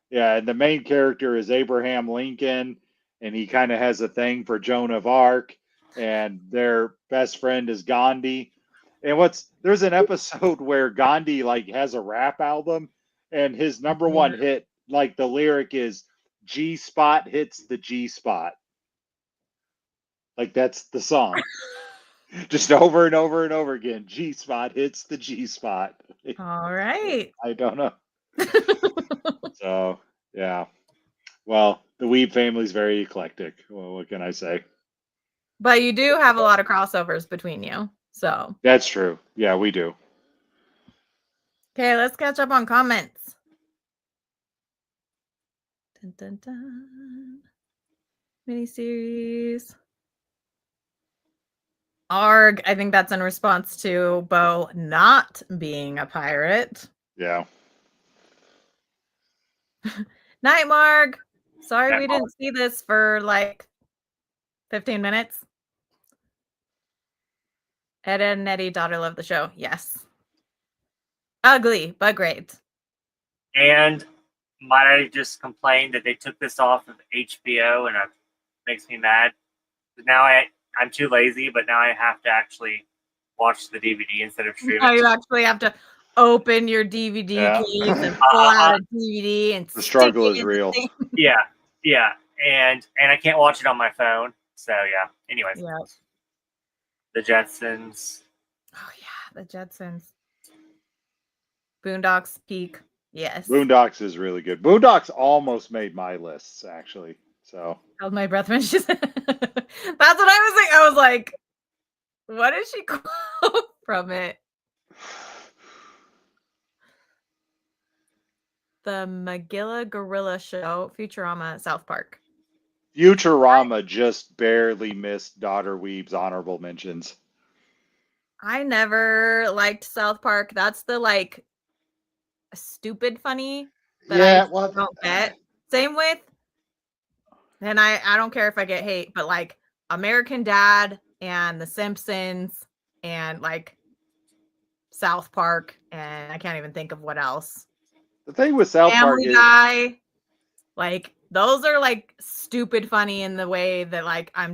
yeah, and the main character is Abraham Lincoln, and he kind of has a thing for Joan of Arc, and their best friend is Gandhi. And there's an episode where Gandhi like has a rap album, and his number one hit, like the lyric is G spot hits the G spot. Like that's the song. Just over and over and over again. G spot hits the G spot. All right. I don't know. So, yeah. Well, the Weeb family's very eclectic. Well, what can I say? But you do have a lot of crossovers between you. So, That's true. Yeah, we do. okay, let's catch up on comments. Dun, dun, dun. Miniseries. Arg. I think that's in response to Bo not being a pirate. Yeah. Night, Marg. Sorry Night, we didn't see this for like 15 minutes. Ed and Nettie, daughter love the show. Yes. Ugly, but great. And might I just complain that they took this off of HBO, and it makes me mad. Now I'm too lazy, but now I have to actually watch the DVD instead of streaming. Now you actually have to open your DVD Yeah. case and pull out a DVD and The struggle stick it is in real. the thing. Yeah, and I can't watch it on my phone. So yeah. Anyways, Yeah. the Jetsons. Oh yeah, the Jetsons. Boondocks Peak. Yes. Boondocks is really good. Boondocks almost made my lists, actually. So, Held my breath when she said that's what I was thinking. I was like, what did she quote from it? The Magilla Gorilla Show, Futurama, South Park. Futurama just barely missed Daughter Weeb's honorable mentions. I never liked South Park. That's the like stupid funny that Yeah, I well, don't get. Same with, and I don't care if I get hate, but like American Dad and The Simpsons and like South Park, and I can't even think of what else. the thing with South Park Family is, Guy, like those are like stupid funny in the way that like I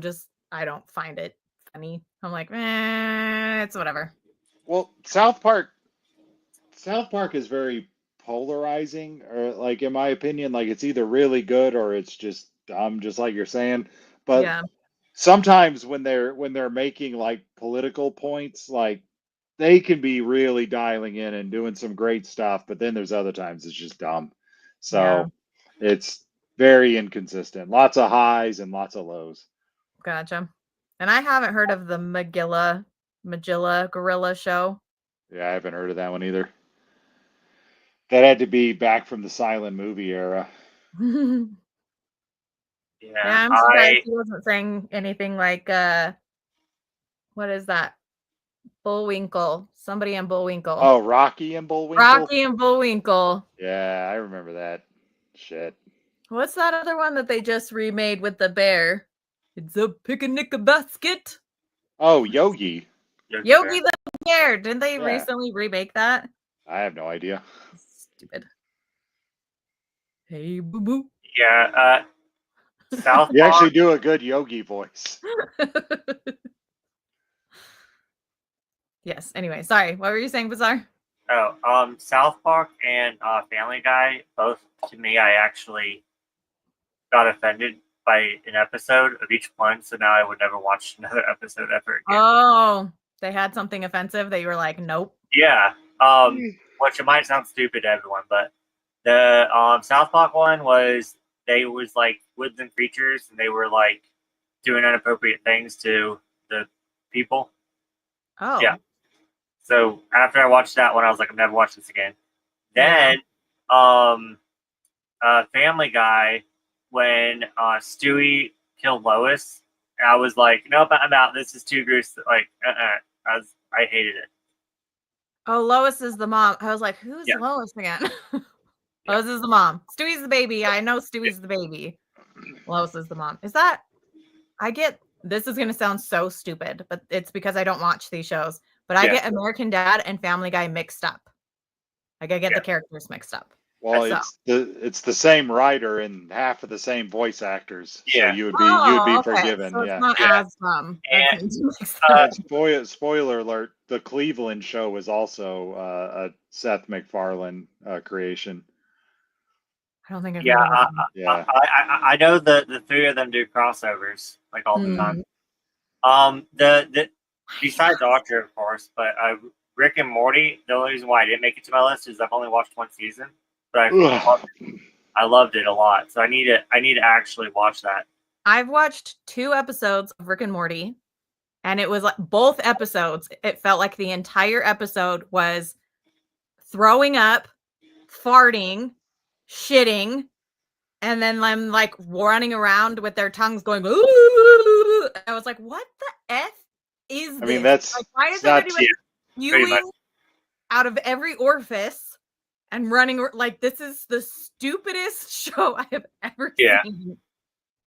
don't find it funny. I'm like, it's whatever. well, South Park is very polarizing, or like in my opinion, like it's either really good or it's just dumb, just like you're saying. But Yeah. sometimes when they're making like political points, like they can be really dialing in and doing some great stuff, but then there's other times it's just dumb. Yeah. So it's very inconsistent. Lots of highs and lots of lows. Gotcha. And I haven't heard of the Magilla Gorilla Show. Yeah, I haven't heard of that one either. That had to be back from the silent movie era. Yeah, Yeah, I'm surprised he wasn't saying anything like what is that? Bullwinkle. Somebody in Bullwinkle. Oh, Rocky and Bullwinkle? Rocky and Bullwinkle. Yeah, I remember that. Shit. What's that other one that they just remade with the bear? It's a picnic basket. Oh, Yogi. Yogi the Bear. Didn't they Yeah. recently remake that? I have no idea. Stupid. Hey, boo boo. Yeah, South You actually Park. do a good Yogi voice. Yes. Anyway, sorry. What were you saying, Bizarre? Oh, South Park and Family Guy, both to me, I actually got offended by an episode of each one, so now I would never watch another episode ever again. Oh, they had something offensive that you were like, nope. Yeah, which it might sound stupid to everyone, but the South Park one was they was like woodland creatures, and they were like doing inappropriate things to the people. Oh. Yeah. So after I watched that one, I was like, I'm never watching this again. Then, Family Guy, when Stewie killed Lois, I was like, nope, I'm out. This is too gruesome. Like, I hated it. Oh, Lois is the mom. I was like, who's Yeah. Lois again? Lois is the mom. Stewie's the baby. I know Stewie's the baby. Lois is the mom. Is that? This is going to sound so stupid, but it's because I don't watch these shows. But I get American Dad and Family Guy mixed up. Like I get the characters mixed up. Well, it's the same writer and half of the same voice actors. Yeah. So you'd be okay. forgiven. So it's Yeah. not as dumb. And, Spoiler alert: the Cleveland show was also a Seth MacFarlane creation. I don't think I've Yeah, heard of it. Yeah. I know the three of them do crossovers like all the time. The besides Archer, of course, but Rick and Morty. The only reason why I didn't make it to my list is I've only watched one season, but I loved it a lot. So I need to actually watch that. I've watched 2 episodes of Rick and Morty, and it was like both episodes. It felt like the entire episode was throwing up, farting, shitting, and then them like running around with their tongues going. Ooh. I was like, "What the f is this? I mean, that's like, why is not everybody spewing out of every orifice and running like this is the stupidest show I have ever seen."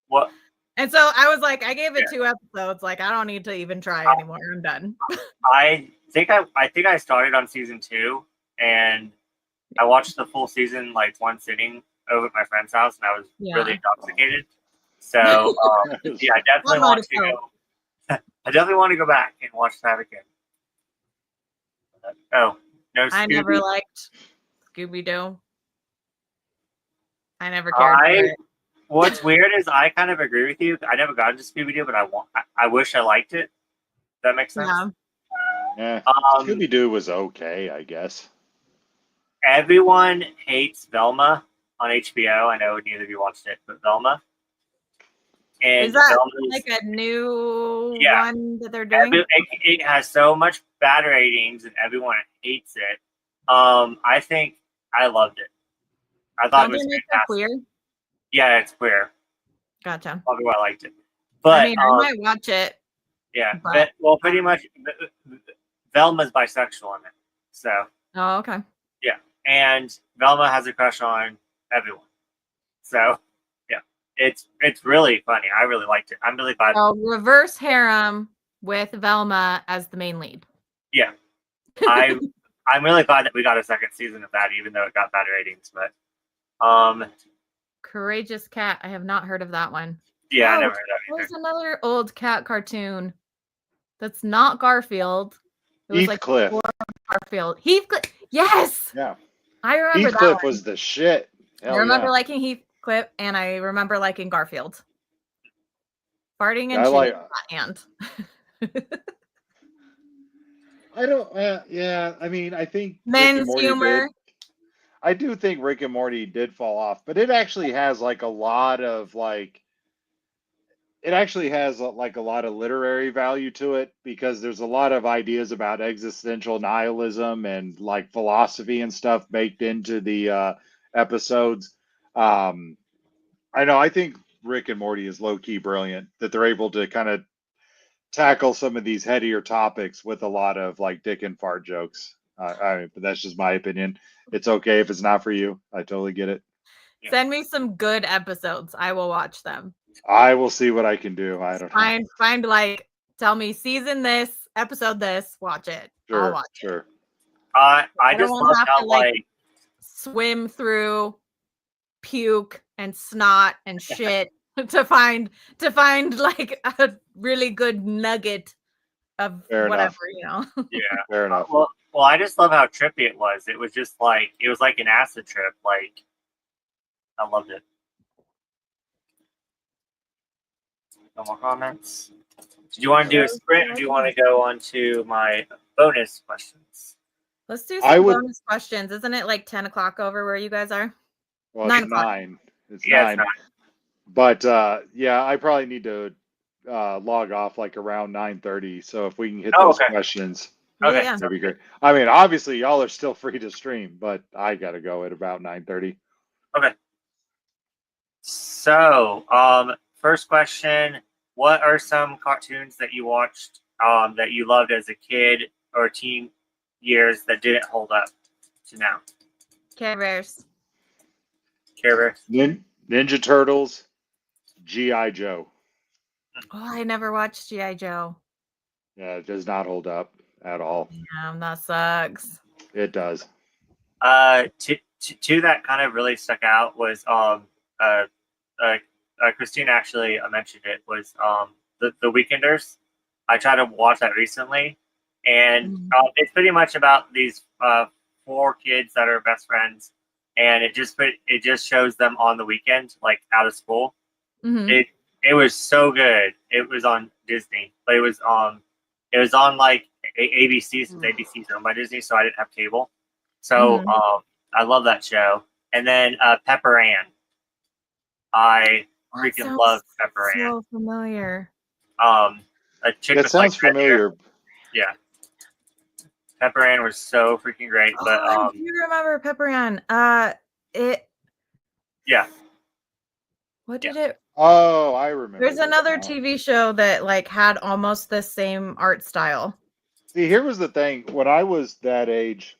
What? And so I was like, I gave it 2 episodes. Like, I don't need to even try anymore. I'm done. I think I started on season 2, and I watched the full season like one sitting over at my friend's house, and I was really intoxicated. So I definitely want to go. I definitely want to go back and watch that again. No, I never liked Scooby-Doo. I never cared for it. What's weird is I kind of agree with you. I never got into Scooby-Doo, but I wish I liked it. That makes sense. Yeah. Scooby-Doo was okay, I guess. Everyone hates Velma on HBO. I know neither of you watched it, but Velma. And is that Velma's, like a new one that they're doing? It has so much bad ratings, and everyone hates it. I think I loved it. I thought Don't it was they make that fantastic. queer? Yeah, it's queer. Gotcha. Probably why I liked it. But I mean, I might watch it. yeah, but, well, pretty much Velma's bisexual in it. So Oh, okay. and Velma has a crush on everyone. So yeah, it's really funny. I really liked it. I'm really glad. So reverse harem with Velma as the main lead. Yeah, I'm really glad that we got a second season of that, even though it got bad ratings. But Courageous Cat. I have not heard of that one. yeah, I Oh, never heard that either. There's another old cat cartoon that's not Garfield. It was like Heathcliff. before Garfield. Heathcliff. Yes, Yeah. I remember that Heathcliff one. was the shit. Hell I remember yeah. liking Heathcliff, and I remember liking Garfield. Farting and I like. and I don't. Yeah. I mean, I think Rick and men's Morty humor. did. I do think Rick and Morty did fall off, but it actually has like a lot of like. It actually has like a lot of literary value to it because there's a lot of ideas about existential nihilism and like philosophy and stuff baked into the episodes. I know. I think Rick and Morty is low key brilliant that they're able to kind of tackle some of these headier topics with a lot of like dick and fart jokes. But that's just my opinion. It's okay if it's not for you. I totally get it. Yeah. Send me some good episodes. I will watch them. I will see what I can do. I don't know. Find like tell me season this, episode this, watch it. I'll Sure, watch it. sure. I don't just wanna love have how to, like, like Swim through puke and snot and shit to find like a really good nugget of Fair enough. whatever. yeah. Fair enough. Well, I just love how trippy it was. It was just like it was like an acid trip. Like I loved it. No more comments. Do you want to do a sprint, or do you want to go on to my bonus questions? Let's do I some would- bonus questions. Isn't it like 10 o'clock over where you guys are? Well, 9 it's o'clock. 9. It's Yeah, 9. it's not. But yeah, I probably need to log off like around 9:30. So if we can hit Oh, those okay. questions, Okay. Yeah. that'd be great. I mean, obviously y'all are still free to stream, but I gotta go at about 9:30. So, first question: what are some cartoons that you watched that you loved as a kid or teen years that didn't hold up to now? Care Bears. Care Bears? Ninja Turtles, G.I. Joe. Oh, I never watched G.I. Joe. Yeah, it does not hold up at all. Damn, that sucks. It does. Two that kind of really stuck out was Christine actually mentioned it was the Weekenders. I tried to watch that recently, and it's pretty much about these 4 kids that are best friends, and it just shows them on the weekend, like out of school. Mhm. It was so good. It was on Disney, but it was on like ABC since ABC's owned by Disney, so I didn't have cable. So I love that show. And then Pepper Ann. I freaking love Pepper Ann. So familiar. A chick That with sounds like red hair. familiar. Yeah. Pepper Ann was so freaking great, but I do remember Pepper Ann. yeah. What did it? Oh, I remember. There's this another now. TV show that like had almost the same art style. See, here was the thing. When I was that age,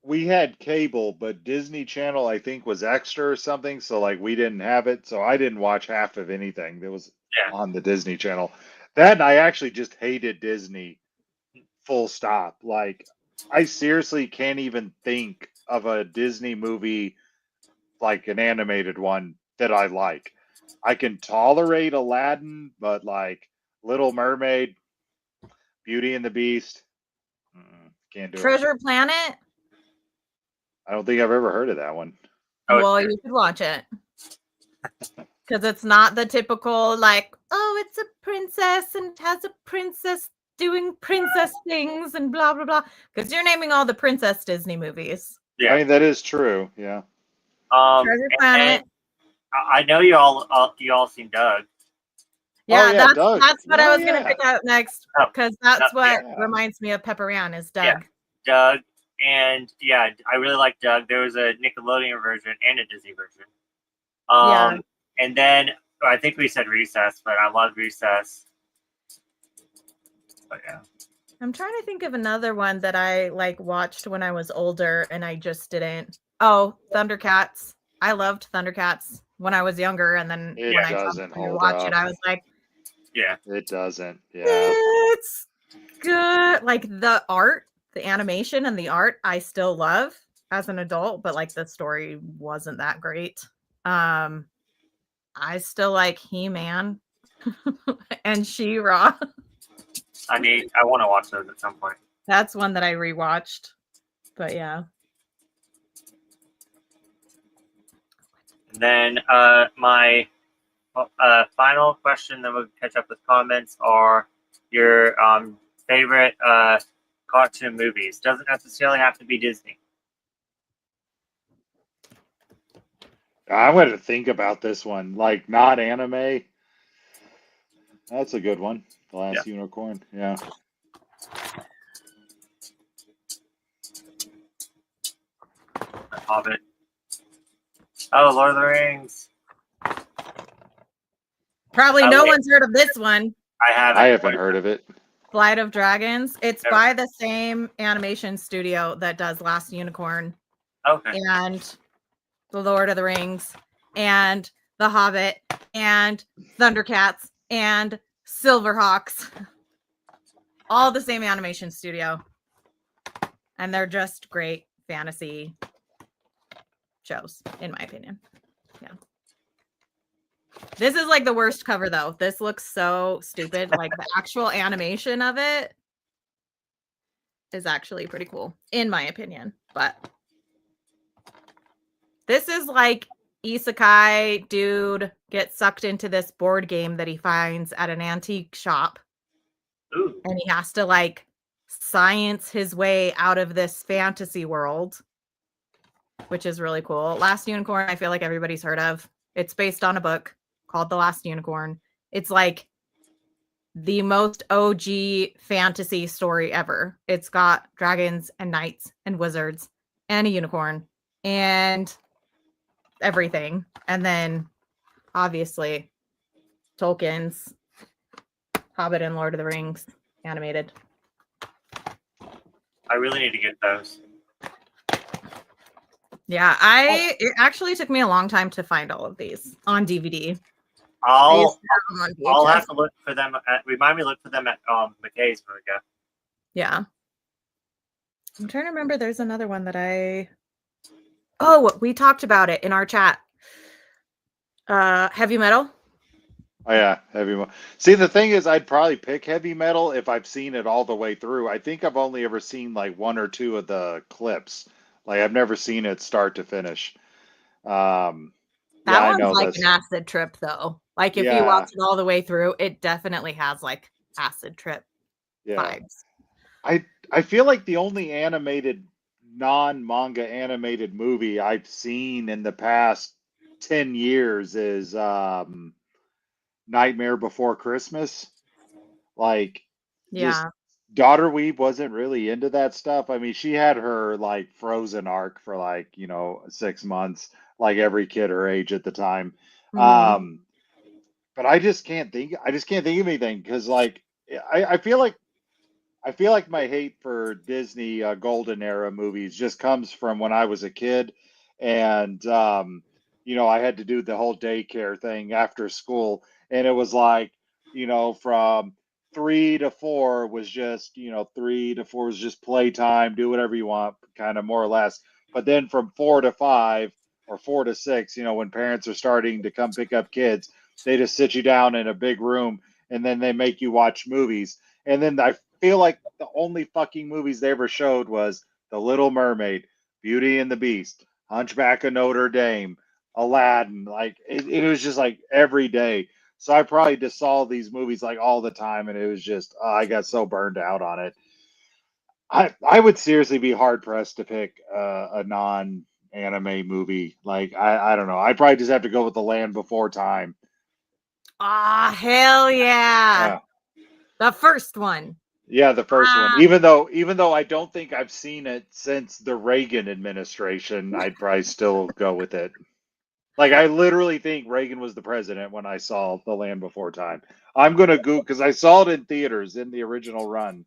we had cable, but Disney Channel, I think, was extra or something. So, like, we didn't have it. So, I didn't watch half of anything that was on the Disney Channel. That and I actually just hated Disney, full stop. Like, I seriously can't even think of a Disney movie, like an animated one, that I like. I can tolerate Aladdin, but like Little Mermaid, Beauty and the Beast, can't do it. Treasure Planet. I don't think I've ever heard of that one. Oh, Well, you should watch it because it's not the typical like, oh, it's a princess and has a princess doing princess things and blah blah blah. Because you're naming all the princess Disney movies. Yeah. I mean, that is true. Yeah. Treasure Planet. I know you all seen Doug. Yeah, yeah, Doug. that's what I Oh, was gonna yeah. pick out next Oh, because that's what yeah. reminds me of Pepper Ann is Doug. Yeah. Doug and yeah, I really like Doug. There was a Nickelodeon version and a Disney version. Yeah. And then I think we said Recess, but I love Recess. But yeah. I'm trying to think of another one that I like watched when I was older and I just didn't. Oh, Thundercats. I loved Thundercats when I was younger, and then It when I doesn't tried to hold watch it, up. I was like, Yeah. It doesn't. Yeah. it's good. Like the art, the animation and the art I still love as an adult, but like the story wasn't that great. I still like He-Man and She-Ra. I want to watch those at some point. That's one that I rewatched. But yeah. And then my final question, then we'll catch up with comments, are your favorite cartoon movies. Doesn't necessarily have to be Disney. I'm going to think about this one. Like, not anime. That's a good one. The Last Unicorn. Yeah. The Hobbit. Oh, Lord of the Rings. Probably no one's heard of this one. I haven't heard of it. Flight of Dragons. It's Never. by the same animation studio that does Last Unicorn Okay. and The Lord of the Rings and The Hobbit and Thundercats and Silverhawks. All the same animation studio. And they're just great fantasy shows, in my opinion. Yeah. This is like the worst cover though. This looks so stupid. Like the actual animation of it is actually pretty cool, in my opinion. But this is like isekai dude gets sucked into this board game that he finds at an antique shop. Ooh. And he has to like science his way out of this fantasy world, which is really cool. Last Unicorn, I feel like everybody's heard of. It's based on a book called The Last Unicorn. It's like the most OG fantasy story ever. It's got dragons and knights and wizards and a unicorn and everything. And then obviously Tolkien's Hobbit and Lord of the Rings animated. I really need to get those. Yeah, it actually took me a long time to find all of these on DVD. I'll On I'll VHS. have to look for them. Remind me to look for them at McKay's when we go. Yeah. I'm trying to remember. There's another one that Oh, we talked about it in our chat. Heavy Metal. Oh yeah, heavy metal. See, the thing is, I'd probably pick heavy metal if I've seen it all the way through. I think I've only ever seen like one or two of the clips. Like I've never seen it start to finish. That Yeah, I one's know like this. an acid trip, though. Like if you Yeah. watch it all the way through, it definitely has like acid trip Yeah. vibes. I feel like the only animated non-manga animated movie I've seen in the past 10 years is Nightmare Before Christmas. Like just Yeah. Daughter Weeb wasn't really into that stuff. I mean, she had her like Frozen arc for like, 6 months, like every kid her age at the time. Mhm. But I just can't think of anything because like I feel like my hate for Disney golden era movies just comes from when I was a kid and I had to do the whole daycare thing after school and it was like, from 3 to 4 was just, 3 to 4 was just playtime, do whatever you want, kind of more or less. But then from 4 to 5 or 4 to 6, when parents are starting to come pick up kids, they just sit you down in a big room and then they make you watch movies. And then I feel like the only fucking movies they ever showed was The Little Mermaid, Beauty and the Beast, Hunchback of Notre Dame, Aladdin. Like it was just like every day. So I probably just saw these movies like all the time, and it was just I got so burned out on it. I would seriously be hard pressed to pick a non anime movie. Like I don't know. I'd probably just have to go with The Land Before Time. Ah, hell yeah. Yeah. The first one. Yeah, the first Ah. one. Even though I don't think I've seen it since the Reagan administration, I'd probably still go with it. Like I literally think Reagan was the president when I saw The Land Before Time. I'm gonna Google because I saw it in theaters in the original run.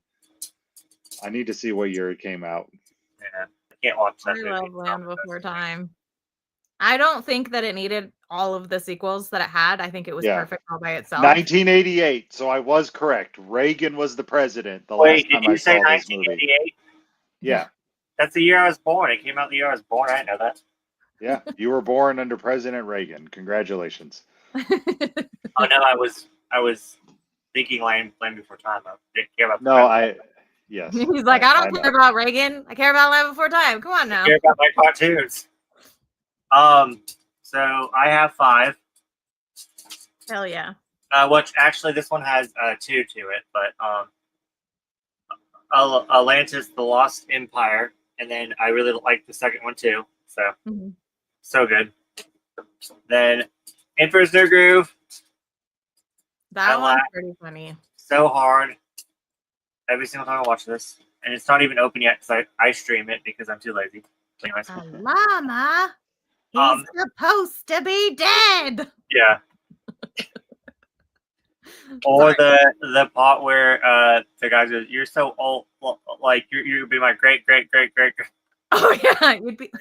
I need to see what year it came out. Yeah, I can't watch that I movie. love Land Before Time. I don't think that it needed all of the sequels that it had. I think it was Yeah. perfect all by itself. 1988. So I was correct. Reagan was the president the Wait, last did time I you say saw this movie. 1988? Yeah, That's the year I was born. It came out the year I was born. I didn't know that. yeah. You were born under President Reagan. Congratulations. Oh no, I was thinking Land Before Time. I didn't care about the No, president. yes. He's like, I don't know. care about Reagan. I care about Land Before Time. Come on now. I care about my cartoons. So I have 5. Hell yeah. Which actually this one has 2 to it, but Atlantis: The Lost Empire, and then I really like the second one too. So Mhm. so good. Then Emperor's New Groove, That I one's laugh. pretty funny. so hard every single time I watch this, and it's not even open yet because I stream it because I'm too lazy. Anyways, Llama, he's Um, supposed to be dead. yeah. Or Sorry. the part where the guy goes, "You're so old, like you'd be my great." Oh yeah, you'd be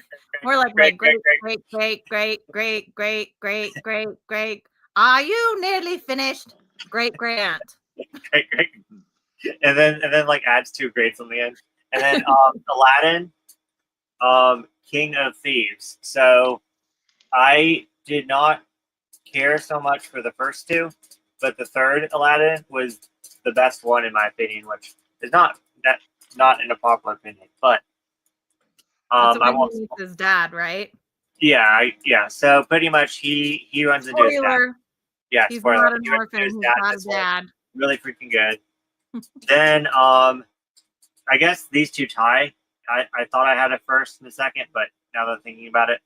more like my Great, great, great, great, great, great, great, great, great, great, great. Are you nearly finished? Great aunt. great. And then like adds 2 greats on the end. And then Aladdin, King of Thieves. So I did not care so much for the first 2, but the third Aladdin was the best one in my opinion, which is not in a popular opinion, but That's I when won't. he meets his dad, right? Yeah. So pretty much he runs into his dad. Spoiler. Yeah, He's spoiler. not an He runs into orphan. his He's dad got a this way. dad. Really freaking good. Then I guess these 2 tie. I thought I had a first and a second, but now that I'm thinking about it,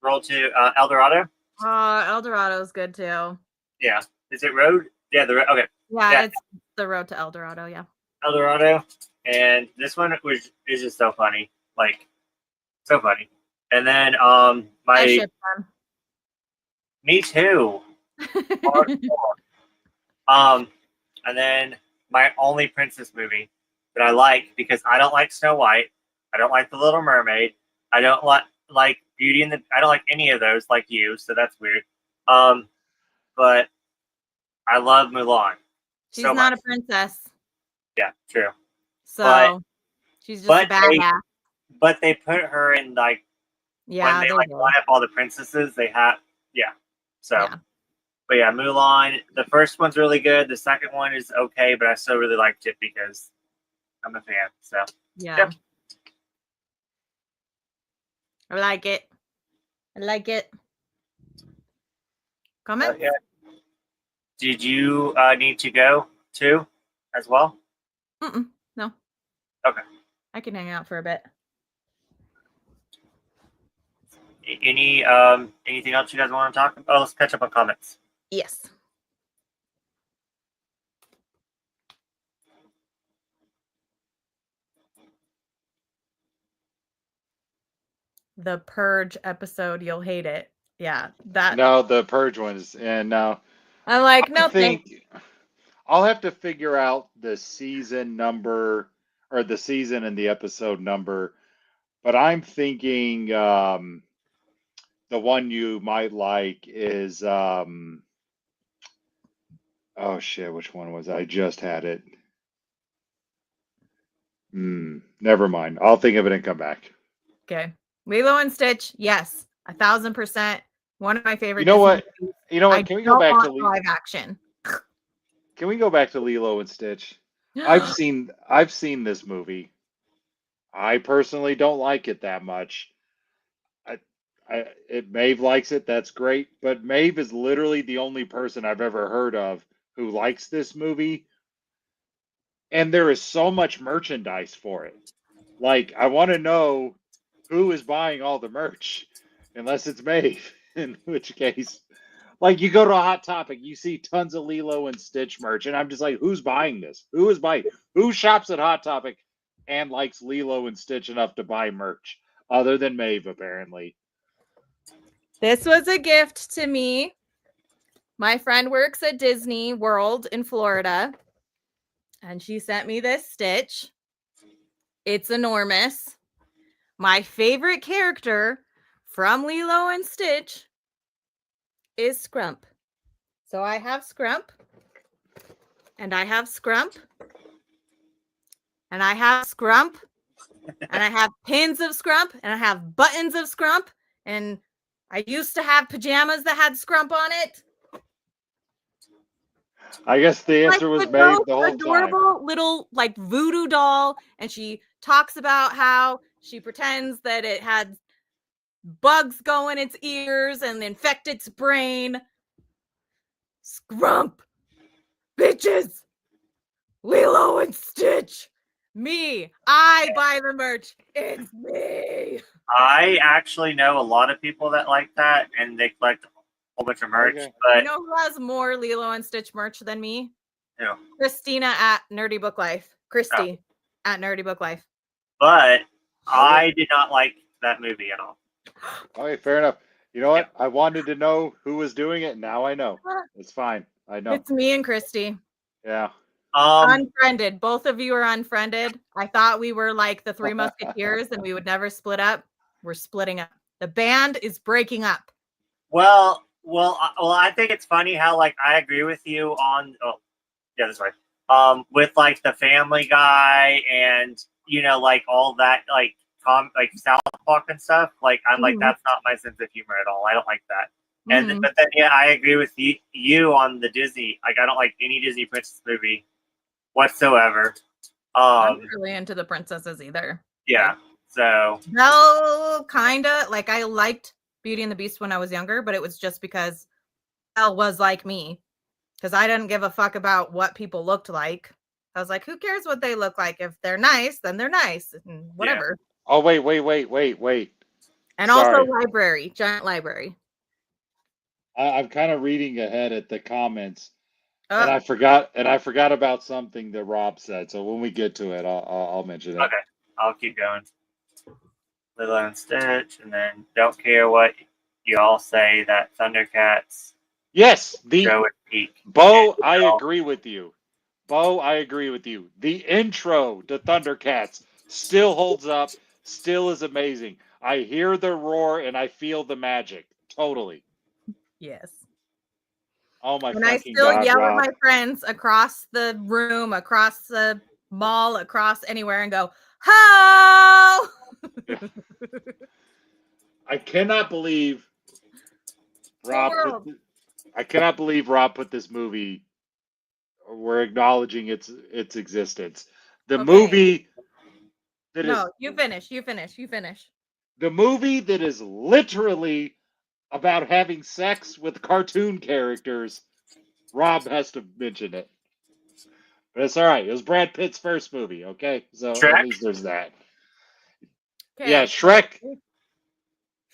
roll to El Dorado. El Dorado's good too. Yeah, is it Road? Yeah, the okay. Yeah, Yeah. it's the road to El Dorado. Yeah. El Dorado, and this one is just so funny, like so funny. And then I my ship me too. And then my only princess movie that I like because I don't like Snow White, I don't like The Little Mermaid, I don't like Beauty and the. I don't like any of those like you, so that's weird. But I love Mulan. She's so not much. a princess, Yeah, true. so she's just but a badass. But they put her in like Yeah, when they they like do. line up all the princesses, they have So, Yeah. but yeah, Mulan. The first one's really good. The second one is okay, but I still really liked it because I'm a fan. So Yeah. Yep. I like it. I like it. Comment? yeah. Did you need to go too, as well? No. Okay. I can hang out for a bit. Any anything else you guys want to talk about? Oh, let's catch up on comments. Yes. The Purge episode, you'll hate it. Yeah, that. No, the Purge ones, and now I'm like, I no, thanks. think I'll have to figure out the season number or the season and the episode number, but I'm thinking the one you might like is oh shit, which one was it? I just had it. Never mind. I'll think of it and come back. Okay. Lilo and Stitch, yes, 1,000%. One of my favorite. You know what? Disney movies. You know I what? Can we don't go back want to live action. Can we go back to Lilo and Stitch? I've seen this movie. I personally don't like it that much. Maeve likes it. That's great. But Maeve is literally the only person I've ever heard of who likes this movie. And there is so much merchandise for it. Like, I want to know who is buying all the merch, unless it's Maeve, in which case, Like you go to a Hot Topic, you see tons of Lilo and Stitch merch, and I'm just like, who's buying this? Who is buying? Who shops at Hot Topic and likes Lilo and Stitch enough to buy merch? Other than Maeve, apparently. This was a gift to me. My friend works at Disney World in Florida, and she sent me this Stitch. It's enormous. My favorite character from Lilo and Stitch is Scrump. So I have Scrump, and I have Scrump, and I have Scrump, and I have pins of Scrump, and I have buttons of Scrump, and I used to have pajamas that had Scrump on it. I guess the answer was Maeve the whole adorable time. little like voodoo doll, and she talks about how she pretends that it had bugs go in its ears and infect its brain. Scrump, bitches, Lilo and Stitch, me. I buy the merch. It's me. I actually know a lot of people that like that, and they collect a whole bunch of merch. Okay. But You know who has more Lilo and Stitch merch than me? you know, Christina at Nerdy Book Life. Christy at Nerdy Book Life. but I did not like that movie at all. Okay, fair enough. You know what? I wanted to know who was doing it. Now I know. It's fine. I know. It's me and Christy. Yeah. Unfriended. Both of you are unfriended. I thought we were like the Three Musketeers and we would never split up. We're splitting up. The band is breaking up. Well, I think it's funny how like I agree with you on. Oh, yeah, this way. With like the Family Guy and like all that like South Park and stuff. Like I'm like that's not my sense of humor at all. I don't like that. And but then yeah, I agree with you on the Disney. Like I don't like any Disney princess movie whatsoever. I'm not really into the princesses either. Yeah. So Belle kinda like I liked Beauty and the Beast when I was younger, but it was just because Belle was like me. Because I didn't give a fuck about what people looked like. I was like, who cares what they look like? If they're nice, then they're nice. And whatever. Yeah. Oh, wait. And Sorry. also library, giant library. I'm kind of reading ahead at the comments, and I forgot about something that Rob said. So when we get to it, I'll mention it. Okay, I'll keep going. Lilo and Stitch, and then don't care what you all say that Thundercats. Yes, go at peak. Bo, I agree with you. The intro to Thundercats still holds up, still is amazing. I hear the roar and I feel the magic. Totally. Yes. Oh my And I fucking still God, yell Rob. at my friends across the room, across the mall, across anywhere and go, ho! I cannot believe Rob World. I cannot believe Rob put this movie. We're acknowledging its existence. The Okay. movie that is No, you finish. the movie that is literally about having sex with cartoon characters. Rob has to mention it. But it's all right. It was Brad Pitt's first movie, okay? So Shrek? at least there's that. Okay. Yeah, Shrek.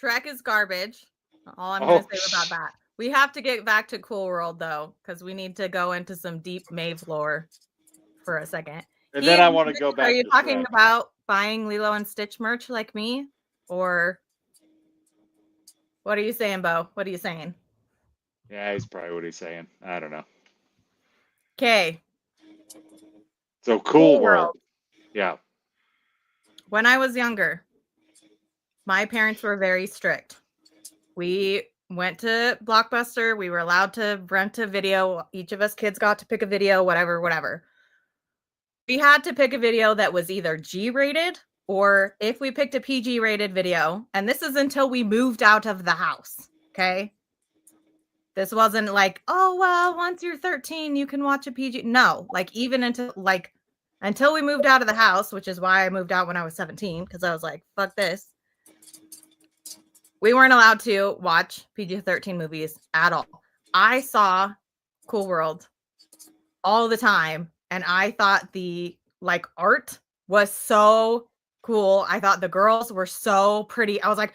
Shrek is garbage. All I'm going to say about that. We have to get back to Cool World, though, because we need to go into some deep Maeve lore for a second. And then I want to go back Are you to talking Shrek. about buying Lilo and Stitch merch like me? Or what are you saying, Bo? What are you saying? Yeah, he's probably what he's saying. I don't know. Okay. So Cool World. Yeah. When I was younger, my parents were very strict. We went to Blockbuster. We were allowed to rent a video. Each of us kids got to pick a video, whatever. We had to pick a video that was either G-rated or if we picked a PG-rated video, and this is until we moved out of the house, okay? This wasn't like, oh, well, once you're 13, you can watch a PG. No, like even until we moved out of the house, which is why I moved out when I was 17, because I was like, fuck this. We weren't allowed to watch PG-13 movies at all. I saw Cool World all the time, and I thought the art was so cool. I thought the girls were so pretty. I was like,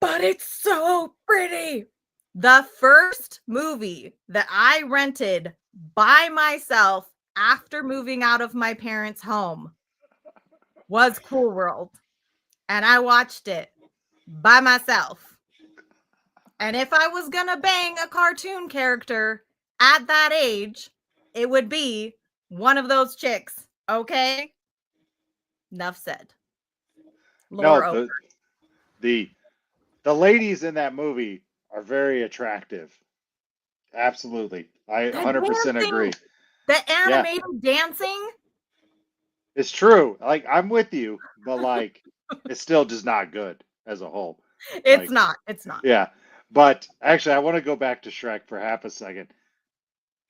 but it's so pretty. The first movie that I rented by myself after moving out of my parents' home was Cool World. And I watched it by myself. And if I was going to bang a cartoon character at that age, it would be one of those chicks. Okay? Enough said. Lore No, over. the ladies in that movie are very attractive. Absolutely. I The 100% agree. dancing, the animated dancing. It's true. Like, I'm with you, but like, it's still just not good as a whole. It's Like, not. It's not. Yeah. But actually, I want to go back to Shrek for half a second.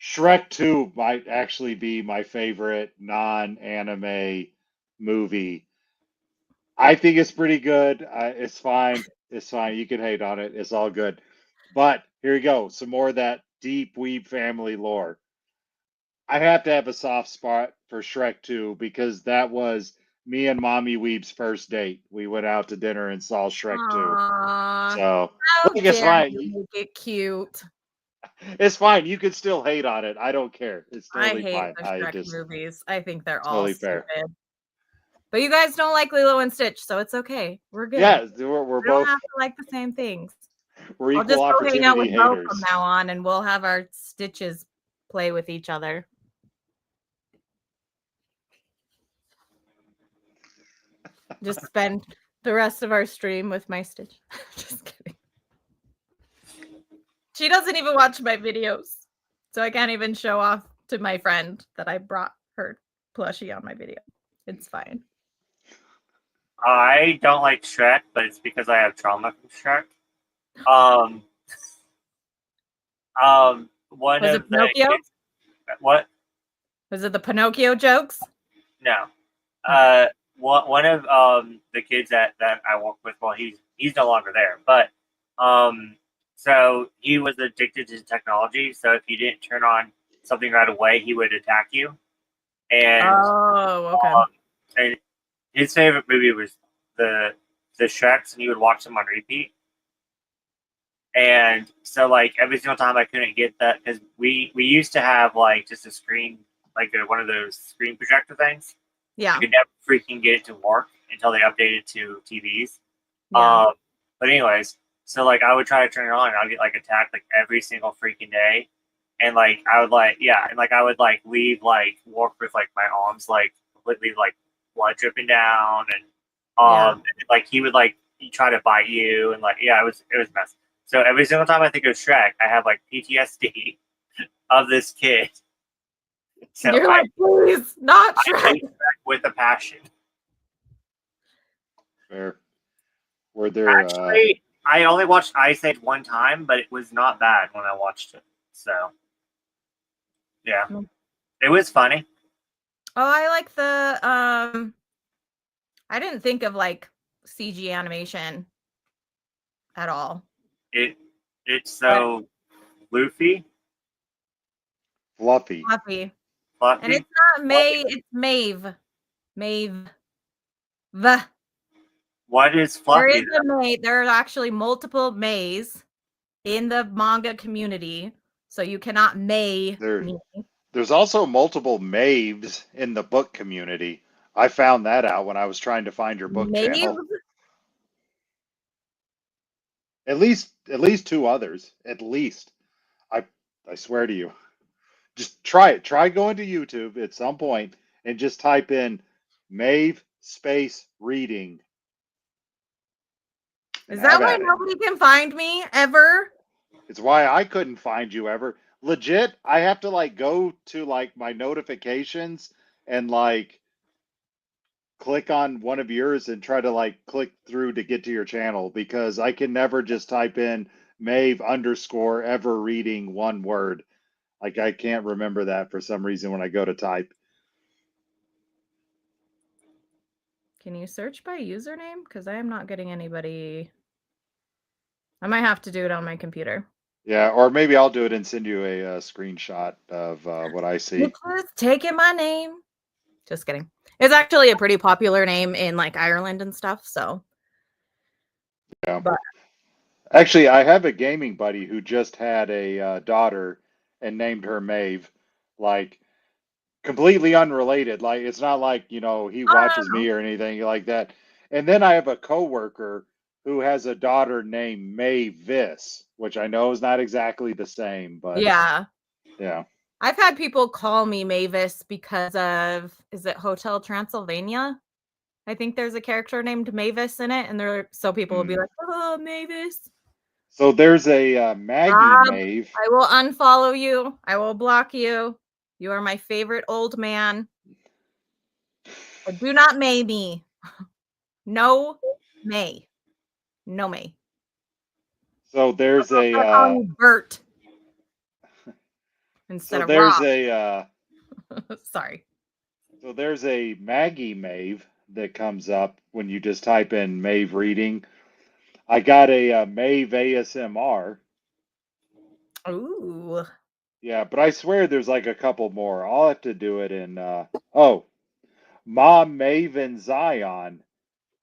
Shrek 2 might actually be my favorite non-anime movie. I think it's pretty good. It's fine. It's fine. You can hate on it. It's all good. But here you go. Some more of that deep Weeb family lore. I have to have a soft spot for Shrek 2 because that was me and Mommy Weeb's first date. We went out to dinner and saw Shrek 2. Aw, So, how look, it's dare fine. you make it cute. It's fine. You can still hate on it. I don't care. It's I totally hate fine. the I Shrek just movies. I think they're all totally stupid. fair. But you guys don't like Lilo and Stitch, so it's okay. We're good. Yeah, we're We don't both have to like the same things. we're I'll equal just go hang out opportunity with Bo haters. from now on, and we'll have our Stitches play with each other. Just spend the rest of our stream with my Stitch. Just kidding. She doesn't even watch my videos, so I can't even show off to my friend that I brought her plushie on my video. It's fine. I don't like Shrek, but it's because I have trauma from Shrek. One Was it of the Pinocchio? kids, what? Was it the Pinocchio jokes? No. One of the kids that I work with, well, he's no longer there, but so he was addicted to technology. So if you didn't turn on something right away, he would attack you. And Oh, okay. and his favorite movie was the Shreks, and he would watch them on repeat. And so, like, every single time I couldn't get that, because we used to have like just a screen, like one of those screen projector things. Yeah. I could never freaking get it to work until they updated to TVs. Yeah. But anyways, so like I would try to turn it on, and I'd get like attacked like every single freaking day. And like I would I would like leave like work with like my arms like completely like blood dripping down, and like he would like try to bite you, and like it was messy. So every single time I think of Shrek, I have like PTSD of this kid. So You're like, please, not I Shrek. hate Shrek with a passion. Fair. Were there Actually, I only watched Ice Age one time, but it was not bad when I watched it. So, yeah, it was funny. Oh, I like the I didn't think of like CG animation at all. It's so Luffy, Fluffy? Fluffy. Fluffy. And it's not May, it's Maeve. Maeve. What is There Fluffy? is a May. There are actually multiple Mays in the manga community, so you cannot May me. There's also multiple Maves in the book community. I found that out when I was trying to find your book channel. At least two others. At least. I swear to you. Just try it. Try going to YouTube at some point and just type in Maeve space reading. Is that why nobody can find me ever? It's why I couldn't find you ever. Legit, I have to like go to like my notifications and like click on one of yours and try to like click through to get to your channel because I can never just type in Maeve _ ever reading one word. Like I can't remember that for some reason when I go to type. Can you search by username? Because I am not getting anybody. I might have to do it on my computer. Yeah, or maybe I'll do it and send you a screenshot of what I see. Just taking my name. Just kidding. It's actually a pretty popular name in like Ireland and stuff. So. Yeah. But Actually, I have a gaming buddy who just had a daughter and named her Maeve, like completely unrelated. Like it's not like, he watches Oh, me or anything like that. And then I have a coworker who has a daughter named Mavis, which I know is not exactly the same, but yeah. yeah. I've had people call me Mavis because of, is it Hotel Transylvania? I think there's a character named Mavis in it, and so people will be Hmm. like, "Oh, Mavis." So there's a Maggie Rob, Maeve. I will unfollow you. I will block you. You are my favorite old man. But do not May me. No May. No May. So there's I'll call a you Bert instead so of there's Rob. a Sorry. so there's a Maggie Maeve that comes up when you just type in Maeve reading. I got a Maeve ASMR. Ooh. Yeah, but I swear there's like a couple more. I'll have to do it in oh, Mom Maeve and Zion.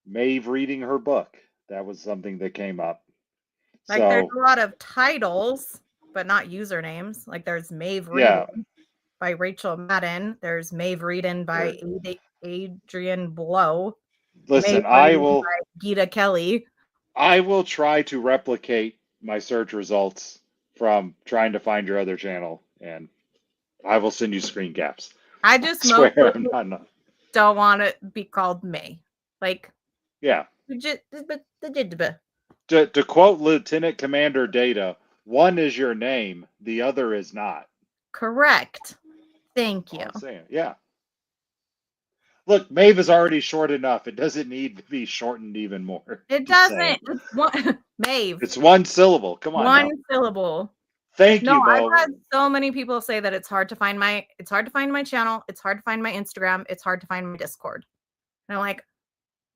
Maeve reading her book. That was something that came up. Like there's So a lot of titles, but not usernames. Like there's Maeve yeah, Reading by Rachel Madden. There's Maeve Reading by there. Adrian Blow. Maeve Listen, Reading by Gita Kelly. I will try to replicate my search results from trying to find your other channel, and I will send you screen caps. I I just swear mostly I'm not. don't want to be called May. Like, Yeah. legit. To quote Lieutenant Commander Data, one is your name, the other is not. Correct. Thank All you. I'm saying. Yeah. Look, Maeve is already short enough. It doesn't need to be shortened even more. It Just saying. doesn't. It's one Maeve. It's one syllable. Come on One now. syllable. Thank No, you, I've Bo. had so many people say that it's hard to find my channel, it's hard to find my Instagram, it's hard to find my Discord. And I'm like,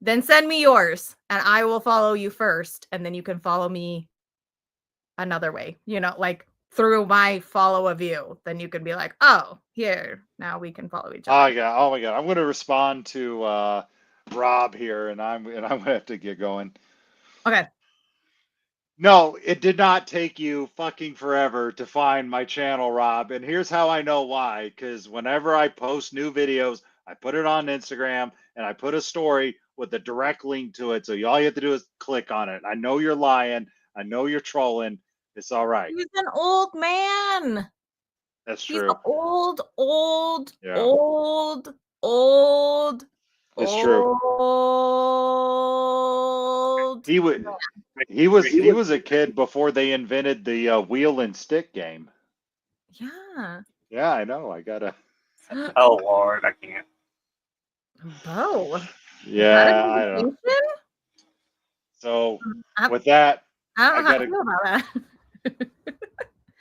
then send me yours and I will follow you first and then you can follow me another way. Like through my follow of you. Then you can be like, "Oh, here. Now we can follow each other." Oh my god. I'm gonna respond to Rob here and I'm gonna have to get going. Okay. No, it did not take you fucking forever to find my channel, Rob. And here's how I know why. Because whenever I post new videos, I put it on Instagram and I put a story with a direct link to it. So all you have to do is click on it. I know you're lying. I know you're trolling. It's all right. He's an old man. That's He's true. old, old, Yeah, old, old, it's true. old. He would. He was a kid before they invented the wheel and stick game. Yeah. Yeah, I know. I gotta. Oh Lord, I can't. Bo. Is that Yeah, an I don't know. invitation? So I, with that, I don't I know how to gotta. feel about that.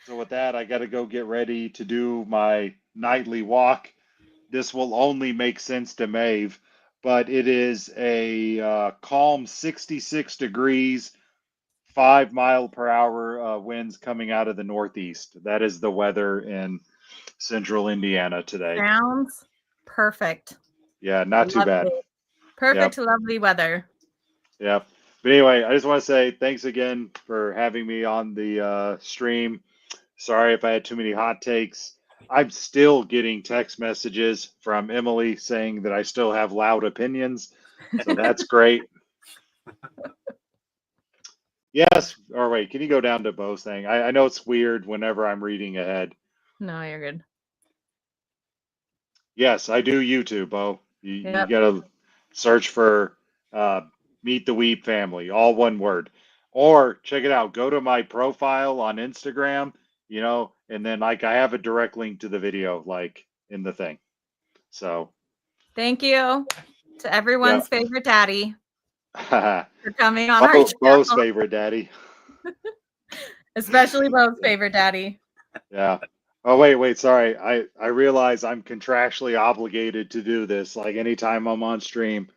So with that, I gotta go get ready to do my nightly walk. This will only make sense to Maeve, but it is a calm 66 degrees, 5 mile per hour winds coming out of the northeast. That is the weather in central Indiana today. Sounds perfect. Yeah, not too bad. Lovely. Perfect, Yep. lovely weather. Yep. But anyway, I just want to say thanks again for having me on the stream. Sorry if I had too many hot takes. I'm still getting text messages from Emily saying that I still have loud opinions. So that's great. Yes. Or wait, can you go down to Bo's thing? I know it's weird whenever I'm reading ahead. No, you're good. Yes, I do YouTube, Bo. You Yep. got to search for Meet the Weeb Family, all one word. Or check it out. Go to my profile on Instagram, and then like I have a direct link to the video, like in the thing. So, Thank you to everyone's favorite daddy yeah. for coming on our channel. Bo's favorite daddy. Especially Bo's favorite daddy. Yeah. Oh, wait, sorry. I realize I'm contractually obligated to do this. Like anytime I'm on stream,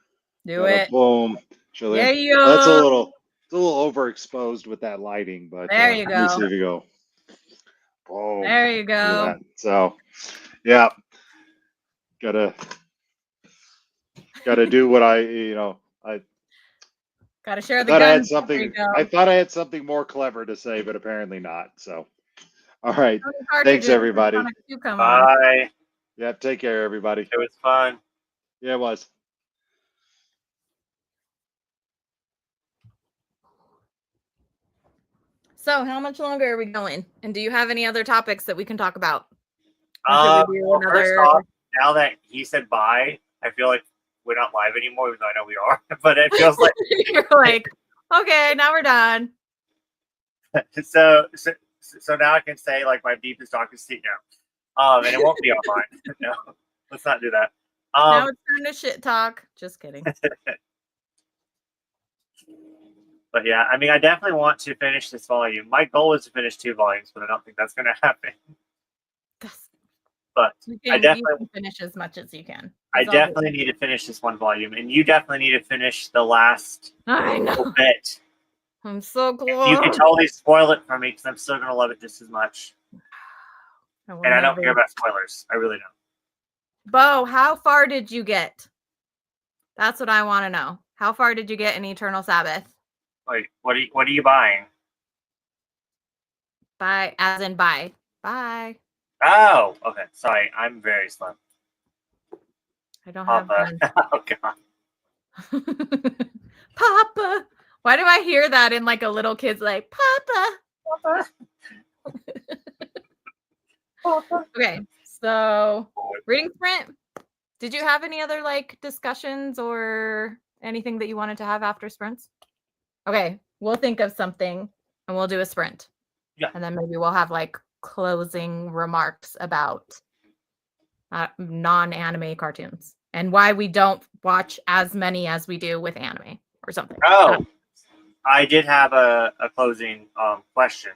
Do it. boom. Show Yeah, that. That's it's a little overexposed with that lighting, but there you let me go. see if you go. Boom. There you Look go. at that. So, yeah, gotta do what I Gotta share I the thought I had guns. There you something. go. I thought I had something more clever to say, but apparently not. So, all right. Tony Thanks, Cartridges, everybody. Sonic 2 come on. Bye. Yeah, take care, everybody. It was fun. Yeah, it was. So, how much longer are we going? And do you have any other topics that we can talk about? Or should we do Well, first another? off, now that he said bye, I feel like we're not live anymore, even though I know we are. But it feels like You're like, okay, now we're done. so now I can say like my beef is Dr. Steve now. And it won't be online. No, let's not do that. Now it's time to shit talk. Just kidding. But yeah, I mean, I definitely want to finish this volume. My goal is to finish 2 volumes, but I don't think that's going to happen. But You I can definitely finish as much as you can. I That's all good. definitely need to finish this 1 volume, and you definitely need to finish the last I little know. bit. I'm so close. You can totally spoil it for me because I'm still going to love it just as much. And I don't care about spoilers. I really don't. Bo, how far did you get? That's what I want to know. How far did you get in Eternal Sabbath? Wait, what are you buying? Bye, as in bye. Bye. Oh, okay. Sorry, I'm very slow. I don't have Papa. Oh god. Papa. Why do I hear that in like a little kid's like Papa? Papa. Okay, so reading sprint. Did you have any other like discussions or anything that you wanted to have after sprints? Okay, we'll think of something and we'll do a sprint. Yeah. And then maybe we'll have like closing remarks about non-anime cartoons and why we don't watch as many as we do with anime or something. Oh, I did have a closing question.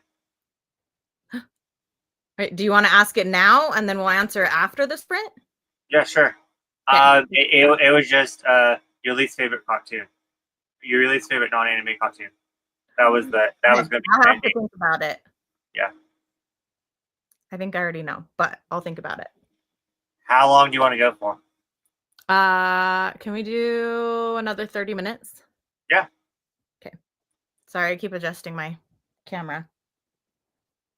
Right, do you want to ask it now and then we'll answer it after the sprint? Yeah, sure. Okay. It was just your least favorite cartoon. Your least favorite non-anime cartoon. That was was going to be I'll have to pending. think about it. Yeah. I think I already know, but I'll think about it. How long do you want to go for? Can we do another 30 minutes? Yeah. Okay. Sorry, I keep adjusting my camera.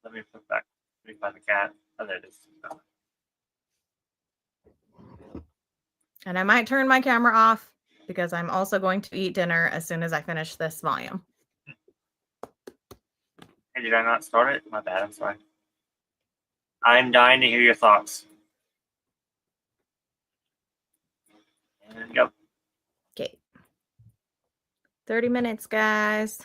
Let me put back. Let me find the cat. Oh, there it is. And I might turn my camera off because I'm also going to eat dinner as soon as I finish this volume. Hey, did I not start it? My bad. I'm sorry. I'm dying to hear your thoughts. And go. Okay. 30 minutes, guys.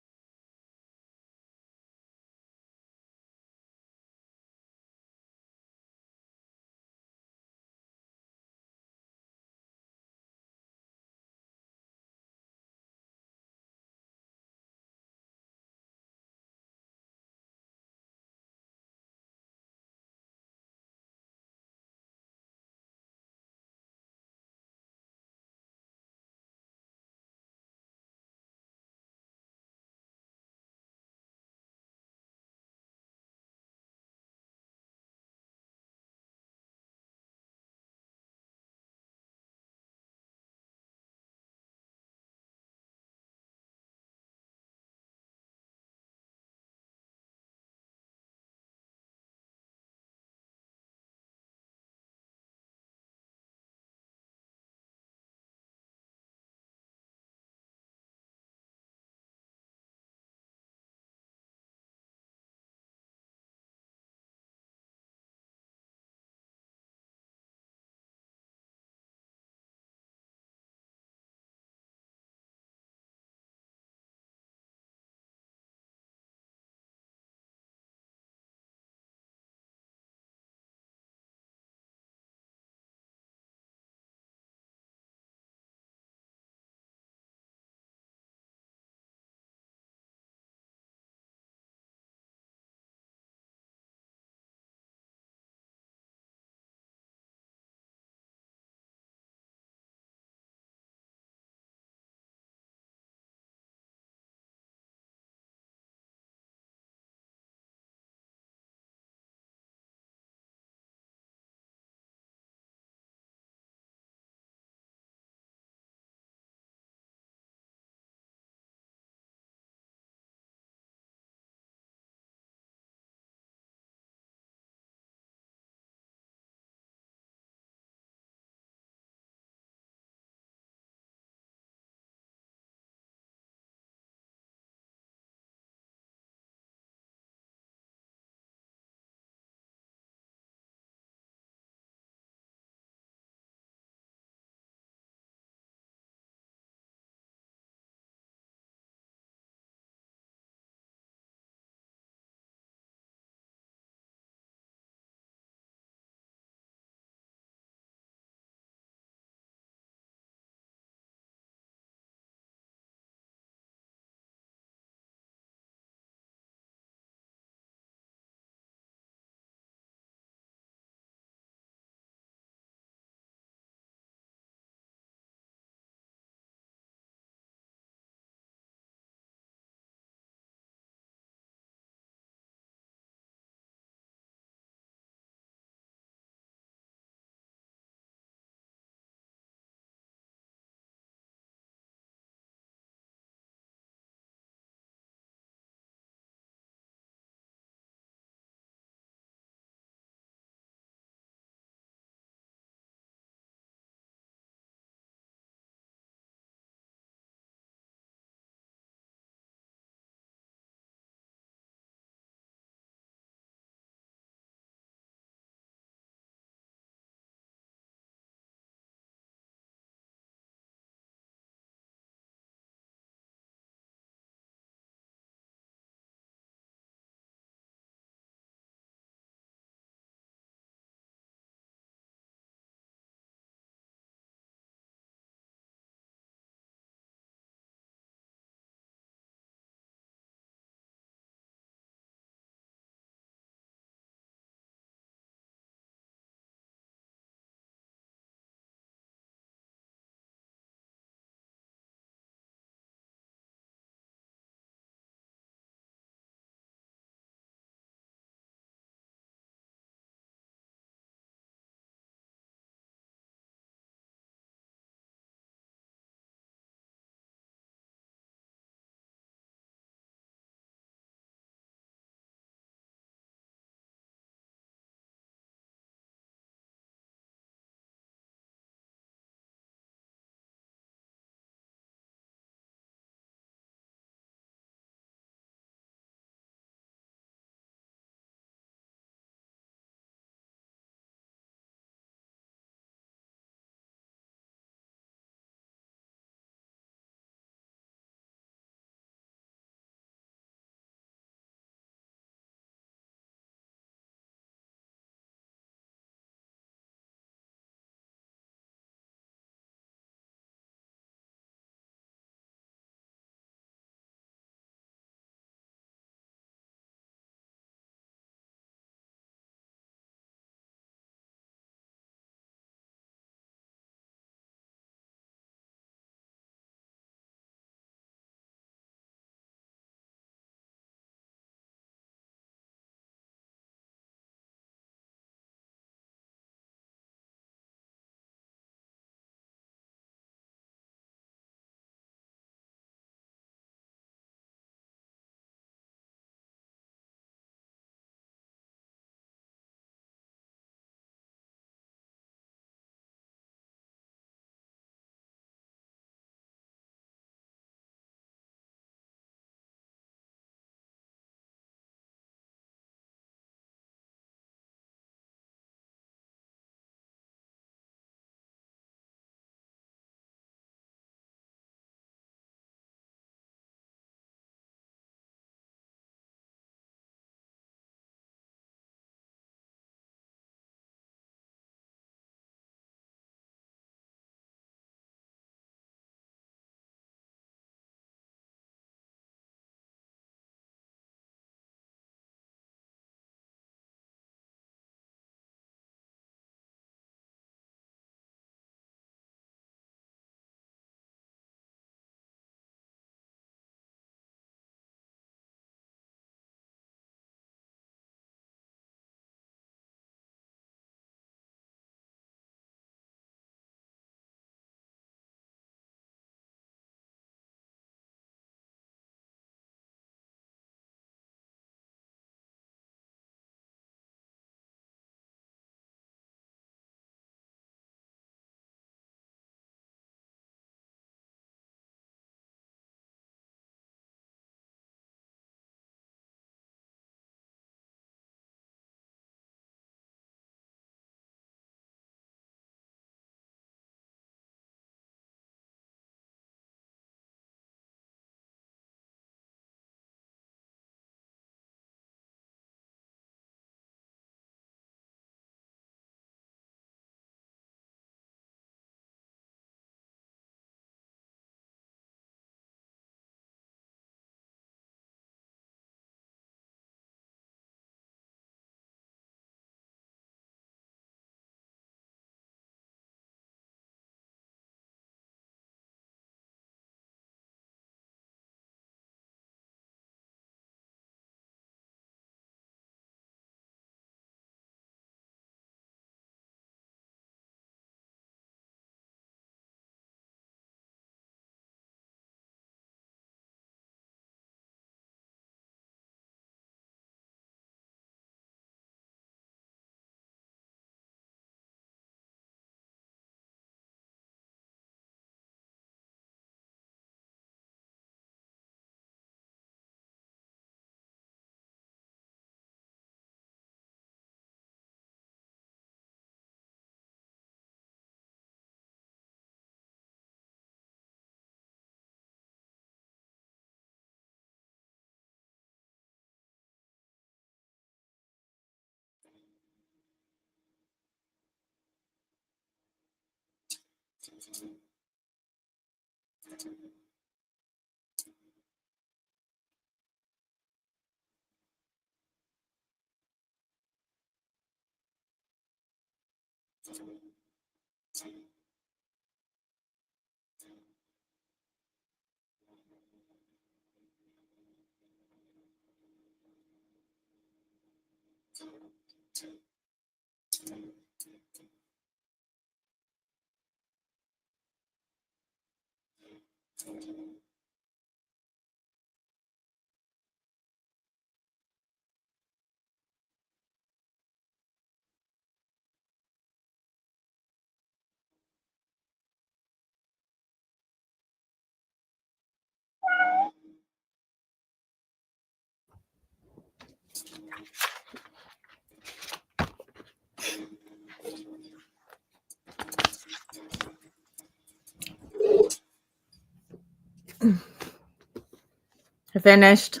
I finished.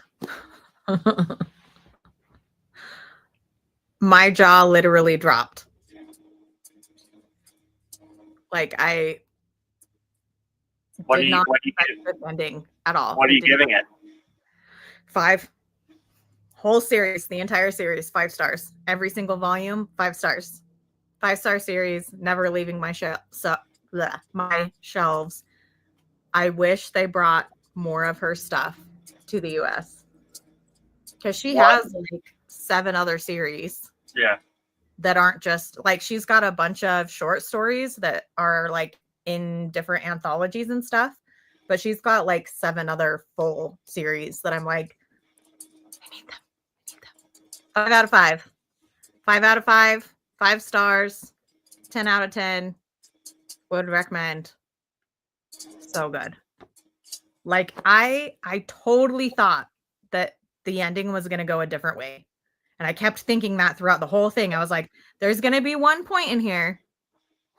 My jaw literally dropped. Like I What did are you not what are you expect this ending at all. what are It you did not- giving it? 5. Whole series, the entire series, 5 stars. Every single volume, 5 stars. 5-star series, never leaving my my shelves. I wish they brought more of her stuff to the US because she What? has like 7 other series Yeah. that aren't just like she's got a bunch of short stories that are like in different anthologies and stuff, but she's got like 7 other full series that I'm like, I need them. 5 out of 5. 5 out of 5. 5 stars. 10 out of 10. Would recommend. So good. Like I totally thought that the ending was going to go a different way. And I kept thinking that throughout the whole thing. I was like, there's going to be one point in here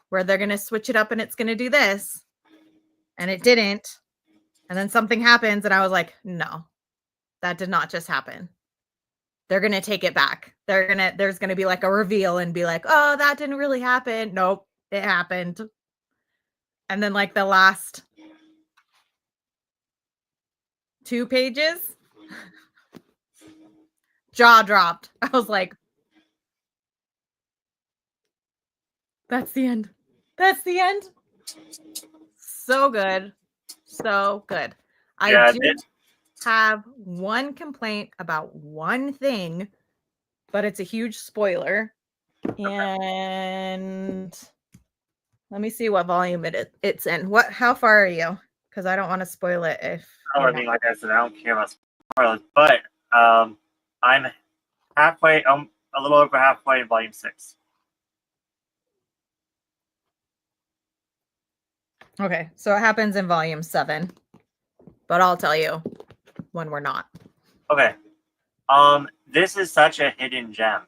where they're going to switch it up and it's going to do this. And it didn't. And then something happens and I was like, no. That did not just happen. They're going to take it back. There's going to be like a reveal and be like, "Oh, that didn't really happen." Nope, it happened. And then like the last 2 pages, jaw dropped. I was like, that's the end. That's the end. So good. So good. Yeah, I do have one complaint about one thing, but it's a huge spoiler. And let me see what volume it's in. How far are you? Because I don't want to spoil it if Oh, you're I mean, not. like I said, I don't care about spoilers, but I'm halfway, a little over halfway in volume 6. Okay, so it happens in volume 7, but I'll tell you when we're not. Okay. This is such a hidden gem.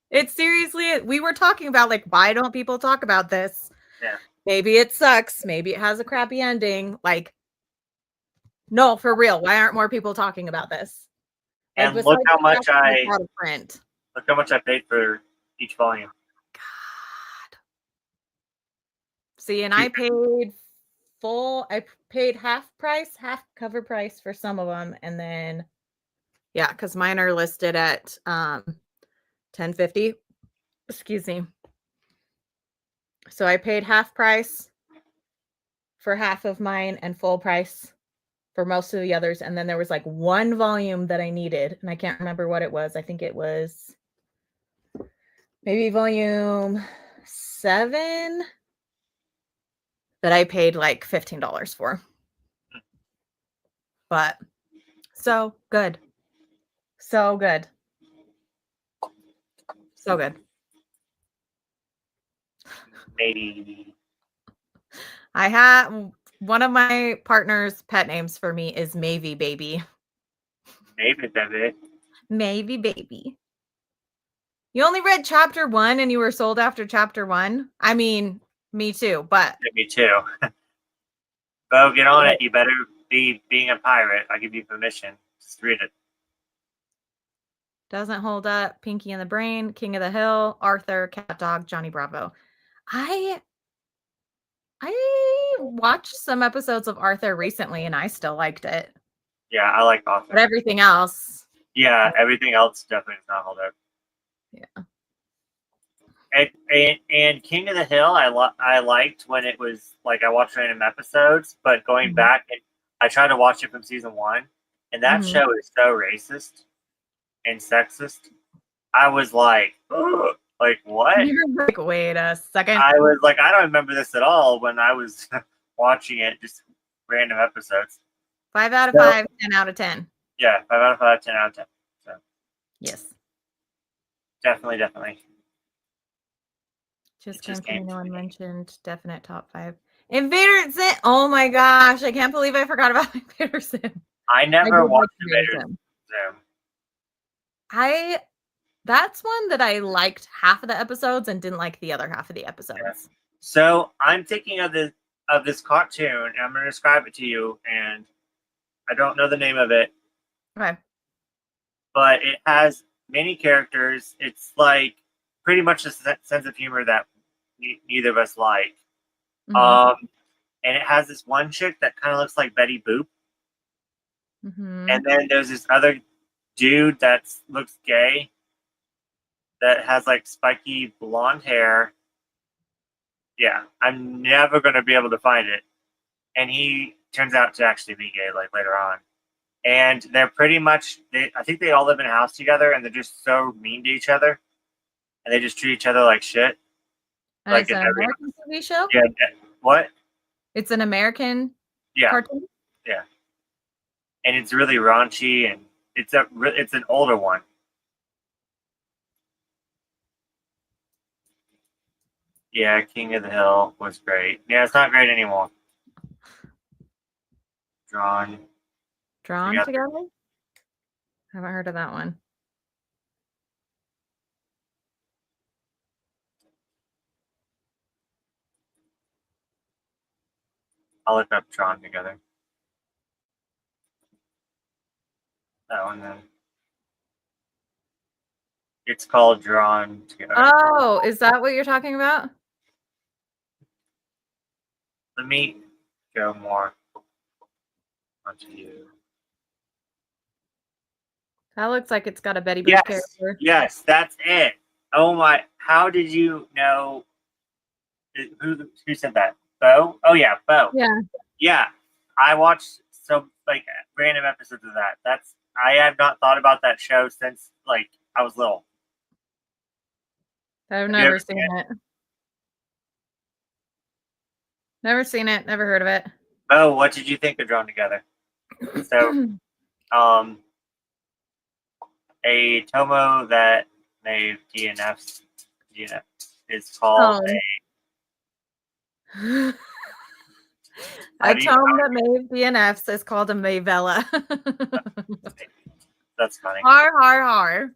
It's seriously, we were talking about like, why don't people talk about this? Yeah. Maybe it sucks. Maybe it has a crappy ending. Like, no, for real. Why aren't more people talking about this? Like, And look besides how the much fact that it's I out of print. look how much I paid for each volume. God. See, and I paid half price, half cover price for some of them, and then yeah, because mine are listed at $10.50. Excuse me. So I paid half price for half of mine and full price for most of the others. And then there was like one volume that I needed, and I can't remember what it was. I think it was maybe volume 7 that I paid like $15 for. But so good. So good. So good. Maybe. I have one of my partner's pet names for me is Mavy Baby. Maybe, baby. Mavy Baby. You only read chapter 1 and you were sold after chapter 1? I mean, me too, but Me too. Bo, get on it. You better be being a pirate. I give you permission. Just read it. doesn't hold up. Pinky and the Brain, King of the Hill, Arthur, Cat Dog, Johnny Bravo. I I watched some episodes of Arthur recently and I still liked it. Yeah, I like But Arthur. everything else, Yeah, everything else definitely is not hold up. yeah. And King of the Hill, I liked when it was like I watched random episodes, but going Mhm. back, I tried to watch it from season 1, and that Mhm. show is so racist and sexist. I was like, ugh, like what? You're like, wait a second. I was like, I don't remember this at all when I was watching it, just random episodes. 5 out of So- 5, 10 out of 10. Yeah, 5 out of 5, 10 out of 10. So Yes. definitely. Just It just came came to me. to No one me. mentioned definite top 5. Invader Zim. Oh my gosh. I can't believe I forgot about Invader Zim. I I never did like watched Invader Invader Zim. Zim. That's one that I liked half of the episodes and didn't like the other half of the episodes. So I'm thinking of this cartoon, and I'm going to describe it to you, and I don't know the name of it, Okay. but it has many characters. It's like pretty much a sense of humor that neither of us like. Mhm. And it has this one chick that kind of looks like Betty Boop, Mhm. and then there's this other dude that looks gay that has like spiky blonde hair. Yeah, I'm never going to be able to find it. And he turns out to actually be gay like later on. And they're pretty much I think they all live in a house together, and they're just so mean to each other, and they just treat each other like shit. And Like it's in an every American TV show? yeah, what? It's an American Yeah, cartoon? and it's really raunchy, and it's an older one. Yeah, King of the Hill was great. Yeah, it's not great anymore. Drawn Drawn together? Haven't heard of that one. I'll look up Drawn Together. That one then. It's called Drawn Together. Oh, is that what you're talking about? Let me go more onto you. That looks like it's got a Betty Boop Yes, character. yes, that's it. Oh my! How did you know? Who said that? Bo? Oh yeah, Bo. Yeah. Yeah, I watched some like random episodes of that. I have not thought about that show since like I was little. I've you never ever seen it. Never seen it. Never heard of it. Bo, what did you think of Drawn Together? So, a Tomo that made DNF is called a How do you- tome that made DNFs is called a Mayvella. That's funny. Har har har.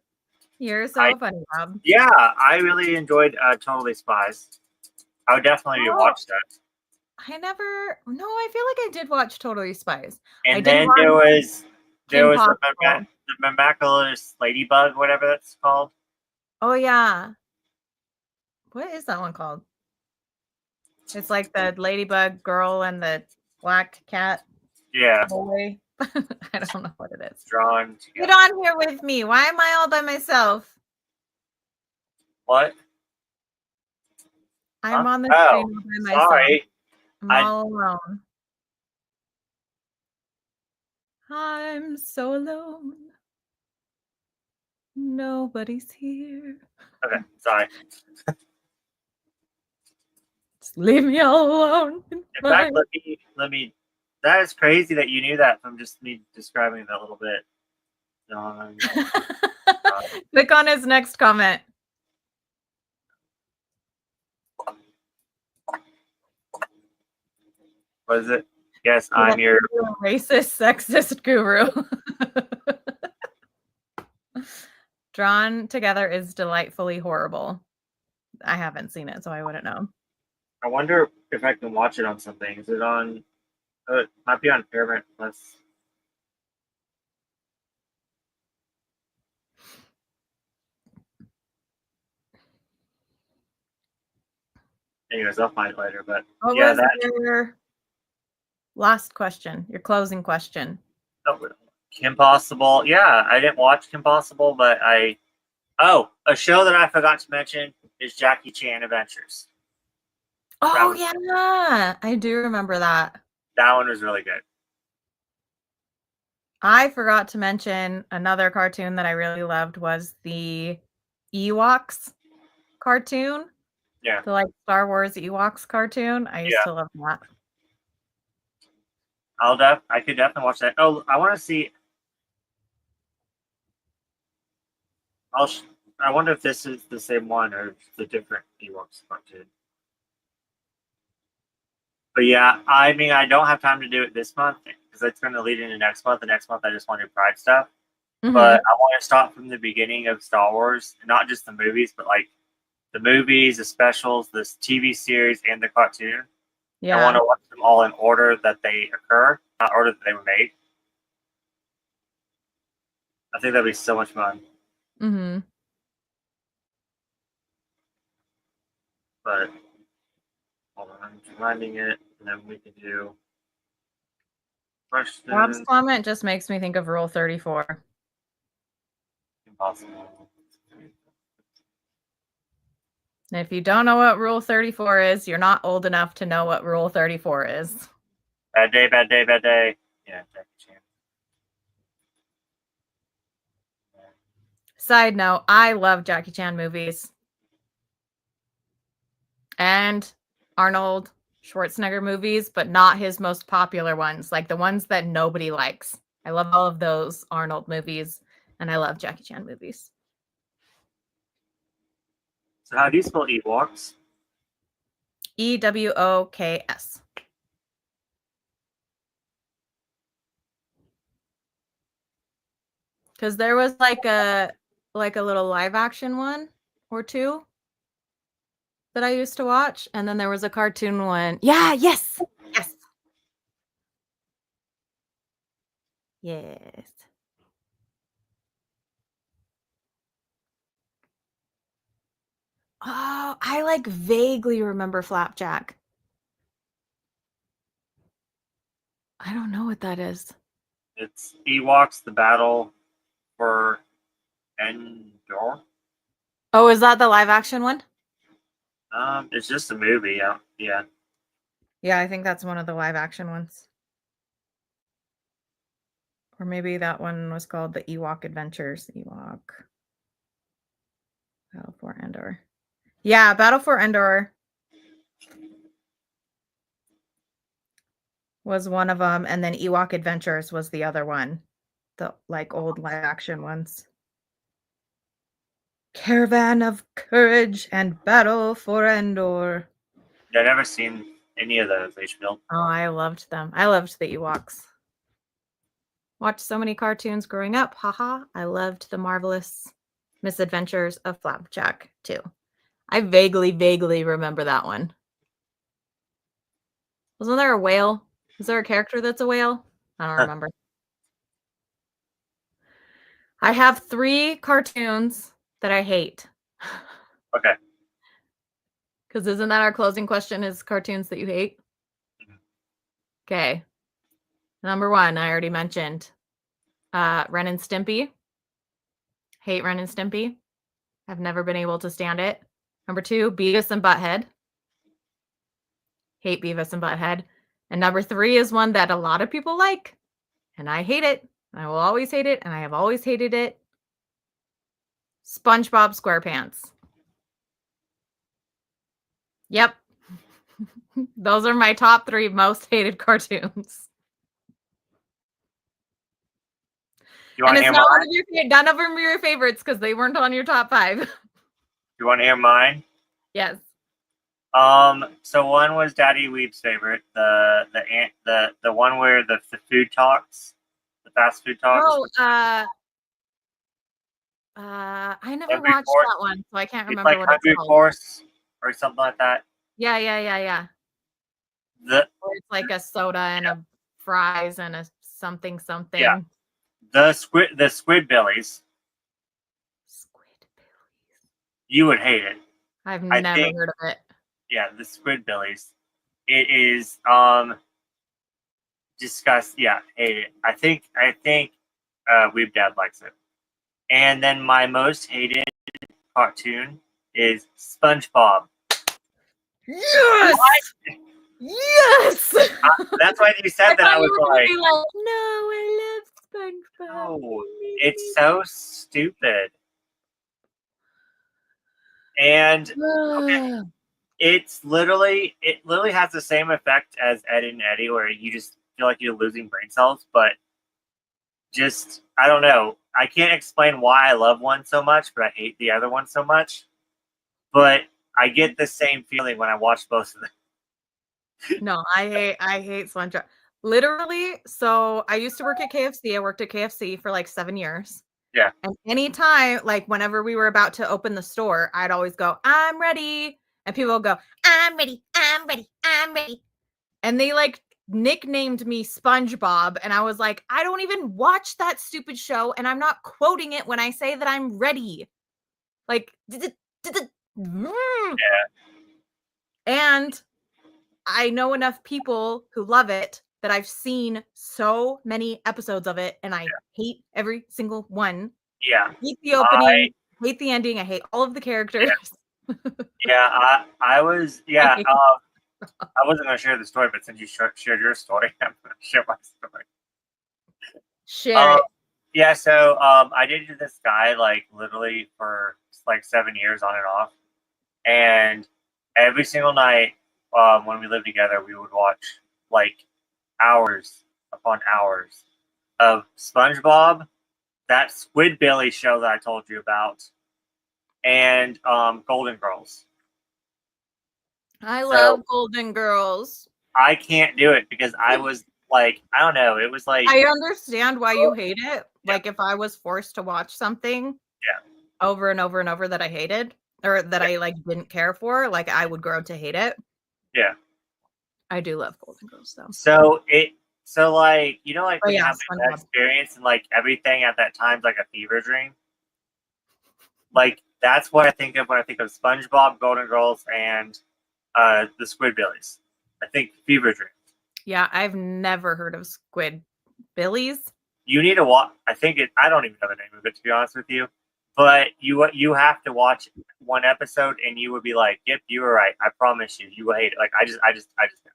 You're so funny, Bob. Yeah, I really enjoyed Totally Spies. I would definitely Oh. watch that. I feel like I did watch Totally Spies. I And did then watch there was Kim the Possible. Miraculous Ladybug, whatever that's called. Oh yeah. What is that one called? It's like the ladybug girl and the black cat Yeah, boy. I don't know what it is. Drawn Get Together. on here with me. Why am I all by myself? What? I'm Huh? on the Oh, screen all by myself. sorry. I'm I- all alone. I'm so alone. Nobody's here. Okay, sorry. Just leave me all alone. In fact, let me. That is crazy that you knew that from just me describing it a little bit. Click on his next comment. What is it? Yes, I'm your. Racist, sexist guru. Drawn Together is delightfully horrible. I haven't seen it, so I wouldn't know. I wonder if I can watch it on something. Is it on? It might be on Paramount Plus. Anyways, I'll find it later. But What yeah, was that your last question? Your closing question? Kim Possible. Yeah, I didn't watch Kim Possible, but a show that I forgot to mention is Jackie Chan Adventures. Oh was- yeah, I do remember that. That one was really good. I forgot to mention another cartoon that I really loved was the Ewoks cartoon. Yeah. The like Star Wars Ewoks cartoon. I used Yeah. to love that. I could definitely watch that. Oh, I want to see. I wonder if this is the same one or if it's a different Ewoks cartoon. But yeah, I mean, I don't have time to do it this month because it's going to lead into next month. The next month, I just want to do Pride stuff. Mhm. But I want to start from the beginning of Star Wars, not just the movies, but like the movies, the specials, this TV series, and the cartoon. Yeah. I want to watch them all in order that they occur, not order that they were made. I think that'd be so much fun. Mm-hmm. But hold on, I'm just finding it, and then we can do Bob's questions. comment just makes me think of Rule 34. Impossible. And if you don't know what Rule 34 is, you're not old enough to know what Rule 34 is. Bad day, bad day, bad day. Yeah, Jackie Chan. Side note, I love Jackie Chan movies. And Arnold Schwarzenegger movies, but not his most popular ones, like the ones that nobody likes. I love all of those Arnold movies, and I love Jackie Chan movies. So how do you spell Ewoks? Ewoks. Because there was like a little live action one or two that I used to watch, and then there was a cartoon one. Yeah, yes. Yes. Oh, I like vaguely remember Flapjack. I don't know what that is. It's Ewoks: The Battle for Endor. Oh, is that the live action one? It's just a movie. Yeah. Yeah, I think that's one of the live action ones. Or maybe that one was called the Ewok Adventures. Ewok. Battle for Endor. Yeah, Battle for Endor was one of them, and then Ewok Adventures was the other one. The like old live action ones. Caravan of Courage and Battle for Endor. Yeah, I've never seen any of those HBO. Oh, I loved them. I loved the Ewoks. Watched so many cartoons growing up. Haha. I loved the marvelous misadventures of Flapjack too. I vaguely remember that one. Wasn't there a whale? Is there a character that's a whale? I don't remember. I have 3 cartoons that I hate. Okay. Because isn't that our closing question is cartoons that you hate? Okay. Number 1, I already mentioned. Ren and Stimpy. Hate Ren and Stimpy. I've never been able to stand it. Number 2, Beavis and Butthead. Hate Beavis and Butthead. And number 3 is one that a lot of people like. And I hate it. I will always hate it. And I have always hated it. SpongeBob SquarePants. Yep. Those are my top 3 most hated cartoons. You want And to it's hear not mine? one of none of them are your favorites because they weren't on your top 5. You want to hear mine? Yes. So one was Daddy Weeb's favorite, the one where the food talks, the fast food talks. Oh, I never Hungry watched Force. that one, so I can't It's remember like what Hungry it's called. Force or something like that. Yeah. The Or it's like a soda and a fries and a something. Yeah. the Squidbillies. Squidbillies. You would hate it. I've I never think- heard of it. Yeah, the Squidbillies. It is disgust. Yeah, hate it. I think Weeb Dad likes it. And then my most hated cartoon is SpongeBob. Yes. Yes. That's why you said that. I was like, no, I love SpongeBob. no, it's so stupid. And okay, it literally has the same effect as Ed and Eddie, where you just feel like you're losing brain cells. But just I don't know. I can't explain why I love one so much, but I hate the other one so much. But I get the same feeling when I watch both of them. No, I hate SpongeBob. Literally, so I used to work at KFC. I worked at KFC for like 7 years. Yeah. And anytime, like whenever we were about to open the store, I'd always go, I'm ready. And people would go, I'm ready, I'm ready, I'm ready. And they like nicknamed me SpongeBob. And I was like, I don't even watch that stupid show. And I'm not quoting it when I say that I'm ready. Like, and I know enough people who love it that I've seen so many episodes of it, and I hate every single one. Yeah. Hate the opening, hate the ending, I hate all of the characters. Yeah, I was. Yeah, I wasn't gonna share the story, but since you shared your story, I'm gonna share my story. Share it. Yeah, so I dated this guy like literally for like 7 years on and off, and every single night when we lived together, we would watch like hours upon hours of SpongeBob, that Squidbilly show that I told you about, and Golden Girls. I love Golden Girls. I can't do it because I was like, I don't know. It was like I understand why you hate it. Like if I was forced to watch something over and over and over that I hated or that I like didn't care for, like I would grow to hate it. Yeah. I do love Golden Girls though. So like, you know, like when you have that SpongeBob. experience and like everything at that time's like a fever dream. Like that's what I think of when I think of SpongeBob, Golden Girls, and the Squidbillies. I think fever dream. Yeah, I've never heard of Squidbillies. You need to watch. I don't even know the name of it, to be honest with you. But you have to watch one episode, and you would be like, "Yep, you were right. I promise you, you will hate it." Like I just know.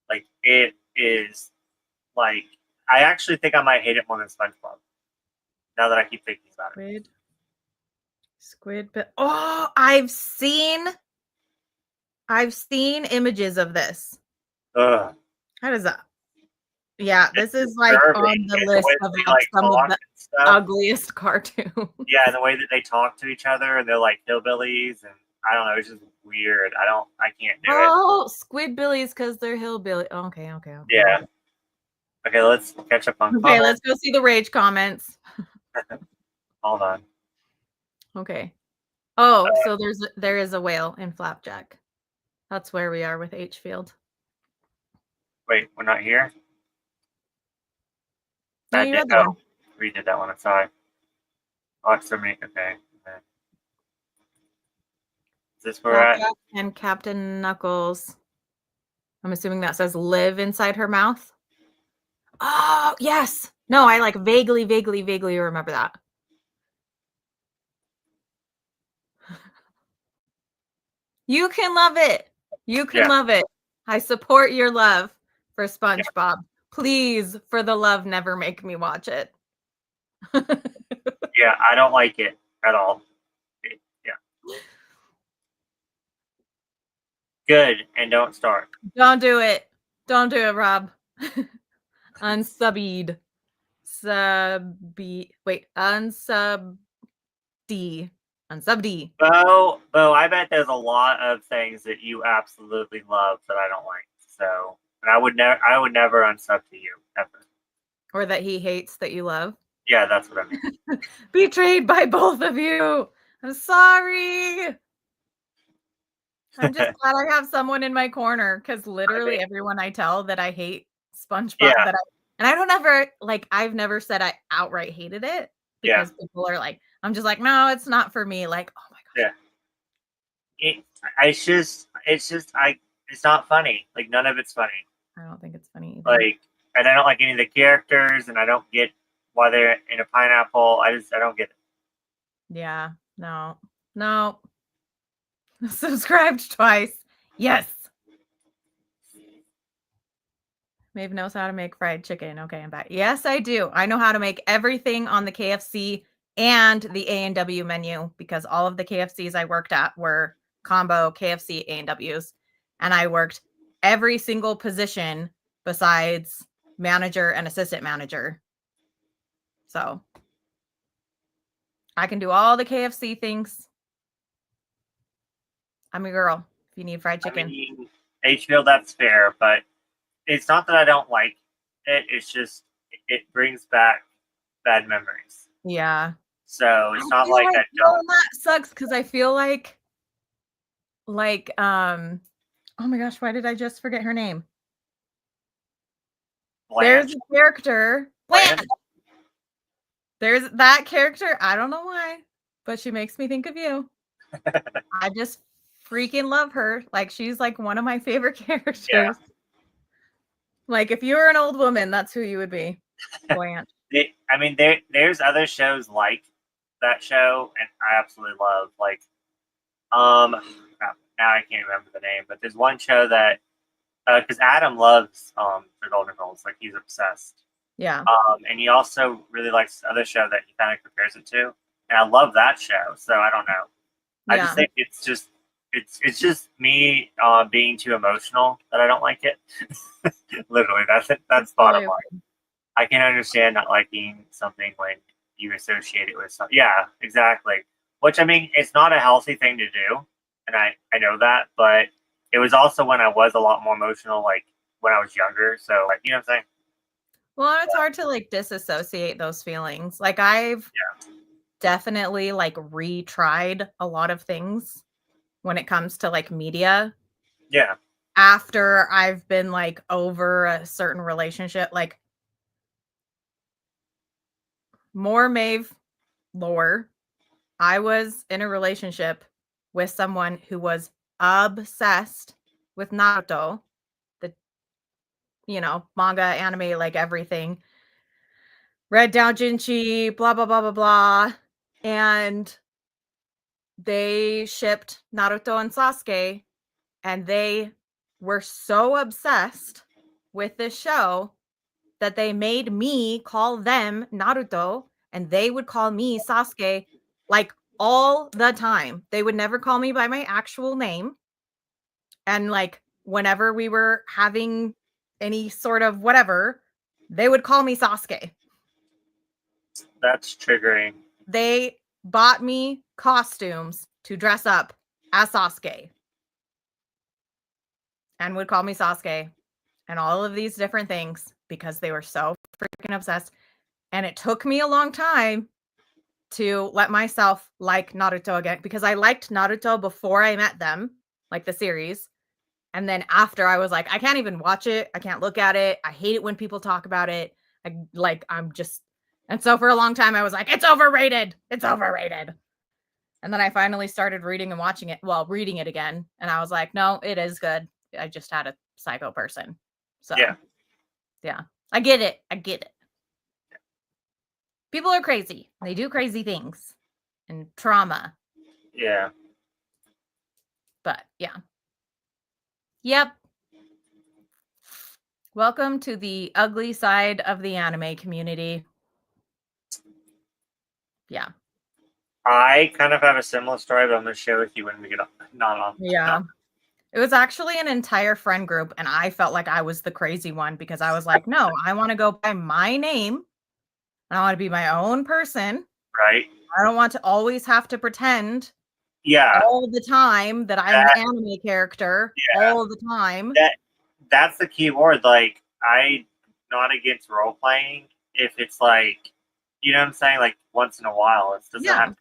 Like it is like I actually think I might hate it more than SpongeBob. Now that I keep thinking about it. Oh, I've seen images of this. Ugh. How does that? Yeah, this is like on the list of like some of the ugliest cartoons. Yeah, the way that they talk to each other and they're like hillbillies, and I don't know, it's just weird. I can't do it. Oh, Squidbillies because they're hillbilly. Okay. Yeah. Okay, let's catch up on. Okay, let's go see the rage comments. Hold on. Okay. Oh, so there is a whale in Flapjack. That's where we are with H Field. Wait, we're not here? No, you read that one. We did that one. I'm sorry. Watch so many. Okay. Is this where we're at? And Captain Knuckles. I'm assuming that says live inside her mouth. Oh, yes. No, I like vaguely remember that. You can love it. You can love it. I support your love for SpongeBob. Please, for the love, never make me watch it. Yeah, I don't like it at all. Yeah. Good, and don't start. Don't do it. Don't do it, Rob. Unsubbied. Unsub D. Unsub D. Bo, I bet there's a lot of things that you absolutely love that I don't like. So, and I would never unsub to you ever. Or that he hates that you love. Yeah, that's what I mean. Betrayed by both of you. I'm sorry. I'm just glad I have someone in my corner because literally everyone I tell that I hate SpongeBob and I don't ever I've never said I outright hated it because people are like, I'm just like, no, it's not for me. Like, oh my gosh. Yeah. It's just it's just it's not funny. Like none of it's funny. I don't think it's funny either. Like, and I don't like any of the characters, and I don't get why they're in a pineapple. I don't get it. Yeah, no. Subscribed twice. Yes. Maeve knows how to make fried chicken. Okay, I'm back. Yes, I do. I know how to make everything on the KFC and the A&W menu because all of the KFCs I worked at were combo KFC A&Ws. And I worked every single position besides manager and assistant manager. So I can do all the KFC things. I'm a girl. If you need fried chicken. I mean, HBO, that's fair, but it's not that I don't like it. It's just it brings back bad memories. Yeah. So it's not feel like I well, don't. that sucks because I feel like oh my gosh, why did I just forget her name? Blanche, There's a character. Blanche? Blanche. There's that character. I don't know why, but she makes me think of you. I just freaking love her. Like she's like one of my favorite characters. Yeah. Like if you were an old woman, that's who you would be. Blanche. I mean, there's other shows like that show, and I absolutely love. Like, now I can't remember the name, but there's one show that because Adam loves the Golden Girls, like he's obsessed. Yeah. And he also really likes the other show that he kind of compares it to, and I love that show. So I don't know. I just think it's just me being too emotional that I don't like it. Literally, that's bottom line. I can understand not liking something when you associate it with something. Yeah, exactly. Which I mean, it's not a healthy thing to do, and I know that, but it was also when I was a lot more emotional, like when I was younger. So, like, you know what I'm saying? Well, it's hard to like disassociate those feelings. Like I've definitely like retried a lot of things when it comes to like media. Yeah. After I've been like over a certain relationship, like more Maeve lore. I was in a relationship with someone who was obsessed with Naruto, the manga, anime, like everything. Read doujinshi, blah blah blah blah blah, and they shipped Naruto and Sasuke, and they were so obsessed with this show that they made me call them Naruto and they would call me Sasuke like all the time. They would never call me by my actual name. And like whenever we were having any sort of whatever, they would call me Sasuke. That's triggering. They bought me costumes to dress up as Sasuke and would call me Sasuke and all of these different things because they were so freaking obsessed. And it took me a long time to let myself like Naruto again because I liked Naruto before I met them, like the series. And then after I was like, I can't even watch it. I can't look at it. I hate it when people talk about it. And so for a long time I was like, it's overrated. It's overrated. And then I finally started reading and watching it. Well, reading it again. And I was like, no, it is good. I just had a psycho person. So yeah. I get it. People are crazy. They do crazy things and trauma. Yeah. But yeah. Yep. Welcome to the ugly side of the anime community. Yeah. I kind of have a similar story, but I'm going to share with you when we get not on. Yeah. It was actually an entire friend group, and I felt like I was the crazy one because I was like, no, I want to go by my name. And I want to be my own person. Right. I don't want to always have to pretend all the time that I'm an anime character all the time. That's the key word. Like, I'm not against role playing if it's like, you know what I'm saying? Like once in a while. It doesn't have to be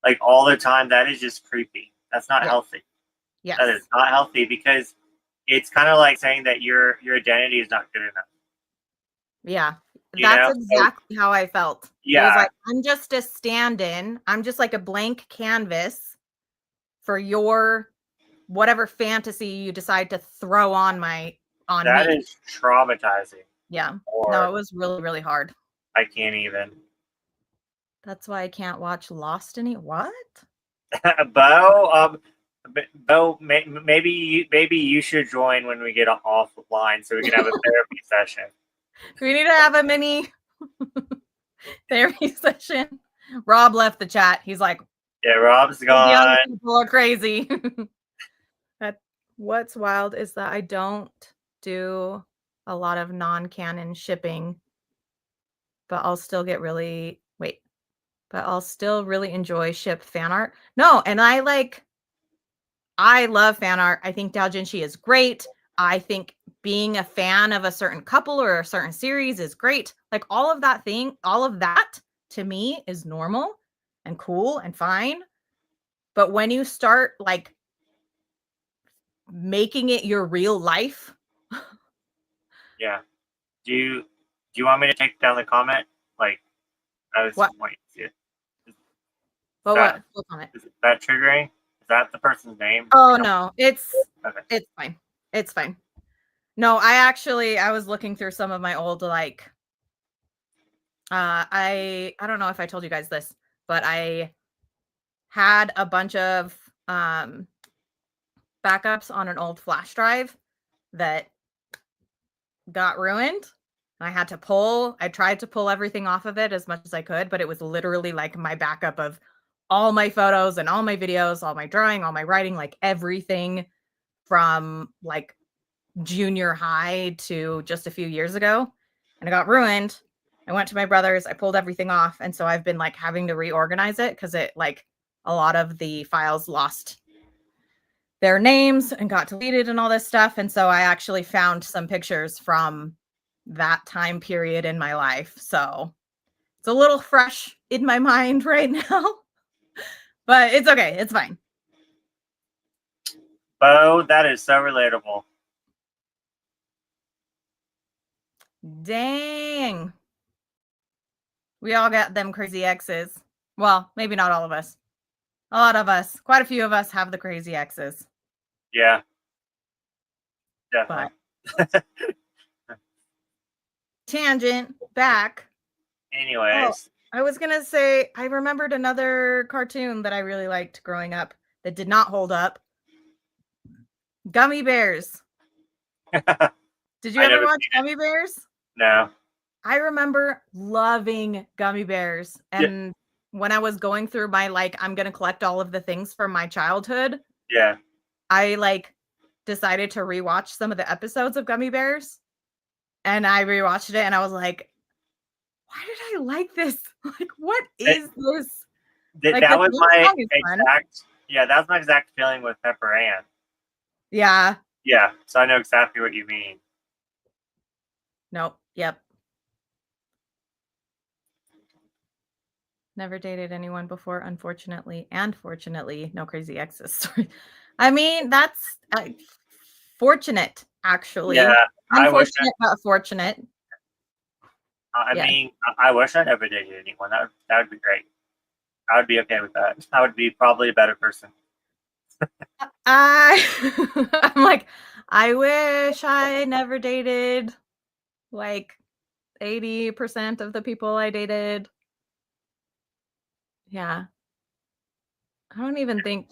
like all the time. That is just creepy. That's not healthy. Yes. That is not healthy because it's kind of like saying that your identity is not good enough. Yeah. That's exactly how I felt. Yeah. It was like, I'm just a stand-in. I'm just like a blank canvas for your whatever fantasy you decide to throw on That me. is traumatizing. Yeah. Or No, it was really, really hard. I can't even. That's why I can't watch Lost what? Bo, Bo, maybe you should join when we get offline so we can have a therapy session. We need to have a mini therapy session. Rob left the chat. He's like, Yeah, Rob's "These young gone. people are crazy." What's wild is that I don't do a lot of non-canon shipping, but I'll still really enjoy ship fan art. No, and I love fan art. I think Doujinshi is great. I think being a fan of a certain couple or a certain series is great. Like all of that to me is normal and cool and fine. But when you start like making it your real life. Yeah. Do you want me to take down the comment? Like, I was What? waiting to see it. What comment? Is that triggering? Is that the person's name? Oh no, it's fine. It's fine. No, I was looking through some of my old like I don't know if I told you guys this, but I had a bunch of backups on an old flash drive that got ruined. I tried to pull everything off of it as much as I could, but it was literally like my backup of all my photos and all my videos, all my drawing, all my writing, like everything from like junior high to just a few years ago. And it got ruined. I went to my brother's, I pulled everything off. And so I've been like having to reorganize it because it like a lot of the files lost their names and got deleted and all this stuff. And so I actually found some pictures from that time period in my life. So it's a little fresh in my mind right now, but it's okay. It's fine. Bo, that is so relatable. Dang. We all got them crazy exes. Well, maybe not all of us. A lot of us, quite a few of us have the crazy exes. Yeah. Definitely. But tangent back. Anyways. I was going to say, I remembered another cartoon that I really liked growing up that did not hold up. Gummy Bears. Did you ever watch Gummy Bears? No. I remember loving Gummy Bears. And when I was going through my, like, I'm going to collect all of the things from my childhood. Yeah. I, like, decided to rewatch some of the episodes of Gummy Bears. And I rewatched it and I was like, why did I like this? Like, what is this? That was my exact feeling with Pepper Ann. Yeah. Yeah. So I know exactly what you mean. Nope. Yep. Never dated anyone before, unfortunately, and fortunately, no crazy exes. I mean, that's fortunate, actually. Yeah, unfortunate, but fortunate. I mean, I wish I never dated anyone. That would be great. I would be okay with that. I would be probably a better person. I'm like, I wish I never dated like 80% of the people I dated. Yeah. I don't even think.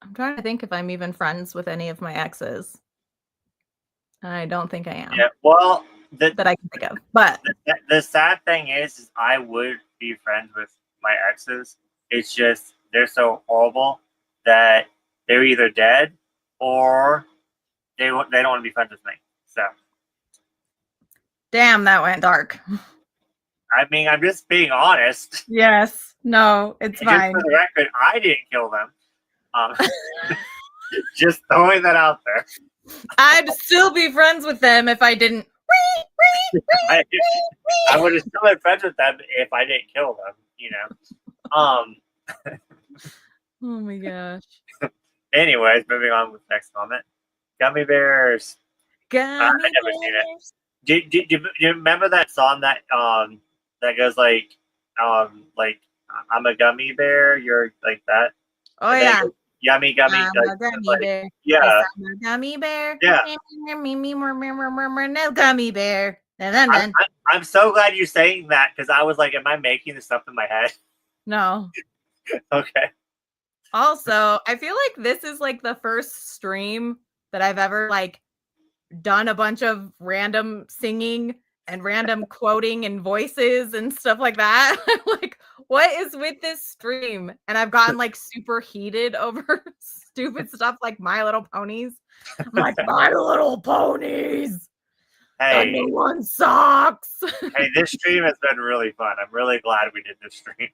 I'm trying to think if I'm even friends with any of my exes. I don't think I am. Yeah, well, that I can think of. But the sad thing is I would be friends with my exes. It's just they're so horrible that they're either dead or they don't want to be friends with me. So, damn, that went dark. I mean, I'm just being honest. Yes. No, it's fine. Just for the record, I didn't kill them. Just throwing that out there. I'd still be friends with them if I didn't. I would have still been friends with them if I didn't kill them, you know. Oh my gosh. Anyways, moving on with the next comment. Gummy Bears. I've never seen it. Do you remember that song that goes like I'm a gummy bear, you're like that? Oh yeah. Yummy gummy. I'm like, a gummy like, bear. yeah, Yes, I'm a gummy bear. Yeah. No gummy bear. I'm so glad you're saying that because I was like, am I making this up in my head? No. Okay. Also, I feel like this is like the first stream that I've ever like done a bunch of random singing and random quoting and voices and stuff like that. Like, what is with this stream? And I've gotten like super heated over stupid stuff like My Little Ponies. I'm like, My Little Ponies. The Hey, new one sucks. hey, this stream has been really fun. I'm really glad we did this stream.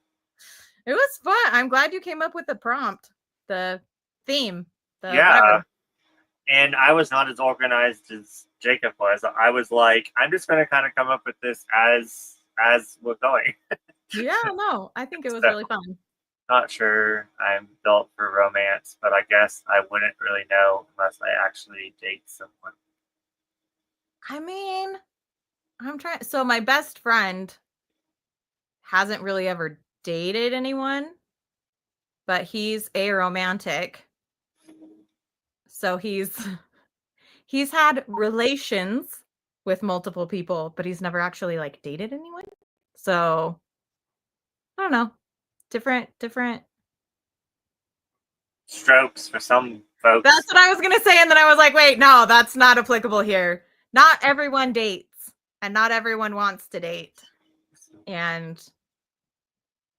It was fun. I'm glad you came up with the prompt, the theme, the Yeah. whatever. And I was not as organized as Jacob was. I was like, I'm just going to kind of come up with this as we're going. Yeah, no, I think it was So- really fun. Not sure I'm built for romance, but I guess I wouldn't really know unless I actually date someone. I mean, I'm trying. So my best friend hasn't really ever dated anyone, but he's aromantic. So he's had relations with multiple people, but he's never actually like dated anyone. So I don't know. Different. Strokes for some folks. That's what I was gonna say, and then I was like, wait, no, that's not applicable here. Not everyone dates, and not everyone wants to date. And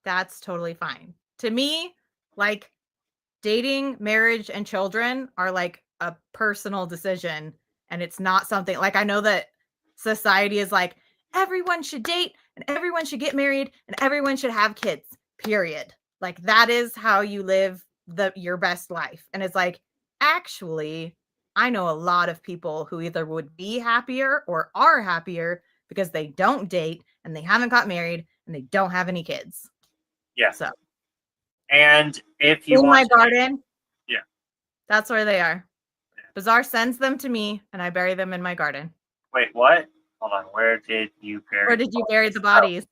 that's totally fine. To me, like dating, marriage, and children are like a personal decision. And it's not something like I know that society is like everyone should date and everyone should get married and everyone should have kids, period. Like that is how you live your best life. And it's like, actually, I know a lot of people who either would be happier or are happier because they don't date and they haven't got married and they don't have any kids. Yeah. So And if you in want my to- garden, Yeah. that's where they are. Bazaar sends them to me and I bury them in my garden. Wait, what? Hold on. Where did you bury? Where did you bury the bodies?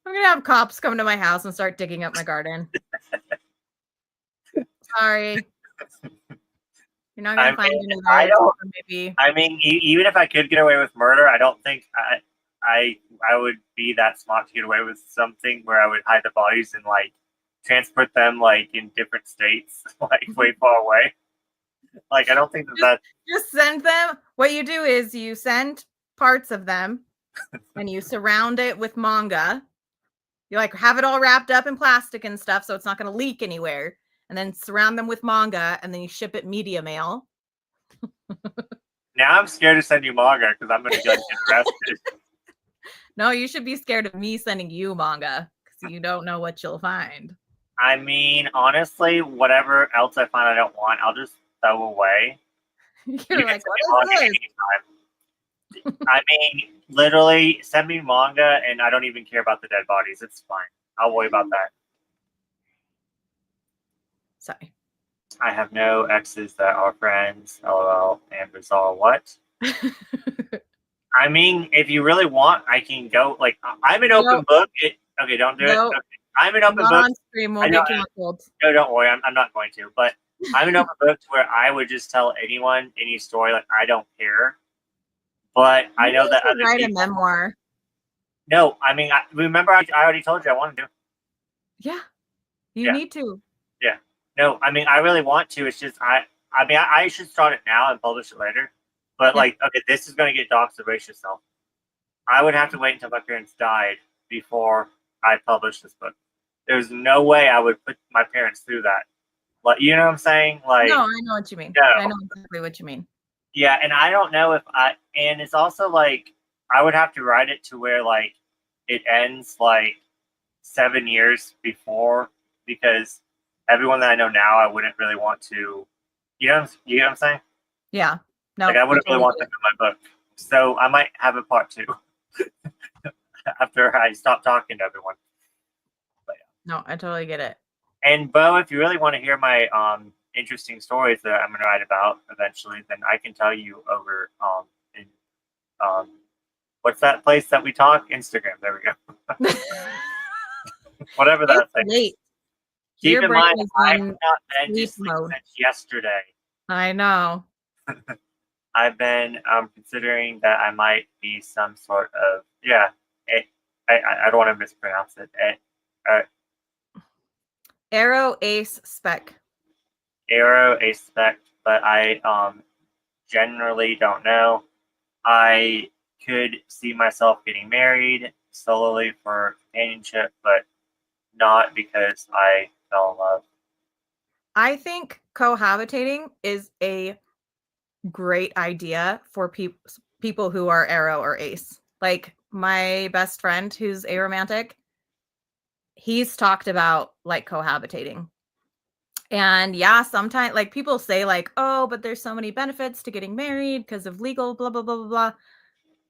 I'm gonna have cops come to my house and start digging up my garden. Sorry. You're not gonna find any I there. don't- Maybe. I mean, even if I could get away with murder, I don't think I would be that smart to get away with something where I would hide the bodies and like transport them like in different states, like way far away. Like I don't think that Just send them. What you do is you send parts of them and you surround it with manga. You like have it all wrapped up in plastic and stuff so it's not going to leak anywhere. And then surround them with manga and then you ship it media mail. now I'm scared to send you manga because I'm going to get arrested. No, you should be scared of me sending you manga because you don't know what you'll find. I mean, honestly, whatever else I find I don't want, I'll just throw away. You're You like, can what send me is manga this? anytime. I mean, literally, send me manga, and I don't even care about the dead bodies. It's fine. I'll worry about that. Sorry. I have no exes that are friends. LOL. And Bizarre. What? I mean, if you really want, I can go. Like, I'm an open Nope. book. Okay, don't do it. Nope. Okay. I'm an open Not book. on stream, I we'll know, get canceled. No, don't worry. I'm not going to. But I'm an open book to where I would just tell anyone any story. Like, I don't care. But I know that other write a people. memoir. No, I mean, remember I already told you I wanted to. Yeah, you Yeah. need to. No, I mean, I really want to. It's just, I should start it now and publish it later. But, Yeah. like, okay, this is going to get doxxed, so brace yourself. I would have to wait until my parents died before I published this book. There's no way I would put my parents through that. Like, you know what I'm saying? Like, No, I know what you mean. No. I know exactly what you mean. yeah, and I don't know if and it's also, like, I would have to write it to where, like, it ends, like, 7 years before, because everyone that I know now, I wouldn't really want to, you know what I'm saying? Yeah. No. Like, I wouldn't really totally want get them in my book. So I might have a part 2 after I stop talking to everyone. it. No, I totally get it. And Bo, if you really want to hear my interesting stories that I'm going to write about eventually, then I can tell you over in what's that place that we talk? Instagram. There we go. Whatever that It's thing. late. Keep Your in brain mind, is I have in not been to sleep sleep mode. since yesterday. I know. I've been considering that I might be some sort of I don't want to mispronounce it. Arrow Ace Spec. Arrow aspect, but I generally don't know. I could see myself getting married solely for companionship, but not because I fell in love. I think cohabitating is a great idea for people who are arrow or ace. Like my best friend who's aromantic, he's talked about like cohabitating. And yeah, sometimes like people say like, "Oh, but there's so many benefits to getting married because of legal blah blah blah blah blah."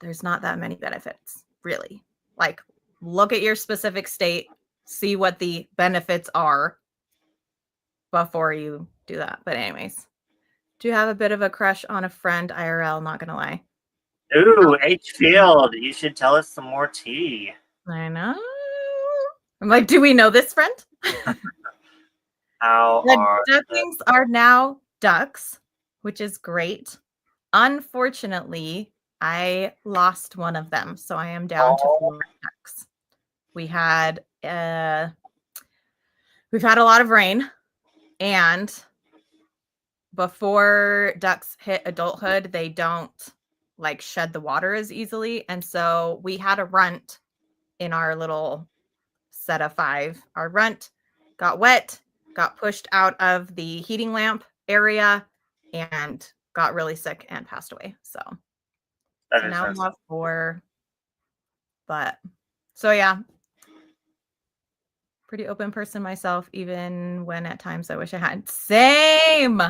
There's not that many benefits, really. Like look at your specific state, see what the benefits are before you do that. But anyways, do you have a bit of a crush on a friend IRL? Not gonna lie. Ooh, H Field, you should tell us some more tea. I know. I'm like, do we know this friend? How The are ducklings are now ducks, which is great. Unfortunately, I lost one of them, so I am down to 4 ducks. We've had a lot of rain, and before ducks hit adulthood, they don't like shed the water as easily, and so we had a runt in our little set of 5. Our runt got wet, got pushed out of the heating lamp area, and got really sick and passed away. So that is now we nice. have 4. But so yeah, pretty open person myself, even when at times I wish I had. Same.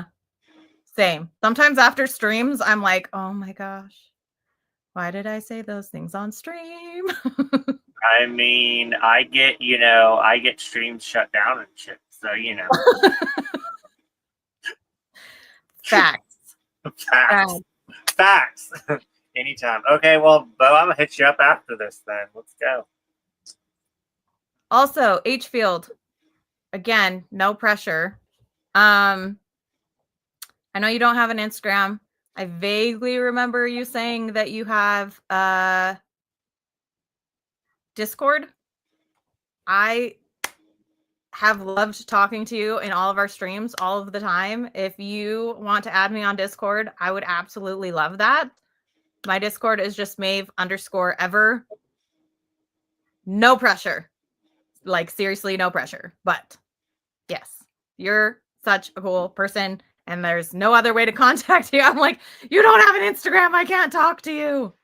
Sometimes after streams, I'm like, oh my gosh, why did I say those things on stream? I mean, I get streams shut down and shit. So, Facts. Facts. Anytime. Okay, well, Bo, I'm gonna hit you up after this then. Let's go. Also, H Field, again, no pressure. I know you don't have an Instagram. I vaguely remember you saying that you have Discord. I have loved talking to you in all of our streams all of the time. If you want to add me on Discord, I would absolutely love that. My Discord is just Maeve_ever. No pressure. Like seriously, no pressure. But yes, you're such a cool person. And there's no other way to contact you. I'm like, you don't have an Instagram. I can't talk to you.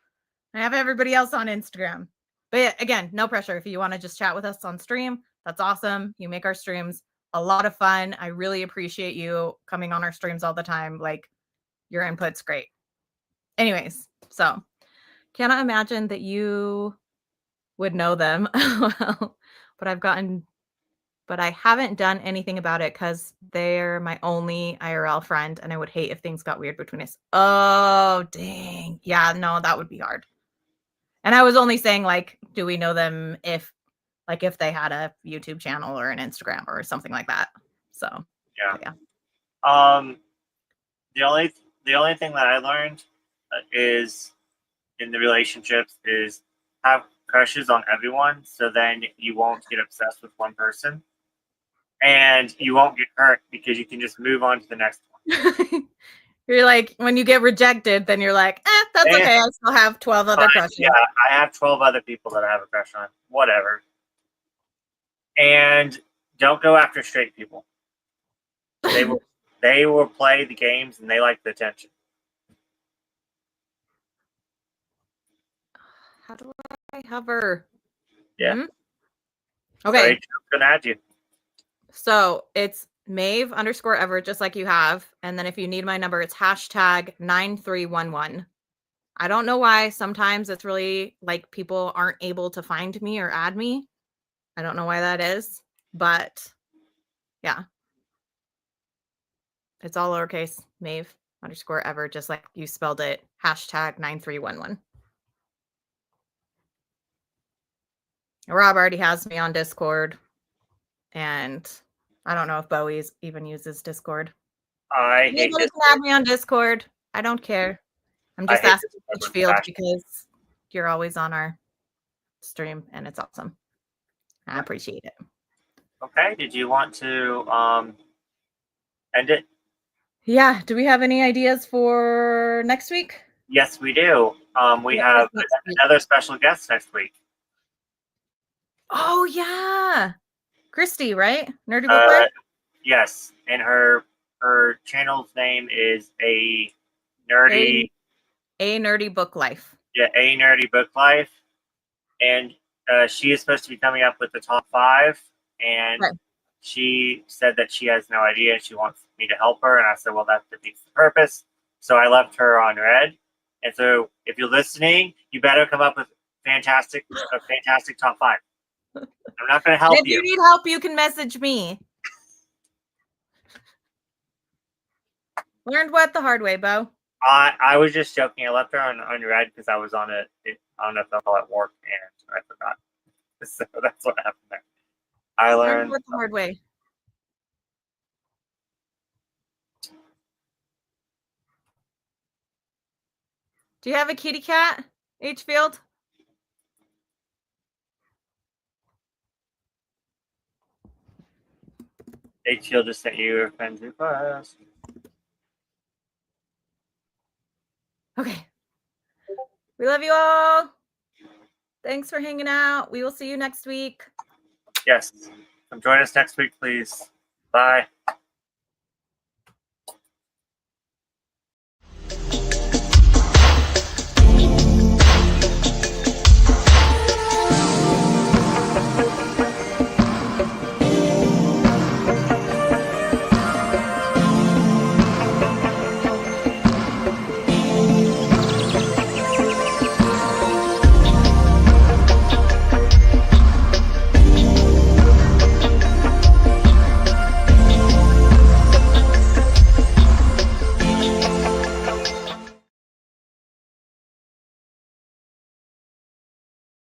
I have everybody else on Instagram. But yeah, again, no pressure. If you want to just chat with us on stream, that's awesome. You make our streams a lot of fun. I really appreciate you coming on our streams all the time. Like your input's great. Anyways, so cannot imagine that you would know them. Well, but I haven't done anything about it because they're my only IRL friend, and I would hate if things got weird between us. Oh, dang. Yeah, no, that would be hard. And I was only saying, like, do we know them if they had a YouTube channel or an Instagram or something like that. So yeah. The only thing that I learned is in the relationships is have crushes on everyone, so then you won't get obsessed with one person. And you won't get hurt because you can just move on to the next one. You're like, when you get rejected, then you're like, that's okay. I still have 12 other crushes. Yeah, I have 12 other people that I have a crush on. Whatever. And don't go after straight people. They will play the games and they like the attention. How do I hover? Yeah. Okay. So gonna add you. So it's Maeve_ever, just like you have. And then if you need my number, it's #9311. I don't know why. Sometimes it's really like people aren't able to find me or add me. I don't know why that is, but yeah. It's all lowercase, Maeve_ever, just like you spelled it, #9311. Rob already has me on Discord, and I don't know if Bowie even uses Discord. I hate Anybody this. can add me on Discord. I don't care. I'm I just hate asking Discord with Field passion. because you're always on our stream and it's awesome. I appreciate it. Okay. Did you want to end it? Yeah. Do we have any ideas for next week? Yes, we do. We What have is next week? another special guest next week. Oh yeah, Christy, right? Nerdy Book Life? Yes, and her channel's name is a nerdy A Nerdy Book Life. a nerdy book life, and she is supposed to be coming up with the top 5, and Right. she said that she has no idea and she wants me to help her, and I said, well, that defeats the purpose. So I left her on red. And so if you're listening, you better come up with a fantastic top 5. I'm not going to help If you you. need help, you can message me. Learned what the hard way, Bo. I was just joking. I left her on red because I was on I don't know if that's all at work, and I forgot. So that's what happened there. I Learned learned what the hard way. Do you have a kitty cat, H Field? HL just sent you a friend's request. Okay. We love you all. Thanks for hanging out. We will see you next week. Yes. Come join us next week, please. Bye.